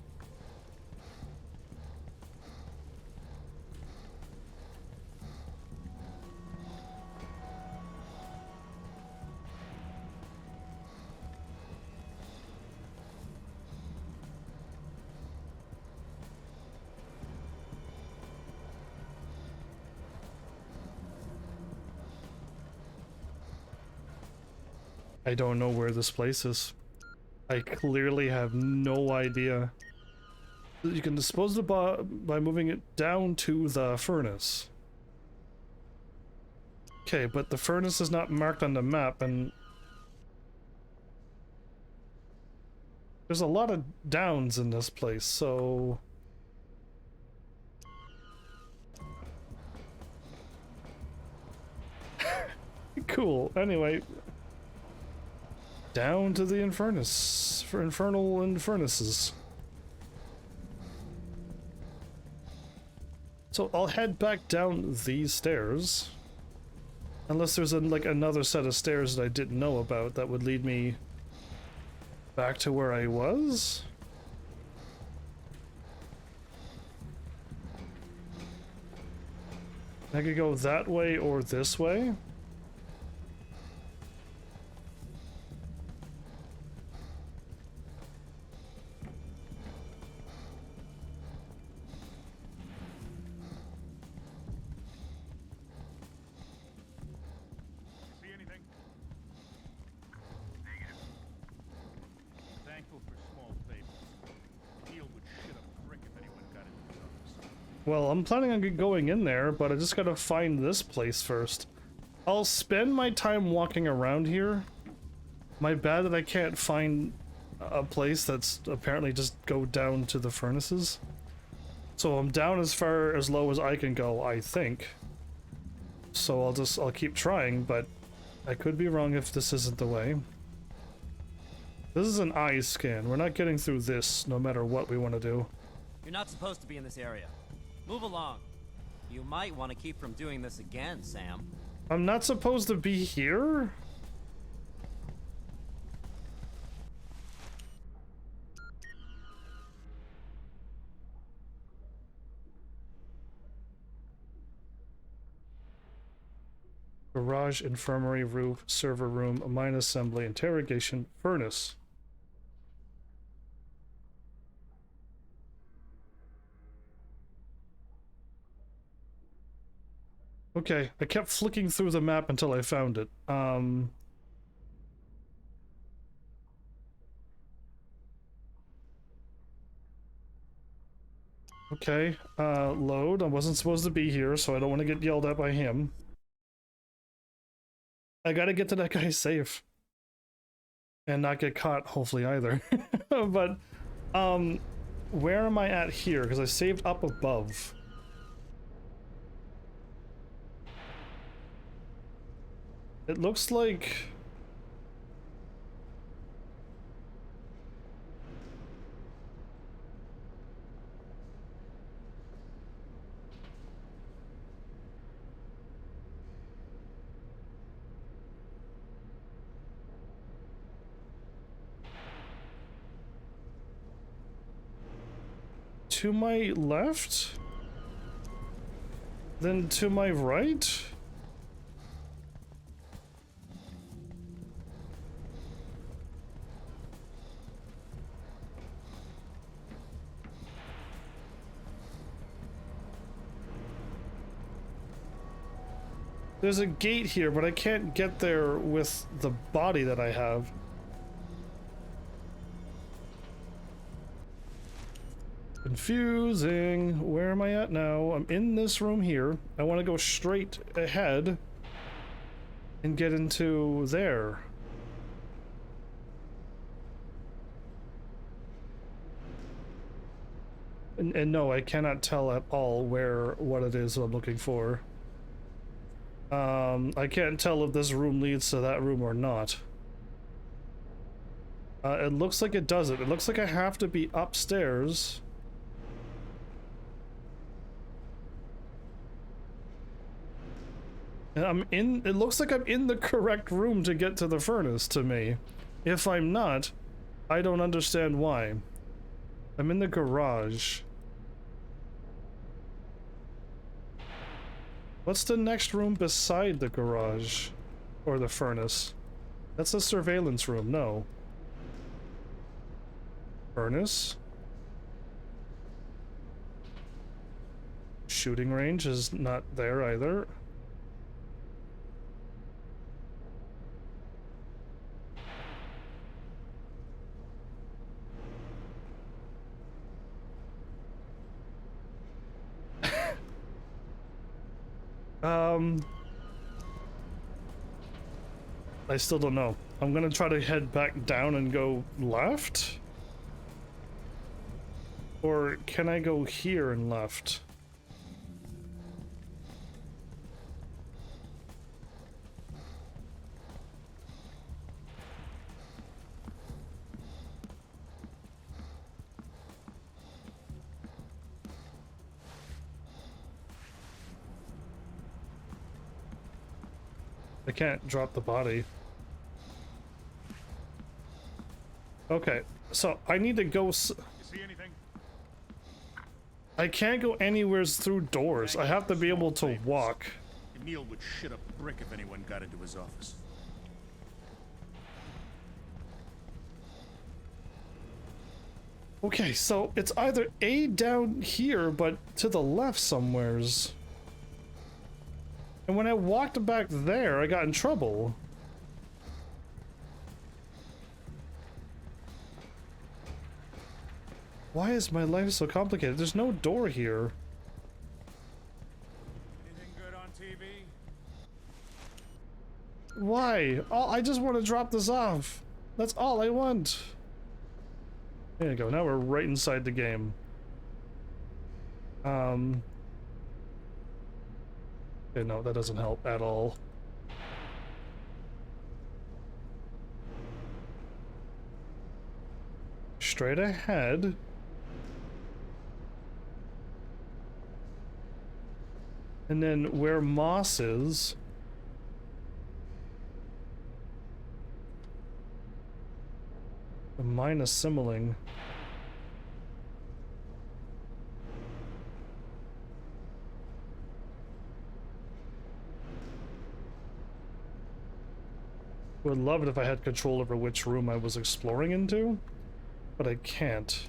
I don't know where this place is. I clearly have no idea. You can dispose of the by moving it down to the furnace. Okay, but the furnace is not marked on the map, and there's a lot of downs in this place, so... Cool. Anyway, down to the infernus for infernal infernuses. So I'll head back down these stairs, unless there's like another set of stairs that I didn't know about that would lead me back to where I was. I could go that way or this way. Well, I'm planning on going in there, but I just gotta find this place first. I'll spend my time walking around here. My bad that I can't find a place that's apparently just go down to the furnaces. So I'm down as far as low as I can go, I think. So I'll keep trying, but I could be wrong if this isn't the way. This is an eye scan. We're not getting through this no matter what we want to do. You're not supposed to be in this area. Move along. You might want to keep from doing this again, Sam. I'm not supposed to be here? Garage, infirmary, roof, server room, mine assembly, interrogation, furnace. Okay, I kept flicking through the map until I found it. Okay, load. I wasn't supposed to be here, so I don't want to get yelled at by him. I gotta get to that guy safe. And not get caught, hopefully, either. But, where am I at here? Because I saved up above. It looks like... to my left? Then to my right? There's a gate here, but I can't get there with the body that I have. Confusing. Where am I at now? I'm in this room here. I want to go straight ahead and get into there. And no, I cannot tell at all what it is I'm looking for. I can't tell if this room leads to that room or not. It looks like it doesn't. It looks like I have to be upstairs. And it looks like I'm in the correct room to get to the furnace to me. If I'm not, I don't understand why. I'm in the garage. What's the next room beside the garage? Or the furnace? That's the surveillance room, no. Furnace? Shooting range is not there either. I still don't know. I'm gonna try to head back down and go left? Or can I go here and left? I can't drop the body. Okay, so I need to go. You see anything? I can't go anywhere through doors. I have to be able to walk. Emil would shit a brick if anyone got into his office. Okay, so it's either A down here, but to the left somewheres. And when I walked back there, I got in trouble. Why is my life so complicated? There's no door here. Anything good on TV? Why? Oh, I just want to drop this off. That's all I want. There you go. Now we're right inside the game. Okay, no, that doesn't help at all. Straight ahead. And then where Moss is. The mine assimiling. Would love it if I had control over which room I was exploring into, but I can't.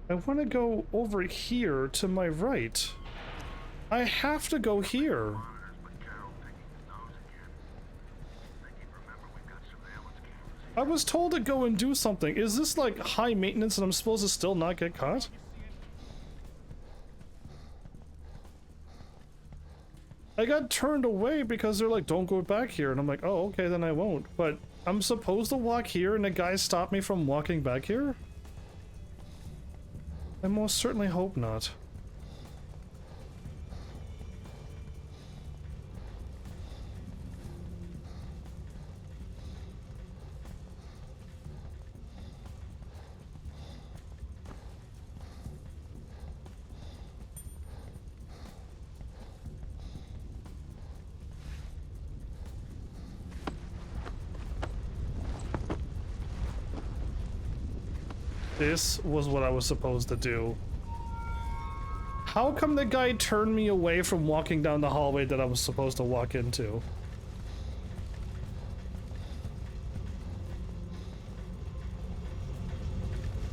I want to go over here to my right. I have to go here. I was told to go and do something. Is this like high maintenance and I'm supposed to still not get caught? I got turned away because they're like, don't go back here. And I'm like, oh, okay, then I won't. But I'm supposed to walk here and the guy stopped me from walking back here? I most certainly hope not. This was what I was supposed to do. How come the guy turned me away from walking down the hallway that I was supposed to walk into?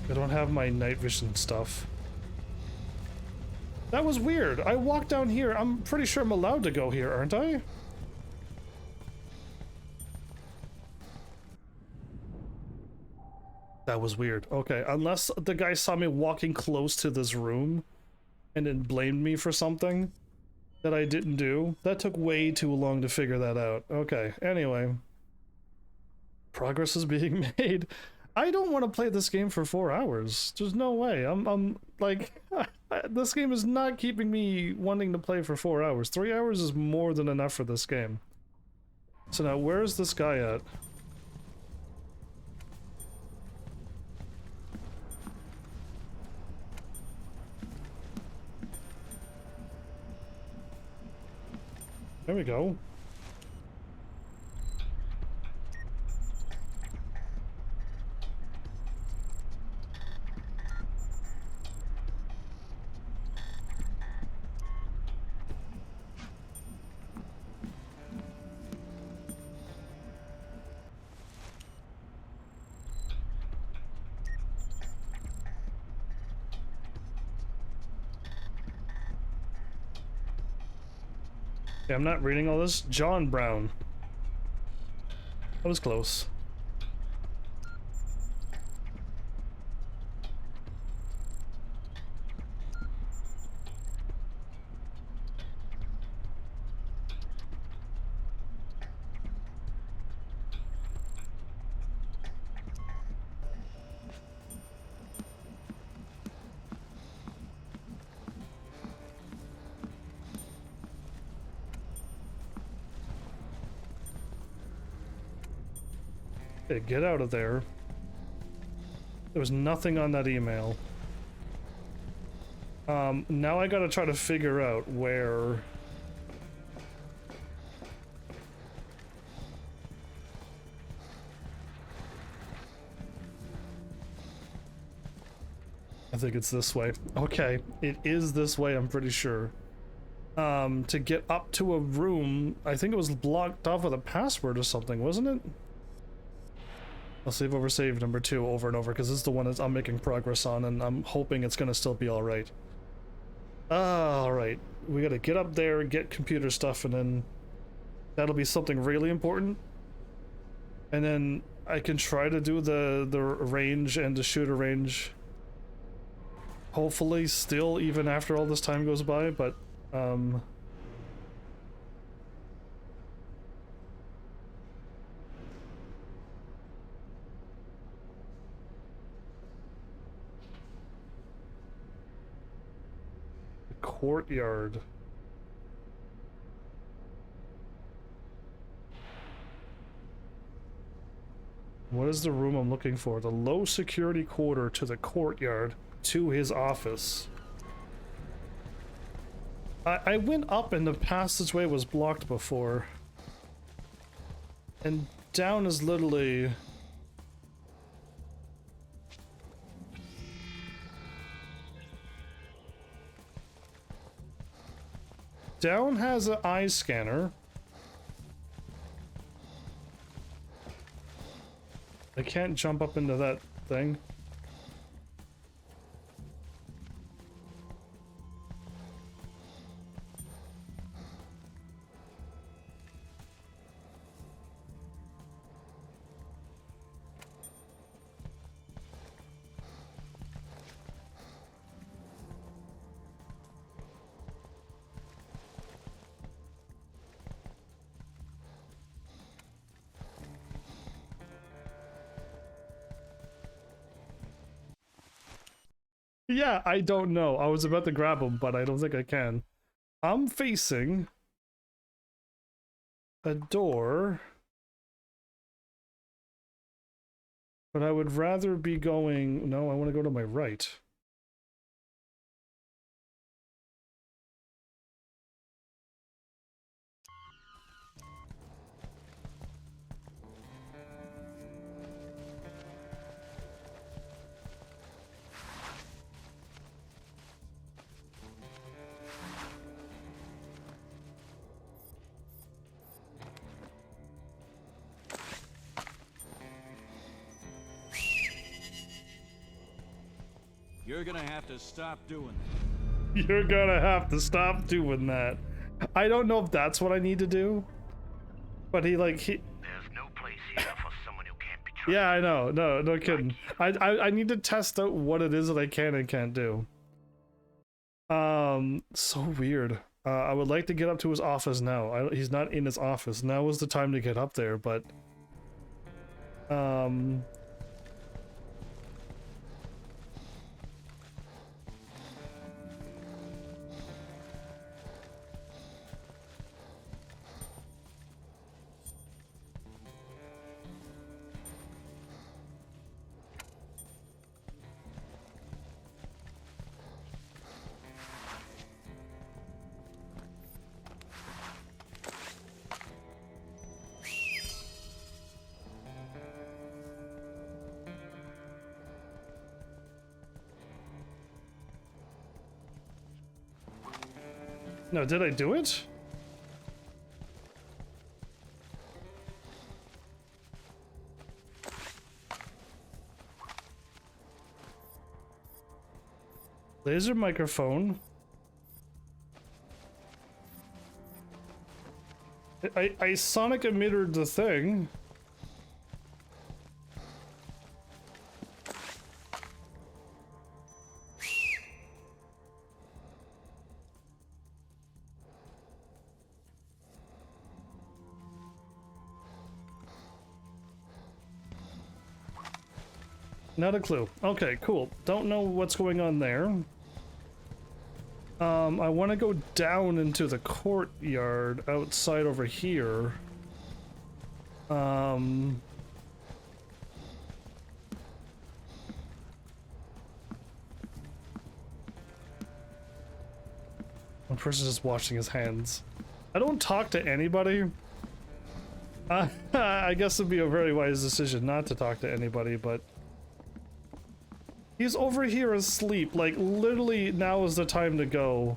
I don't have my night vision stuff. That was weird. I walked down here. I'm pretty sure I'm allowed to go here, aren't I? That was weird. Okay, unless the guy saw me walking close to this room and then blamed me for something that I didn't do. That took way too long to figure that out. Okay, anyway. Progress is being made. I don't want to play this game for 4 hours. There's no way. I'm like, this game is not keeping me wanting to play for 4 hours. 3 hours is more than enough for this game. So now, where's this guy at? There we go. Okay, I'm not reading all this. John Brown. That was close. Okay, get out of there. There was nothing on that email. Now I gotta try to figure out where... I think it's this way. Okay, it is this way, I'm pretty sure. To get up to a room, I think it was blocked off with a password or something, wasn't it? I'll save over save number 2 over and over because this is the one that I'm making progress on and I'm hoping it's gonna still be alright. Alright, we gotta get up there, get computer stuff, and then that'll be something really important. And then I can try to do the range and the shooter range. Hopefully still even after all this time goes by, but courtyard. What is the room I'm looking for? The low security quarter to the courtyard to his office. I went up and the passageway was blocked before. And down is literally... Down has an eye scanner. I can't jump up into that thing. Yeah, I don't know. I was about to grab him, but I don't think I can. I'm facing a door, but I would rather be going... No, I want to go to my right. You're gonna have to stop doing that. You're gonna have to stop doing that. I don't know if that's what I need to do, but he... There's no place here for someone who can't be Yeah, I know. No kidding. I need to test out what it is that I can and can't do. So weird. I would like to get up to his office now. He's not in his office. Now is the time to get up there, but no, did I do it? Laser microphone. I sonic emitted the thing. Not a clue. Okay, cool. Don't know what's going on there. I want to go down into the courtyard outside over here. One person's just washing his hands. I don't talk to anybody. I guess it'd be a very wise decision not to talk to anybody, but he's over here asleep. Like, literally, now is the time to go.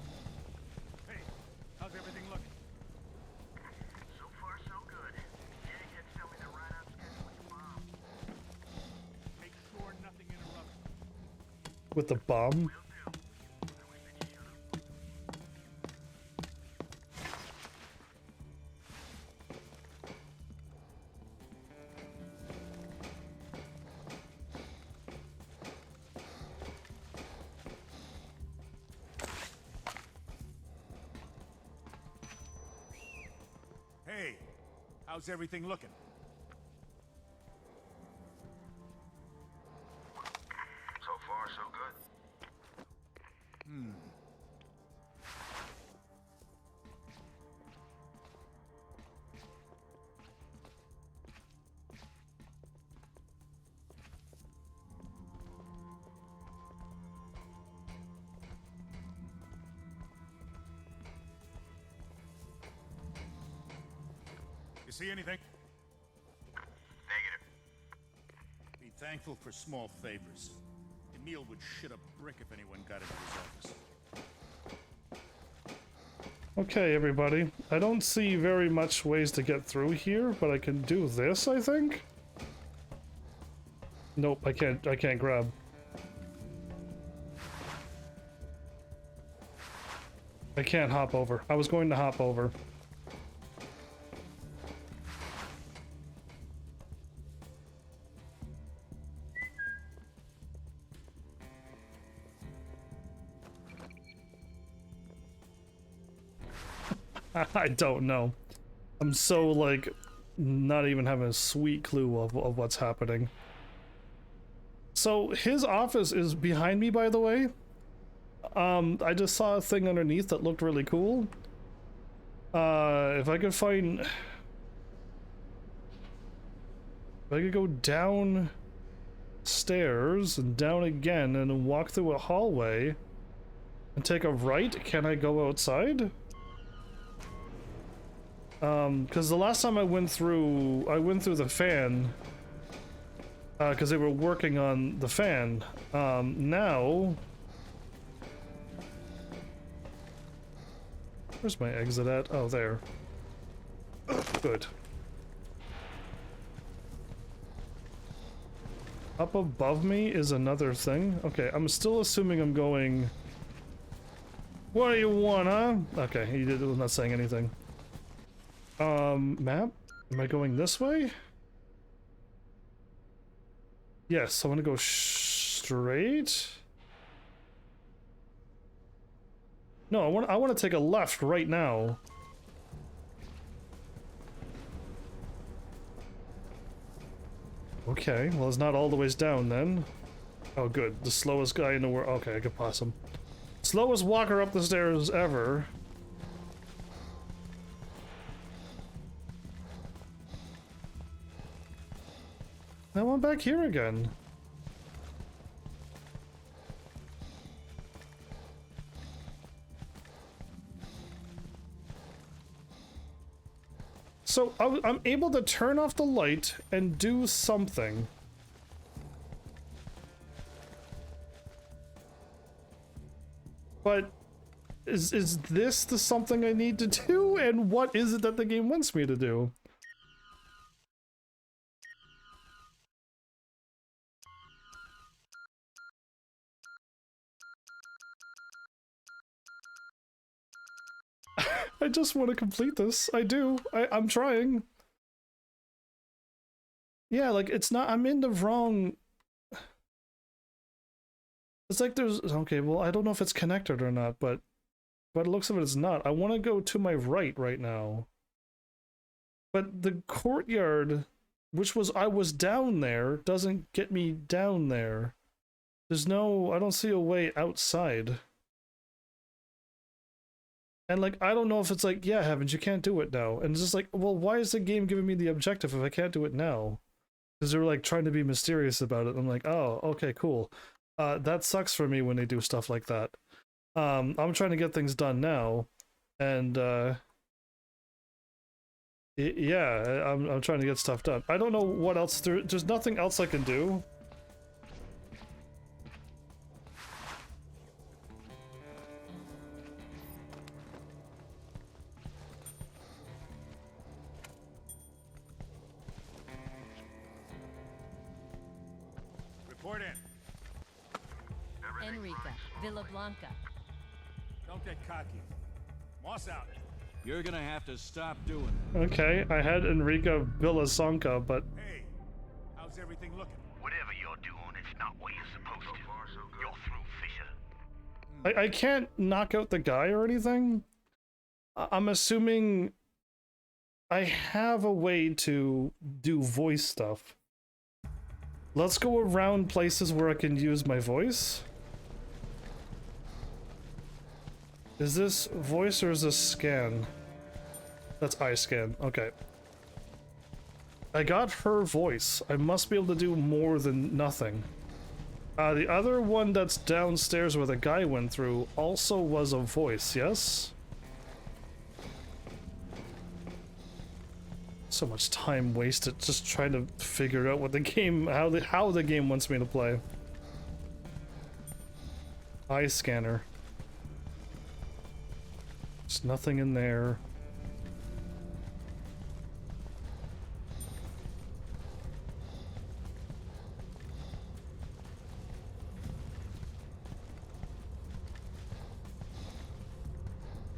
Hey, how's everything looking? So far, so good. Eggheads tell me they're right on schedule with the bomb. Make sure nothing interrupts. With the bomb? Hey, how's everything looking? So far, so good. You see anything? Negative. Be thankful for small favors. Emil would shit a brick if anyone got into his office. Okay, everybody. I don't see very much ways to get through here, but I can do this, I think? Nope, I can't grab. I can't hop over. I was going to hop over. I don't know. I'm so, like, not even having a sweet clue of what's happening. So, his office is behind me, by the way. I just saw a thing underneath that looked really cool. If I could find... If I could go down stairs and down again and then walk through a hallway and take a right, can I go outside? Because the last time I went through the fan, because they were working on the fan. Now, where's my exit at? Oh, there. Good. Up above me is another thing. Okay, I'm still assuming I'm going... What do you want, huh? Okay, he was not saying anything. Map? Am I going this way? Yes, I want to go straight. No, I want to take a left right now. Okay, well it's not all the ways down then. Oh good, the slowest guy in the world. Okay, I could pass him. Slowest walker up the stairs ever. Now I'm back here again. So I'm able to turn off the light and do something. But is this the something I need to do? And what is it that the game wants me to do? I just want to complete this. I do. I'm trying. Yeah, like, it's not... I'm in the wrong... It's like there's... Okay, well, I don't know if it's connected or not, but... By the looks of it, it's not. I want to go to my right now. But the courtyard, which was... I was down there, doesn't get me down there. There's no... I don't see a way outside. And, like, I don't know if it's like, yeah, Heavens, you can't do it now. And it's just like, well, why is the game giving me the objective if I can't do it now? Because they're, like, trying to be mysterious about it. I'm like, oh, okay, cool. That sucks for me when they do stuff like that. I'm trying to get things done now. And, yeah, I'm trying to get stuff done. I don't know what else there's nothing else I can do. Report in. Enrica, Villa Blanca. Don't get cocky. Moss out. You're gonna have to stop doing it. Okay, I had Enrica Villasonka, but... Hey, how's everything looking? Whatever you're doing, it's not what you're supposed to. You're through, Fisher. I can't knock out the guy or anything. I'm assuming I have a way to do voice stuff. Let's go around places where I can use my voice. Is this voice or is this scan? That's eye scan. Okay. I got her voice. I must be able to do more than nothing. The other one that's downstairs where the guy went through also was a voice, yes? So much time wasted just trying to figure out what the game, how the game wants me to play. Eye scanner. There's nothing in there.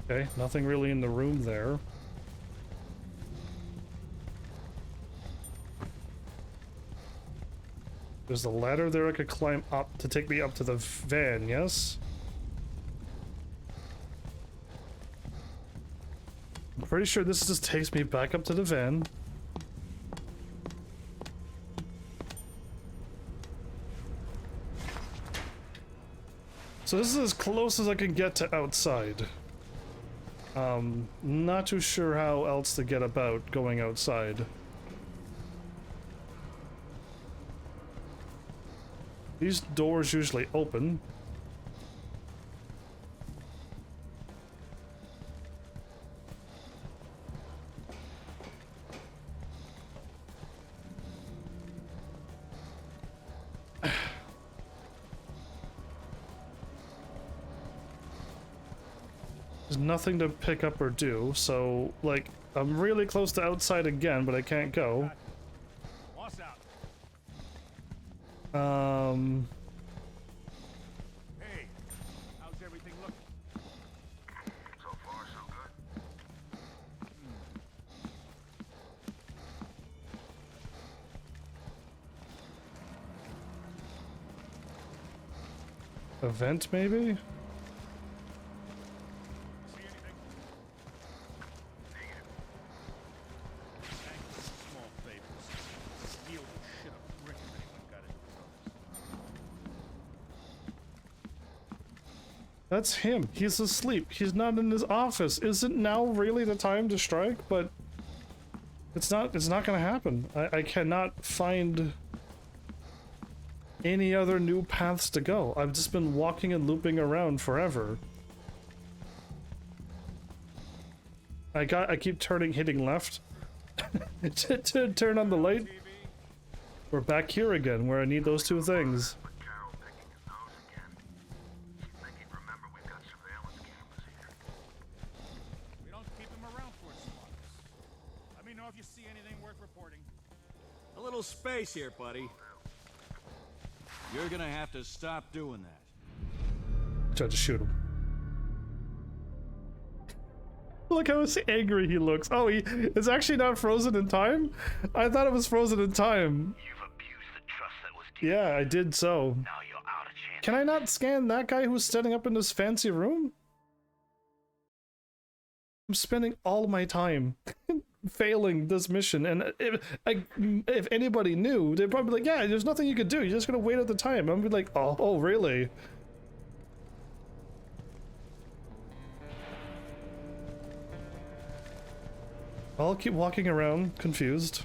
Okay, nothing really in the room there. There's a ladder there I could climb up to take me up to the van, yes? I'm pretty sure this just takes me back up to the van. So this is as close as I can get to outside. Not too sure how else to get about going outside. These doors usually open. There's nothing to pick up or do, so, like, I'm really close to outside again, but I can't go. Hey, how's everything looking? So far, so good. A vent, maybe? That's him. He's asleep. He's not in his office. Isn't now really the time to strike? But it's not gonna happen. I cannot find any other new paths to go. I've just been walking and looping around forever. I keep hitting left to turn on the light. We're back here again where I need those two things. A little space here, buddy. You're gonna have to stop doing that. Tried to shoot him. Look how angry he looks. Oh, he is actually not frozen in time? I thought it was frozen in time. You've abused the trust that was Yeah, I did so. Now you're out of chance. Can I not scan that guy who's standing up in this fancy room? I'm spending all my time failing this mission, and if anybody knew, they'd probably be like, yeah, there's nothing you could do. You're just gonna wait out the time. I'm gonna be like, oh, really? I'll keep walking around, confused.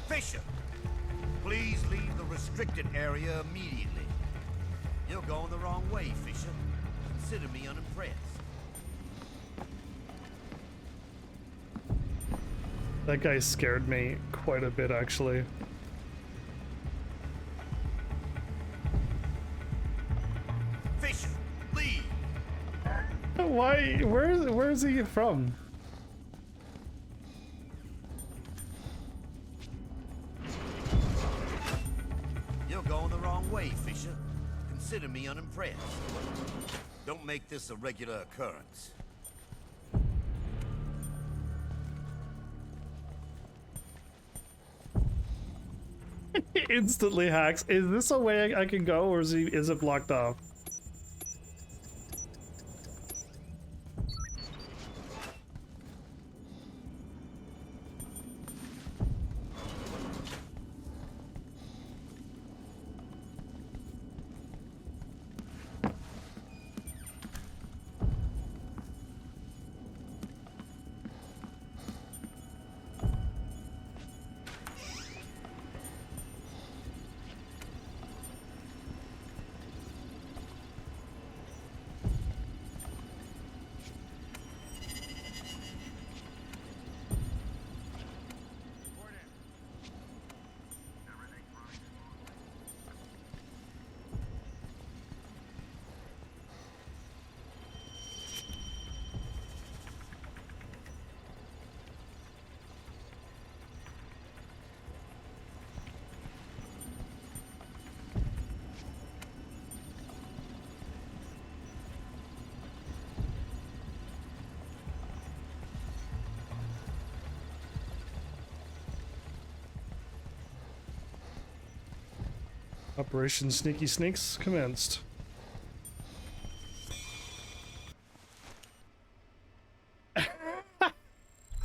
Fisher, please leave the restricted area immediately. You're going the wrong way, Fisher. Consider me unimpressed. That guy scared me quite a bit, actually. Fisher, leave! Why? Where is he from? You're going the wrong way, Fisher. Consider me unimpressed. Don't make this a regular occurrence. Instantly hacks. Is this a way I can go, or is it blocked off? Operation Sneaky Sneaks commenced.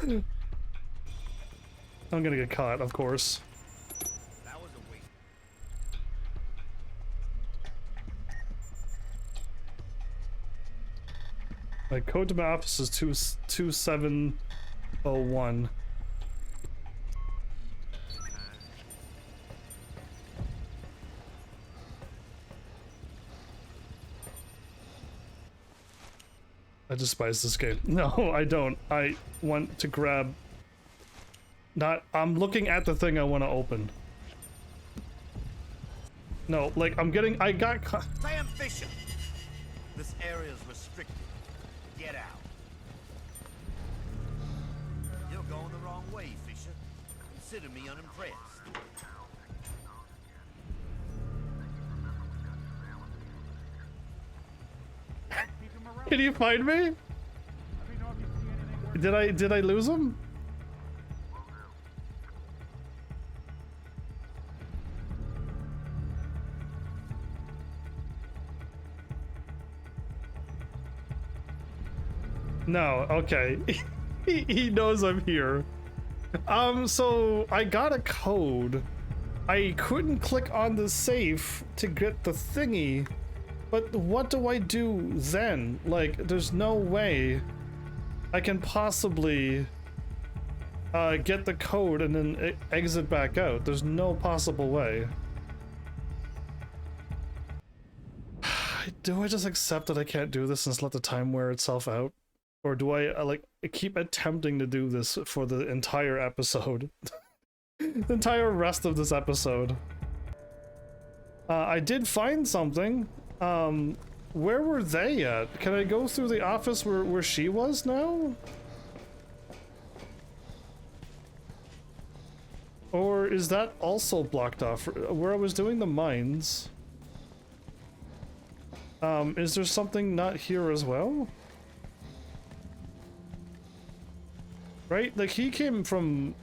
I'm gonna get caught, of course. That was a waste. My code to my office is 2701. I despise this game. No, I don't. I want to grab... I'm looking at the thing I want to open. No, like, I'm getting... Sam Fisher! This area is restricted. Get out. You're going the wrong way, Fisher. Consider me unimpressed. Can you find me? Did I lose him? No, okay. He knows I'm here. So I got a code. I couldn't click on the safe to get the thingy. But what do I do then? Like, there's no way I can possibly get the code and then exit back out. There's no possible way. Do I just accept that I can't do this and just let the time wear itself out? Or do I like keep attempting to do this for the entire episode? The entire rest of this episode. I did find something. Where were they at? Can I go through the office where she was now? Or is that also blocked off? Where I was doing the mines. Is there something not here as well? Right? Like, he came from...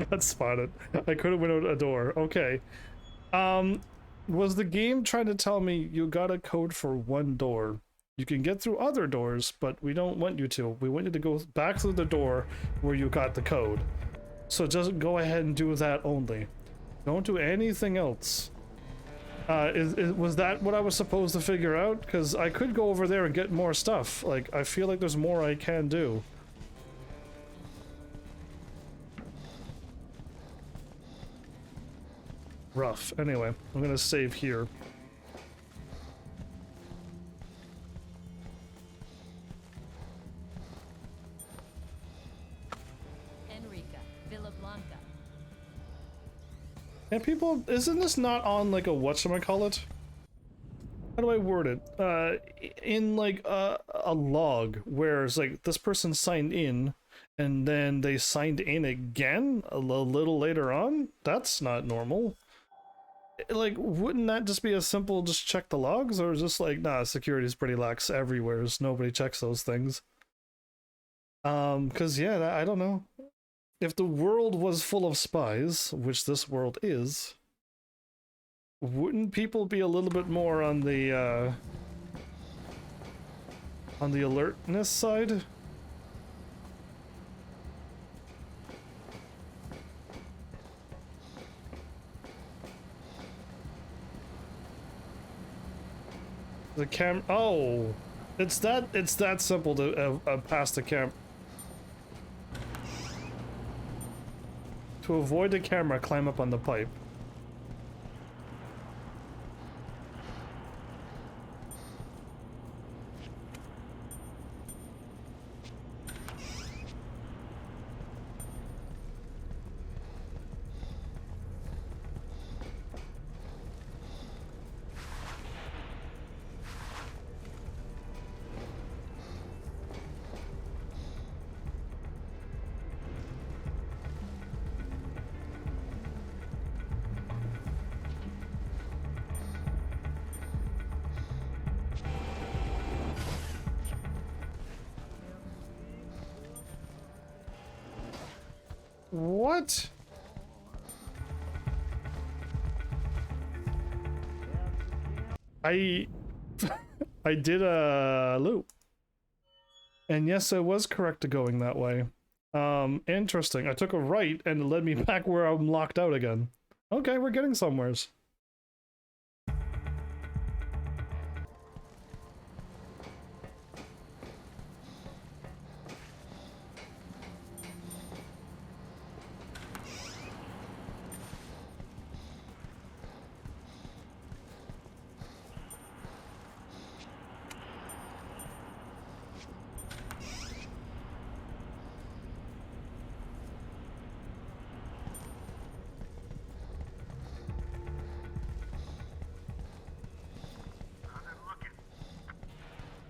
Got spotted. I could have went out a door. Okay. Was the game trying to tell me you got a code for one door? You can get through other doors, but we don't want you to. We want you to go back through the door where you got the code. So just go ahead and do that only. Don't do anything else. Was that what I was supposed to figure out? Because I could go over there and get more stuff. Like, I feel like there's more I can do. Rough. Anyway, I'm gonna save here. Enrica, Villablanca. And people, isn't this not on like a whatchamacallit? How do I word it? In like a log where it's like this person signed in and then they signed in again a little later on? That's not normal. Like, wouldn't that just be a simple just check the logs, or is this like, nah, security's pretty lax everywhere, so nobody checks those things? Because yeah, I don't know. If the world was full of spies, which this world is, wouldn't people be a little bit more on the alertness side? The oh, it's that simple to pass the camp. To avoid the camera, climb up on the pipe. What? I I did a loop. And yes, I was correct to going that way. Interesting. I took a right and it led me back where I'm locked out again. Okay, we're getting somewheres.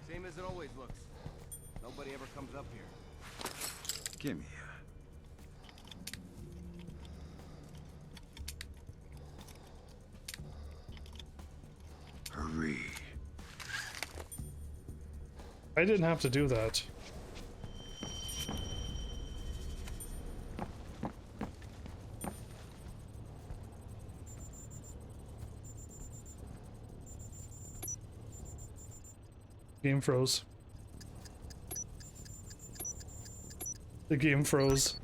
Same as it always looks. Nobody ever comes up here. Gimme. Hurry. I didn't have to do that. Game froze. The game froze.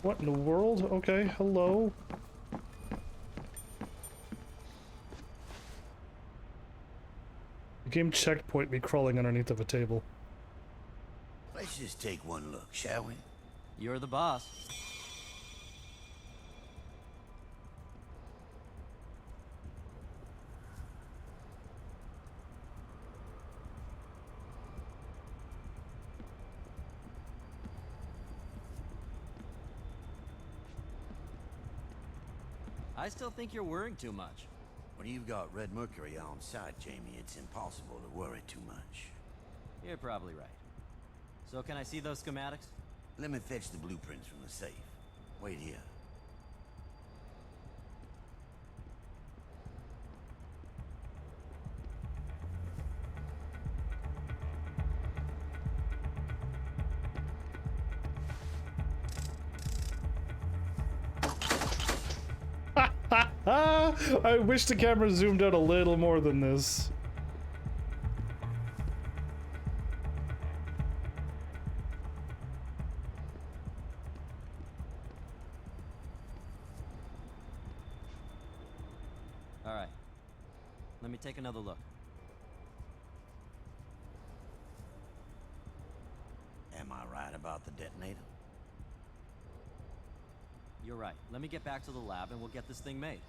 What in the world? Okay, hello. The game checkpoint me crawling underneath of a table. Let's just take one look, shall we? You're the boss. I still think you're worrying too much. When you've got red mercury on site, Jamie, it's impossible to worry too much. You're probably right. So can I see those schematics? Let me fetch the blueprints from the safe. Wait here. I wish the camera zoomed out a little more than this. All right. Let me take another look. Am I right about the detonator? You're right. Let me get back to the lab and we'll get this thing made.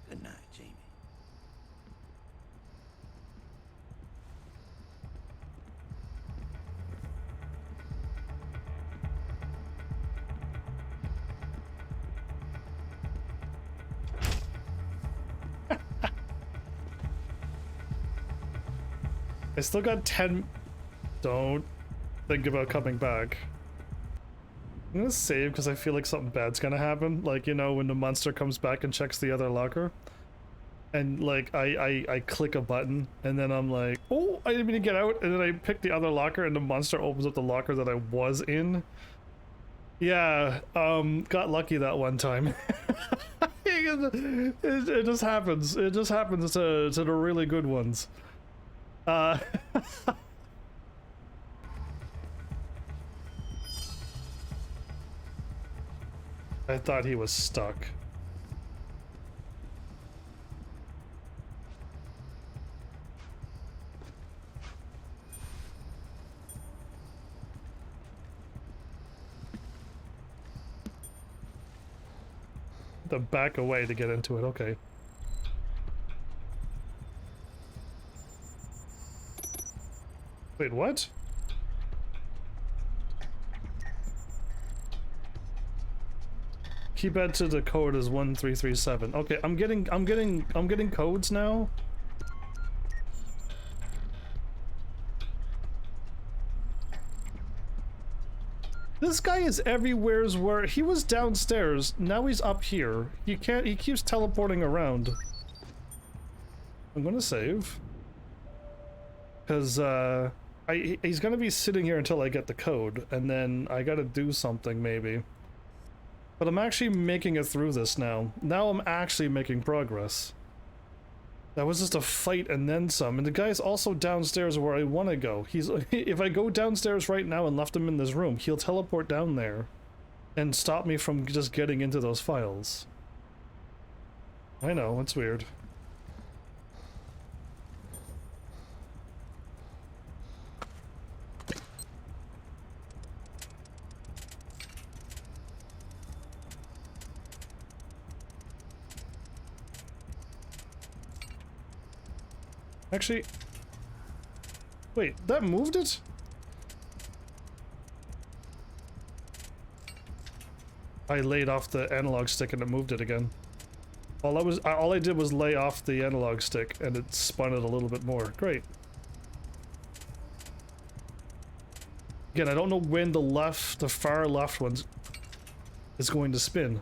Good night, Jamie. I still got 10. Don't think about coming back. I'm gonna save because I feel like something bad's gonna happen. Like, you know, when the monster comes back and checks the other locker. And like, I click a button and then I'm like, oh, I didn't mean to get out. And then I pick the other locker and the monster opens up the locker that I was in. Yeah, got lucky that one time. it just happens. It just happens to the really good ones. I thought he was stuck. The back away to get into it, okay. Wait, what? Keypad to the code is 1337. Okay, I'm getting codes now. This guy is everywhere's where he was downstairs. Now he's up here. He keeps teleporting around. I'm gonna save. Cause he's gonna be sitting here until I get the code, and then I gotta do something maybe. But I'm actually making it through this now. Now I'm actually making progress. That was just a fight and then some, and the guy's also downstairs where I want to go. If I go downstairs right now and left him in this room, he'll teleport down there and stop me from just getting into those files. I know, it's weird. Actually, wait, that moved it? I laid off the analog stick and it moved it again. All I did was lay off the analog stick and it spun it a little bit more. Great. Again, I don't know when the far left one is going to spin.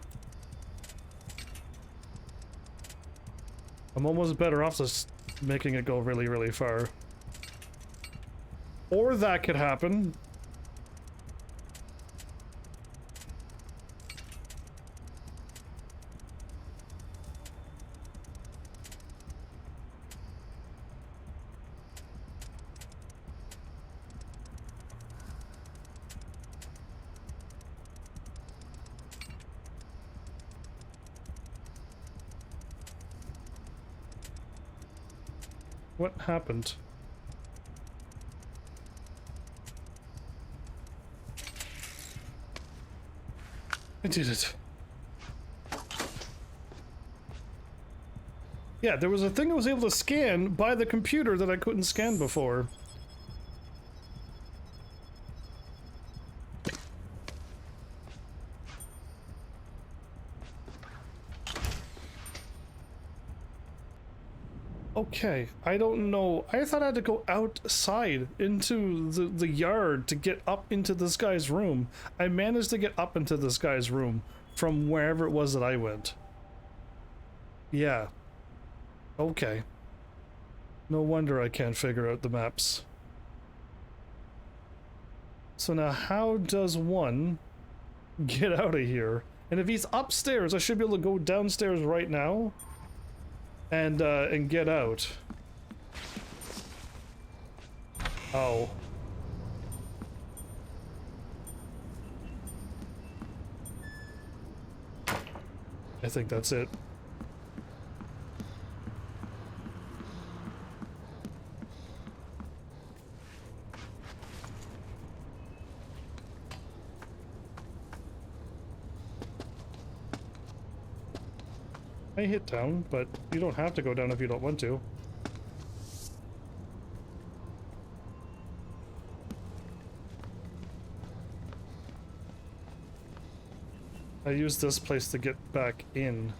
I'm almost better off just making it go really, really far. Or that could happen. What happened? I did it. Yeah, there was a thing I was able to scan by the computer that I couldn't scan before. Okay, I don't know. I thought I had to go outside into the yard to get up into this guy's room. I managed to get up into this guy's room from wherever it was that I went. Yeah. Okay. No wonder I can't figure out the maps. So now how does one get out of here? And if he's upstairs, I should be able to go downstairs right now and get out. Oh. I think that's it. I hit down, but you don't have to go down if you don't want to. I use this place to get back in.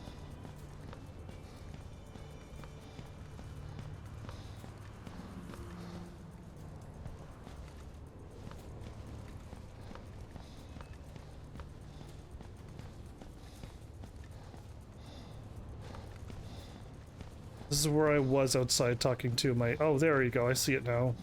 This is where I was outside talking to my... Oh, there you go. I see it now.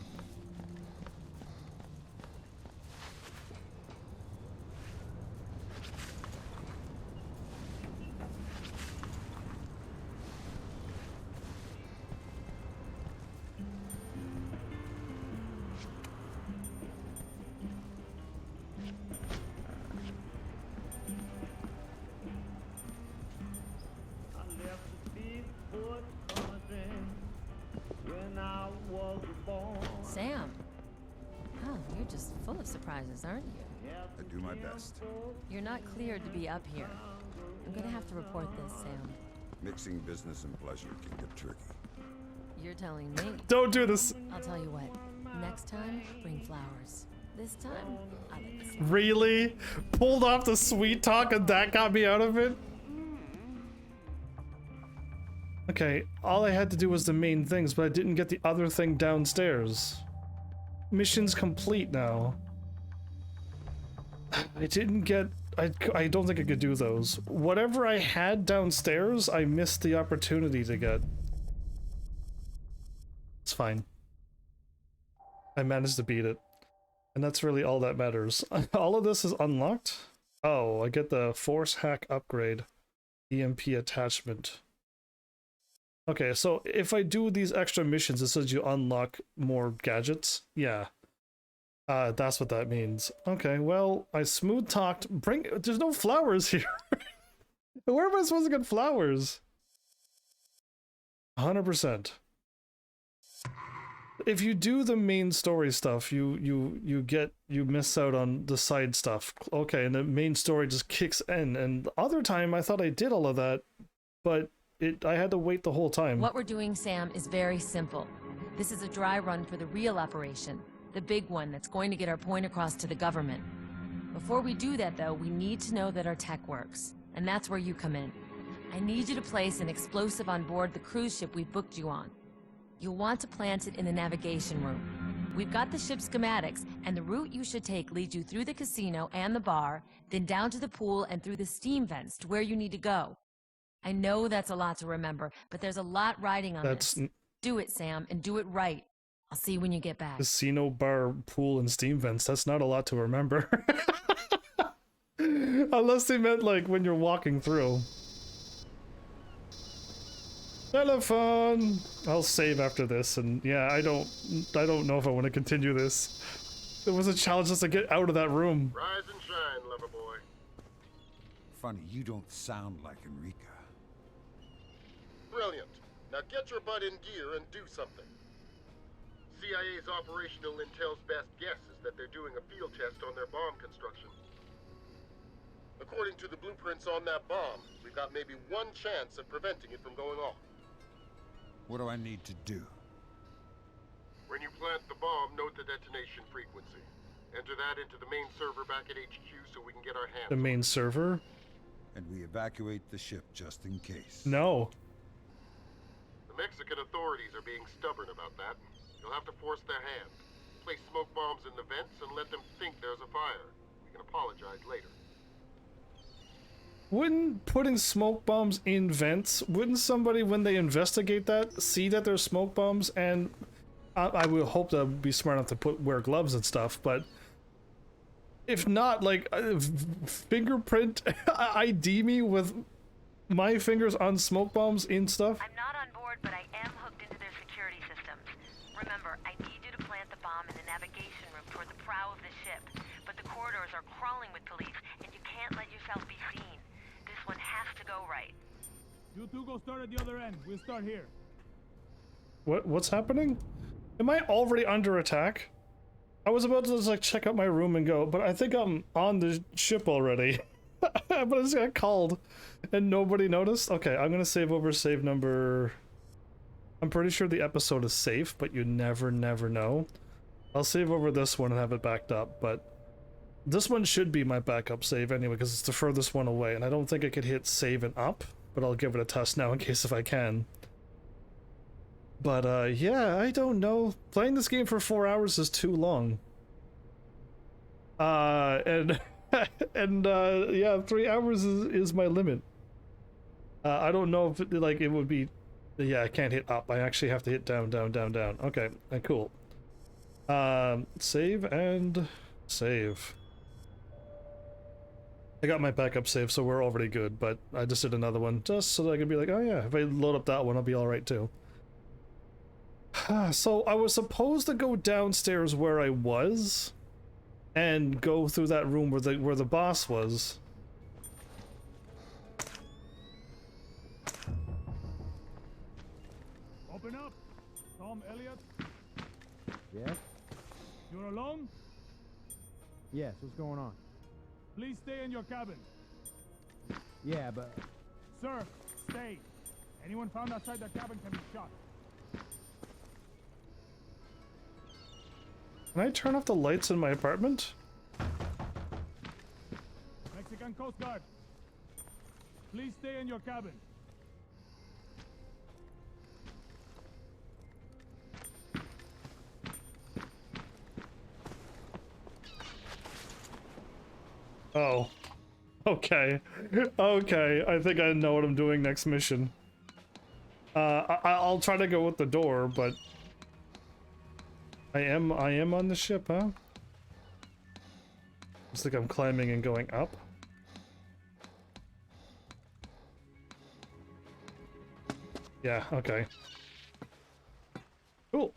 Sam. Oh, you're just full of surprises, aren't you? I do my best. You're not cleared to be up here. I'm gonna have to report this, Sam. Mixing business and pleasure can get tricky. You're telling me. Don't do this. I'll tell you what. Next time, bring flowers. This time, I like this. Really? Pulled off the sweet talk and that got me out of it? Okay, all I had to do was the main things, but I didn't get the other thing downstairs. Mission's complete now. I didn't get... I don't think I could do those. Whatever I had downstairs, I missed the opportunity to get. It's fine. I managed to beat it. And that's really all that matters. All of this is unlocked? Oh, I get the Force Hack upgrade. EMP attachment. Okay, so if I do these extra missions, it says you unlock more gadgets? Yeah. That's what that means. Okay, well, I smooth talked. There's no flowers here. Where am I supposed to get flowers? 100%. If you do the main story stuff, you miss out on the side stuff. Okay, and the main story just kicks in. And the other time, I thought I did all of that, but I had to wait the whole time. What we're doing, Sam, is very simple. This is a dry run for the real operation. The big one that's going to get our point across to the government. Before we do that, though, we need to know that our tech works. And that's where you come in. I need you to place an explosive on board the cruise ship we booked you on. You'll want to plant it in the navigation room. We've got the ship schematics, and the route you should take leads you through the casino and the bar, then down to the pool and through the steam vents to where you need to go. I know that's a lot to remember, but there's a lot riding on this. Do it, Sam, and do it right. I'll see you when you get back. Casino, bar, pool, and steam vents. That's not a lot to remember. Unless they meant like when you're walking through. Telephone! I'll save after this, and yeah, I don't know if I want to continue this. It was a challenge just to get out of that room. Rise and shine, lover boy. Funny, you don't sound like Enrica. Brilliant. Now get your butt in gear and do something. CIA's operational intel's best guess is that they're doing a field test on their bomb construction. According to the blueprints on that bomb, we've got maybe one chance of preventing it from going off. What do I need to do? When you plant the bomb, note the detonation frequency. Enter that into the main server back at HQ so we can get our hands The main server? And we evacuate the ship just in case. No. The Mexican authorities are being stubborn about that. You'll have to force their hand. Place smoke bombs in the vents and let them think there's a fire. We can apologize later. Wouldn't putting smoke bombs in vents, wouldn't somebody, when they investigate that, see that there's smoke bombs? And I would hope to be smart enough to wear gloves and stuff, but if not, like, fingerprint ID me with my fingers on smoke bombs in stuff? I'm not on board, but I am hooked into their security systems. Remember, I need you to plant the bomb in the navigation room toward the prow of the ship, but the corridors are crawling with police, and you can't let yourself be seen. This one has to go right. You two go start at the other end. We'll start here. What's happening? Am I already under attack? I was about to just like check out my room and go, but I think I'm on the ship already. But I just got called and nobody noticed. Okay, I'm gonna save over save number. I'm pretty sure the episode is safe, but you never know. I'll save over this one and have it backed up, but this one should be my backup save anyway because it's the furthest one away, and I don't think I could hit save and up, but I'll give it a test now in case if I can. But yeah, I don't know. Playing this game for 4 hours is too long. And yeah, 3 hours is my limit. I don't know if it would be. Yeah, I can't hit up. I actually have to hit down. Okay, cool. Save and save. I got my backup save, so we're already good, but I just did another one just so that I could be like, oh yeah, if I load up that one, I'll be alright too. So I was supposed to go downstairs where I was and go through that room where the boss was. Open up. Tom Elliott. Yes? You're alone? Yes, what's going on? Please stay in your cabin. Yeah, but... Sir, stay. Anyone found outside the cabin can be shot. Can I turn off the lights in my apartment? Mexican Coast Guard. Please stay in your cabin. Oh. Okay. Okay, I think I know what I'm doing next mission. I'll try to go with the door, but... I am on the ship, huh? Looks like I'm climbing and going up. Yeah, okay. Cool.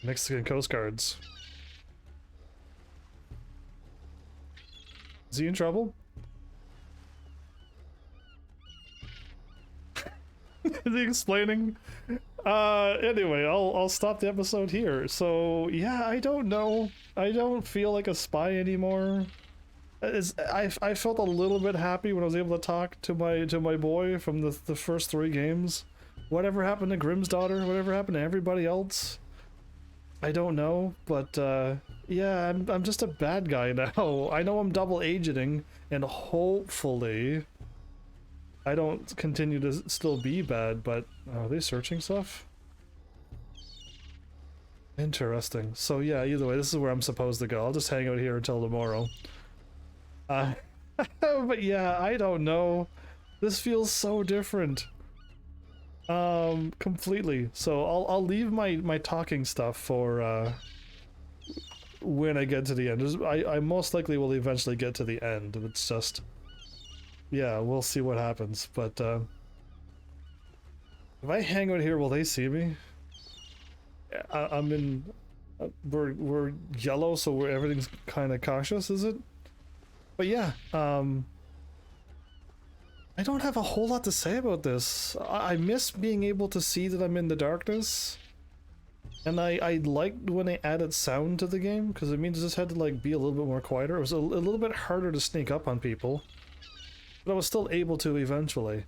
Mexican Coast Guards. Is he in trouble? Is he explaining? Anyway, I'll stop the episode here. So, yeah, I don't know. I don't feel like a spy anymore. I felt a little bit happy when I was able to talk to my boy from the first 3 games. Whatever happened to Grimm's daughter? Whatever happened to everybody else? I don't know, but yeah, I'm just a bad guy now. I know I'm double agenting, and hopefully I don't continue to still be bad, but are they searching stuff? Interesting. So yeah, either way, this is where I'm supposed to go. I'll just hang out here until tomorrow. But yeah, I don't know. This feels so different. Completely. So I'll leave my talking stuff for when I get to the end. I most likely will eventually get to the end. It's just, yeah, we'll see what happens. But if I hang out here, will they see me? I'm in. We're yellow, so everything's kind of cautious, is it? But yeah, I don't have a whole lot to say about this. I miss being able to see that I'm in the darkness. And I liked when they added sound to the game, because it means I just had to like be a little bit more quieter. It was a little bit harder to sneak up on people, but I was still able to eventually.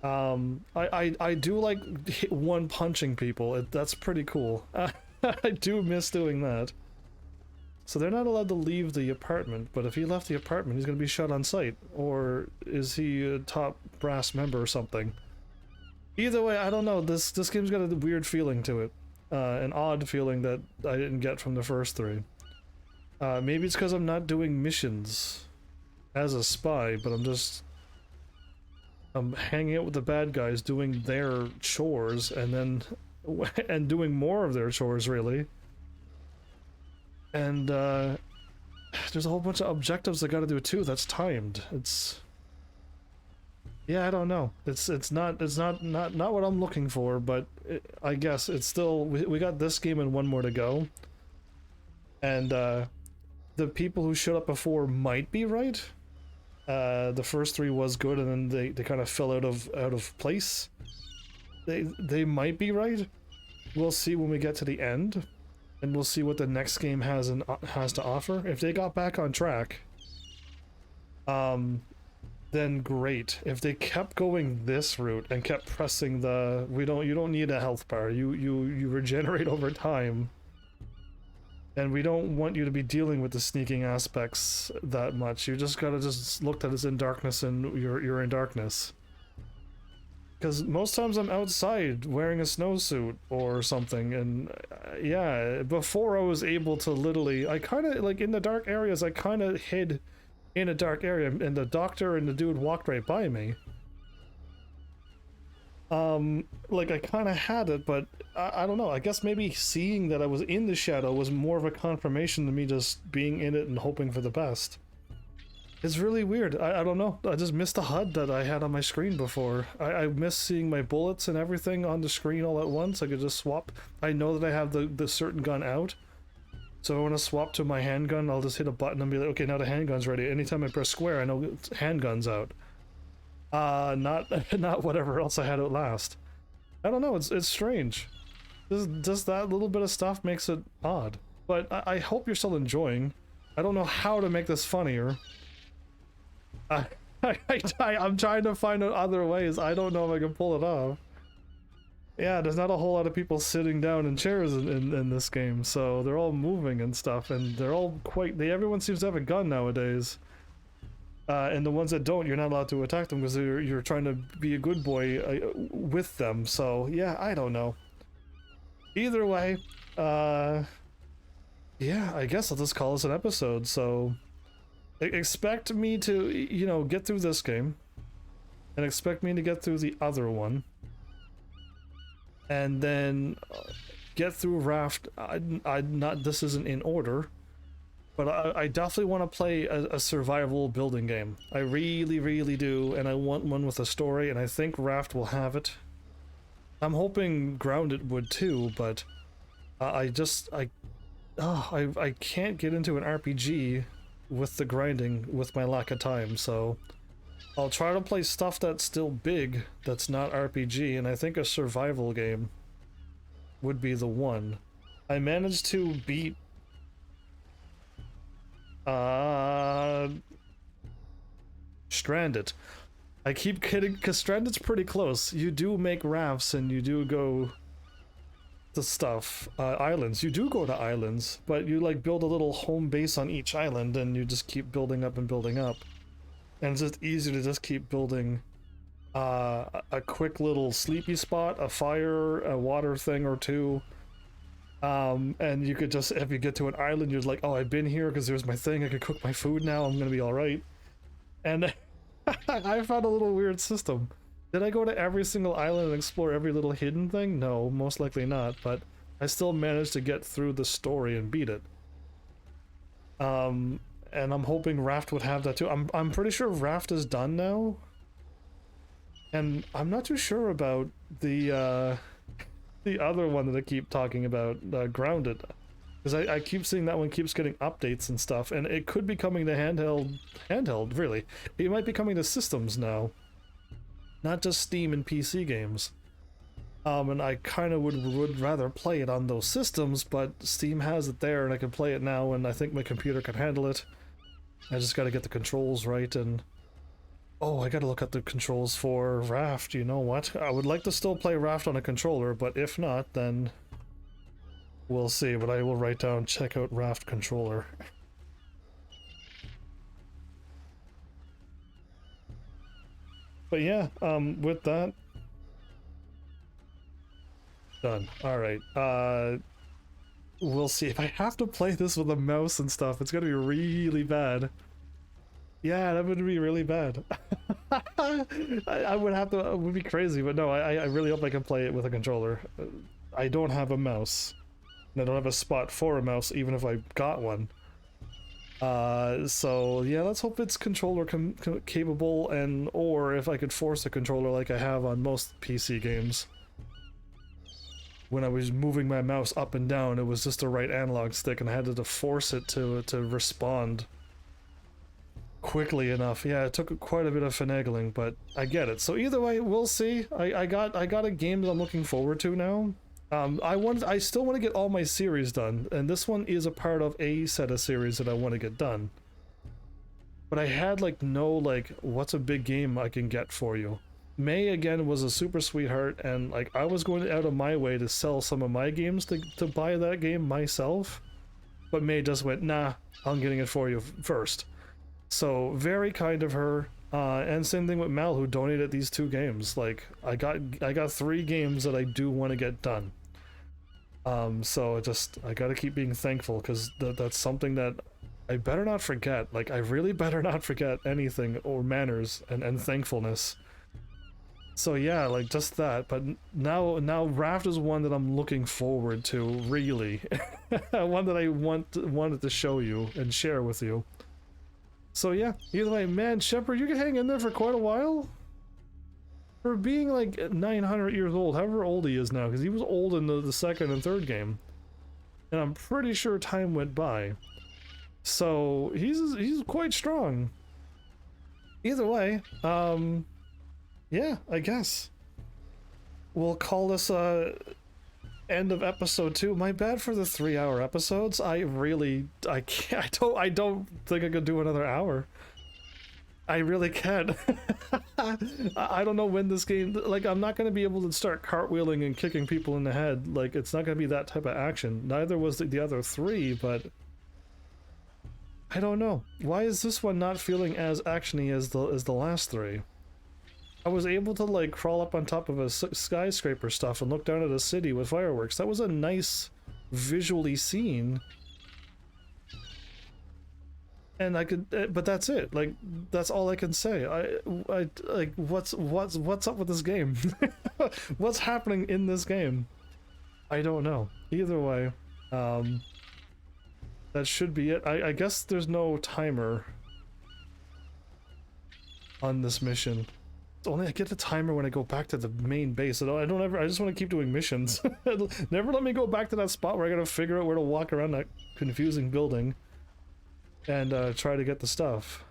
I do like one punching people. That's pretty cool. I do miss doing that. So they're not allowed to leave the apartment, but if he left the apartment, he's gonna be shot on sight. Or is he a top brass member or something? Either way, I don't know. This game's got a weird feeling to it. An odd feeling that I didn't get from the first 3. Maybe it's because I'm not doing missions as a spy, but I'm hanging out with the bad guys doing their chores and doing more of their chores, really. And there's a whole bunch of objectives I gotta do too. That's timed. Yeah, I don't know. It's not what I'm looking for, but I guess it's still. We got this game and one more to go. And the people who showed up before might be right. The first 3 was good, and then they kind of fell out of place. They might be right. We'll see when we get to the end. And we'll see what the next game has to offer. If they got back on track, then great. If they kept going this route and kept pressing the you don't need a health bar. You regenerate over time. And we don't want you to be dealing with the sneaking aspects that much. You just gotta just look that it's in darkness and you're in darkness. Because most times I'm outside wearing a snowsuit or something, and yeah, before I was able to literally, I kind of, like in the dark areas, I kind of hid in a dark area, and the doctor and the dude walked right by me. Like I kind of had it, but I don't know, I guess maybe seeing that I was in the shadow was more of a confirmation to me just being in it and hoping for the best. It's really weird. I don't know. I just missed the HUD that I had on my screen before. I miss seeing my bullets and everything on the screen all at once. I could just swap. I know that I have the certain gun out. So if I want to swap to my handgun, I'll just hit a button and be like, okay, now the handgun's ready. Anytime I press square, I know handgun's out. Not whatever else I had out last. I don't know. It's strange. Just that little bit of stuff makes it odd. But I hope you're still enjoying. I don't know how to make this funnier. I'm trying to find out other ways. I don't know if I can pull it off. Yeah, there's not a whole lot of people sitting down in chairs in this game, so they're all moving and stuff, and they're all everyone seems to have a gun nowadays. And the ones that don't, you're not allowed to attack them because you're trying to be a good boy with them. So yeah, I don't know. either way, yeah, I guess I'll just call this an episode. So expect me to, you know, get through this game, and expect me to get through the other one, and then get through Raft. This isn't in order, but I definitely want to play a survival building game. I really do, and I want one with a story, and I think Raft will have it. I'm hoping Grounded would too, but I can't get into an RPG with the grinding with my lack of time, so I'll try to play stuff that's still big, that's not RPG, and I think a survival game would be the one. I managed to beat Stranded. I keep kidding, because Stranded's pretty close. You do make rafts and you do go to stuff, islands. You do go to islands, but you like build a little home base on each island and you just keep building up and building up. And it's just easy to just keep building a quick little sleepy spot, a fire, a water thing or two. And you could just, if you get to an island, you're like, oh, I've been here because there's my thing, I could cook my food now, I'm gonna be alright. And I found a little weird system. Did I go to every single island and explore every little hidden thing? No, most likely not, but I still managed to get through the story and beat it. And I'm hoping Raft would have that too. I'm pretty sure Raft is done now. And I'm not too sure about the other one that I keep talking about, Grounded. Because I keep seeing that one keeps getting updates and stuff, and it could be coming to handheld, really. It might be coming to systems now. Not just Steam and PC games. And I kind of would rather play it on those systems, but Steam has it there and I can play it now, and I think my computer can handle it. I just gotta get the controls right, and... oh, I gotta look at the controls for Raft, you know what? I would like to still play Raft on a controller, but if not, then... we'll see, but I will write down, check out Raft controller. But yeah, with that... done. Alright, we'll see. If I have to play this with a mouse and stuff, it's gonna be really bad. Yeah, that would be really bad. I would have to, it would be crazy, but no, I really hope I can play it with a controller. I don't have a mouse. And I don't have a spot for a mouse, even if I got one. So yeah, let's hope it's controller capable, and or if I could force a controller like I have on most PC games. When I was moving my mouse up and down, it was just the right analog stick, and I had to force it to respond quickly enough. Yeah, it took quite a bit of finagling, but I get it. So either way, we'll see. I got a game that I'm looking forward to now. I still want to get all my series done, and this one is a part of a set of series that I want to get done. But I had like no like, what's a big game I can get for you? May again was a super sweetheart, and like I was going out of my way to sell some of my games to buy that game myself, but May just went, nah, I'm getting it for you first. So very kind of her, and same thing with Mal, who donated these 2 games. Like I got 3 games that I do want to get done. So I gotta keep being thankful, because that's something that I better not forget. Like I really better not forget anything, or manners and thankfulness. So yeah, like just that. But now Raft is one that I'm looking forward to, really. One that I wanted to show you and share with you. So yeah, either way, man, Shepard, you can hang in there for quite a while. For being like 900 years old, however old he is now, because he was old in the second and third game. And I'm pretty sure time went by. So he's quite strong. Either way, yeah, I guess. We'll call this end of episode 2. My bad for the 3-hour episodes. I don't think I could do another hour. I really can't. I don't know when this game, like I'm not going to be able to start cartwheeling and kicking people in the head. Like it's not going to be that type of action. Neither was the other 3, but I don't know. Why is this one not feeling as actiony as the last 3? I was able to like crawl up on top of a skyscraper stuff and look down at a city with fireworks. That was a nice visually scene. And I could, but that's it. Like, that's all I can say. I like, what's up with this game? What's happening in this game? I don't know. Either way, that should be it. I guess there's no timer on this mission. Only I get the timer when I go back to the main base. I just want to keep doing missions. Never let me go back to that spot where I gotta figure out where to walk around that confusing building and try to get the stuff.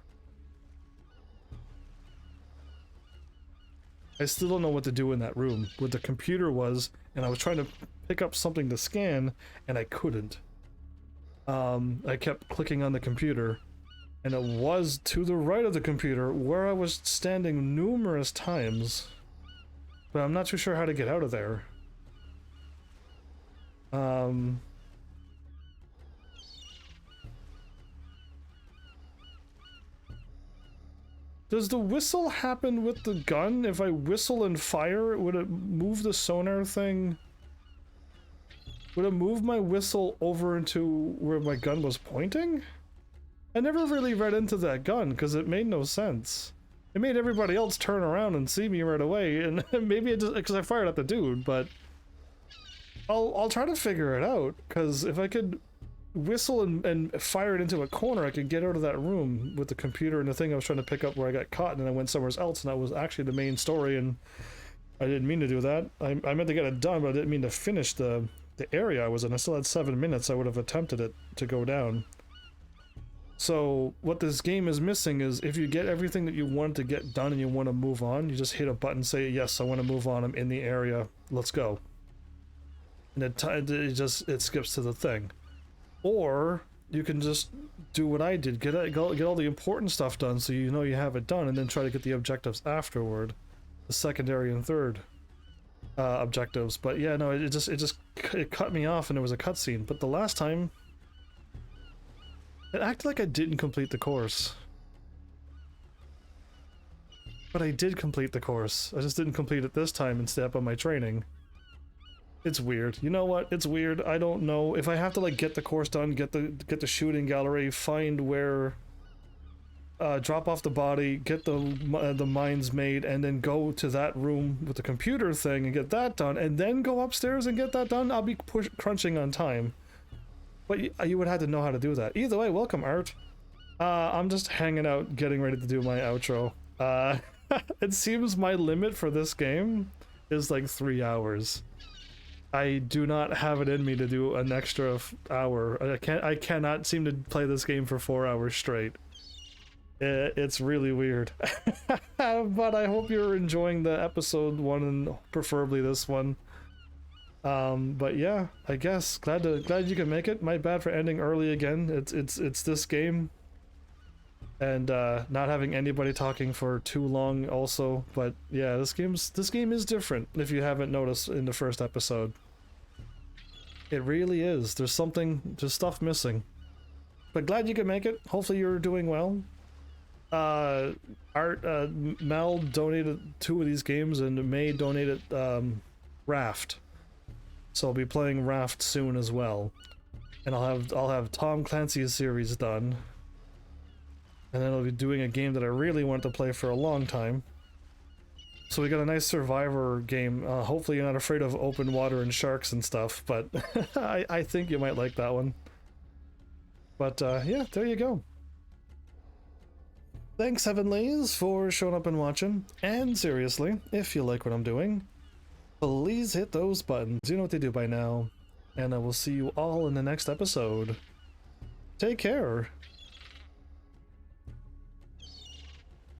I still don't know what to do in that room where the computer was, and I was trying to pick up something to scan and I couldn't. I kept clicking on the computer, and it was to the right of the computer where I was standing numerous times, but I'm not too sure how to get out of there. Does the whistle happen with the gun? If I whistle and fire, would it move the sonar thing? Would it move my whistle over into where my gun was pointing? I never really read into that gun because it made no sense. It made everybody else turn around and see me right away, and maybe it just because I fired at the dude, but I'll try to figure it out, because if I could whistle and fire it into a corner, I could get out of that room with the computer and the thing I was trying to pick up where I got caught, and I went somewhere else, and that was actually the main story, and I didn't mean to do that. I meant to get it done, but I didn't mean to finish the area I was in. I still had 7 minutes. I would have attempted it to go down. So what this game is missing is if you get everything that you want to get done and you want to move on, you just hit a button, say, yes, I want to move on, I'm in the area, let's go. And it skips to the thing. Or you can just do what I did, get all the important stuff done so you know you have it done, and then try to get the objectives afterward, the secondary and third objectives. But yeah, no, it cut me off and there was a cutscene. But the last time, it acted like I didn't complete the course. But I did complete the course. I just didn't complete it this time and stay up on my training. It's weird. You know what? It's weird. I don't know if I have to like get the course done, get the shooting gallery, find where, drop off the body, get the mines made, and then go to that room with the computer thing and get that done, and then go upstairs and get that done. I'll be crunching on time. But you would have to know how to do that. Either way, welcome, Art. I'm just hanging out, getting ready to do my outro. It seems my limit for this game is like 3 hours. I do not have it in me to do an extra hour. I cannot seem to play this game for 4 hours straight. It's really weird. But I hope you're enjoying the episode 1 and preferably this one. But yeah, I guess glad you can make it. My bad for ending early again. It's this game, and not having anybody talking for too long also. But yeah, this game is different. If you haven't noticed in the first episode, it really is. There's stuff missing. But glad you can make it. Hopefully you're doing well. Mel donated 2 of these games, and May donated Raft. So I'll be playing Raft soon as well, and I'll have Tom Clancy's series done, and then I'll be doing a game that I really wanted to play for a long time. So we got a nice survivor game. Hopefully you're not afraid of open water and sharks and stuff, but I think you might like that one. But yeah, there you go. Thanks, Heavenlies, for showing up and watching. And seriously, if you like what I'm doing, please hit those buttons. You know what they do by now. And I will see you all in the next episode. Take care.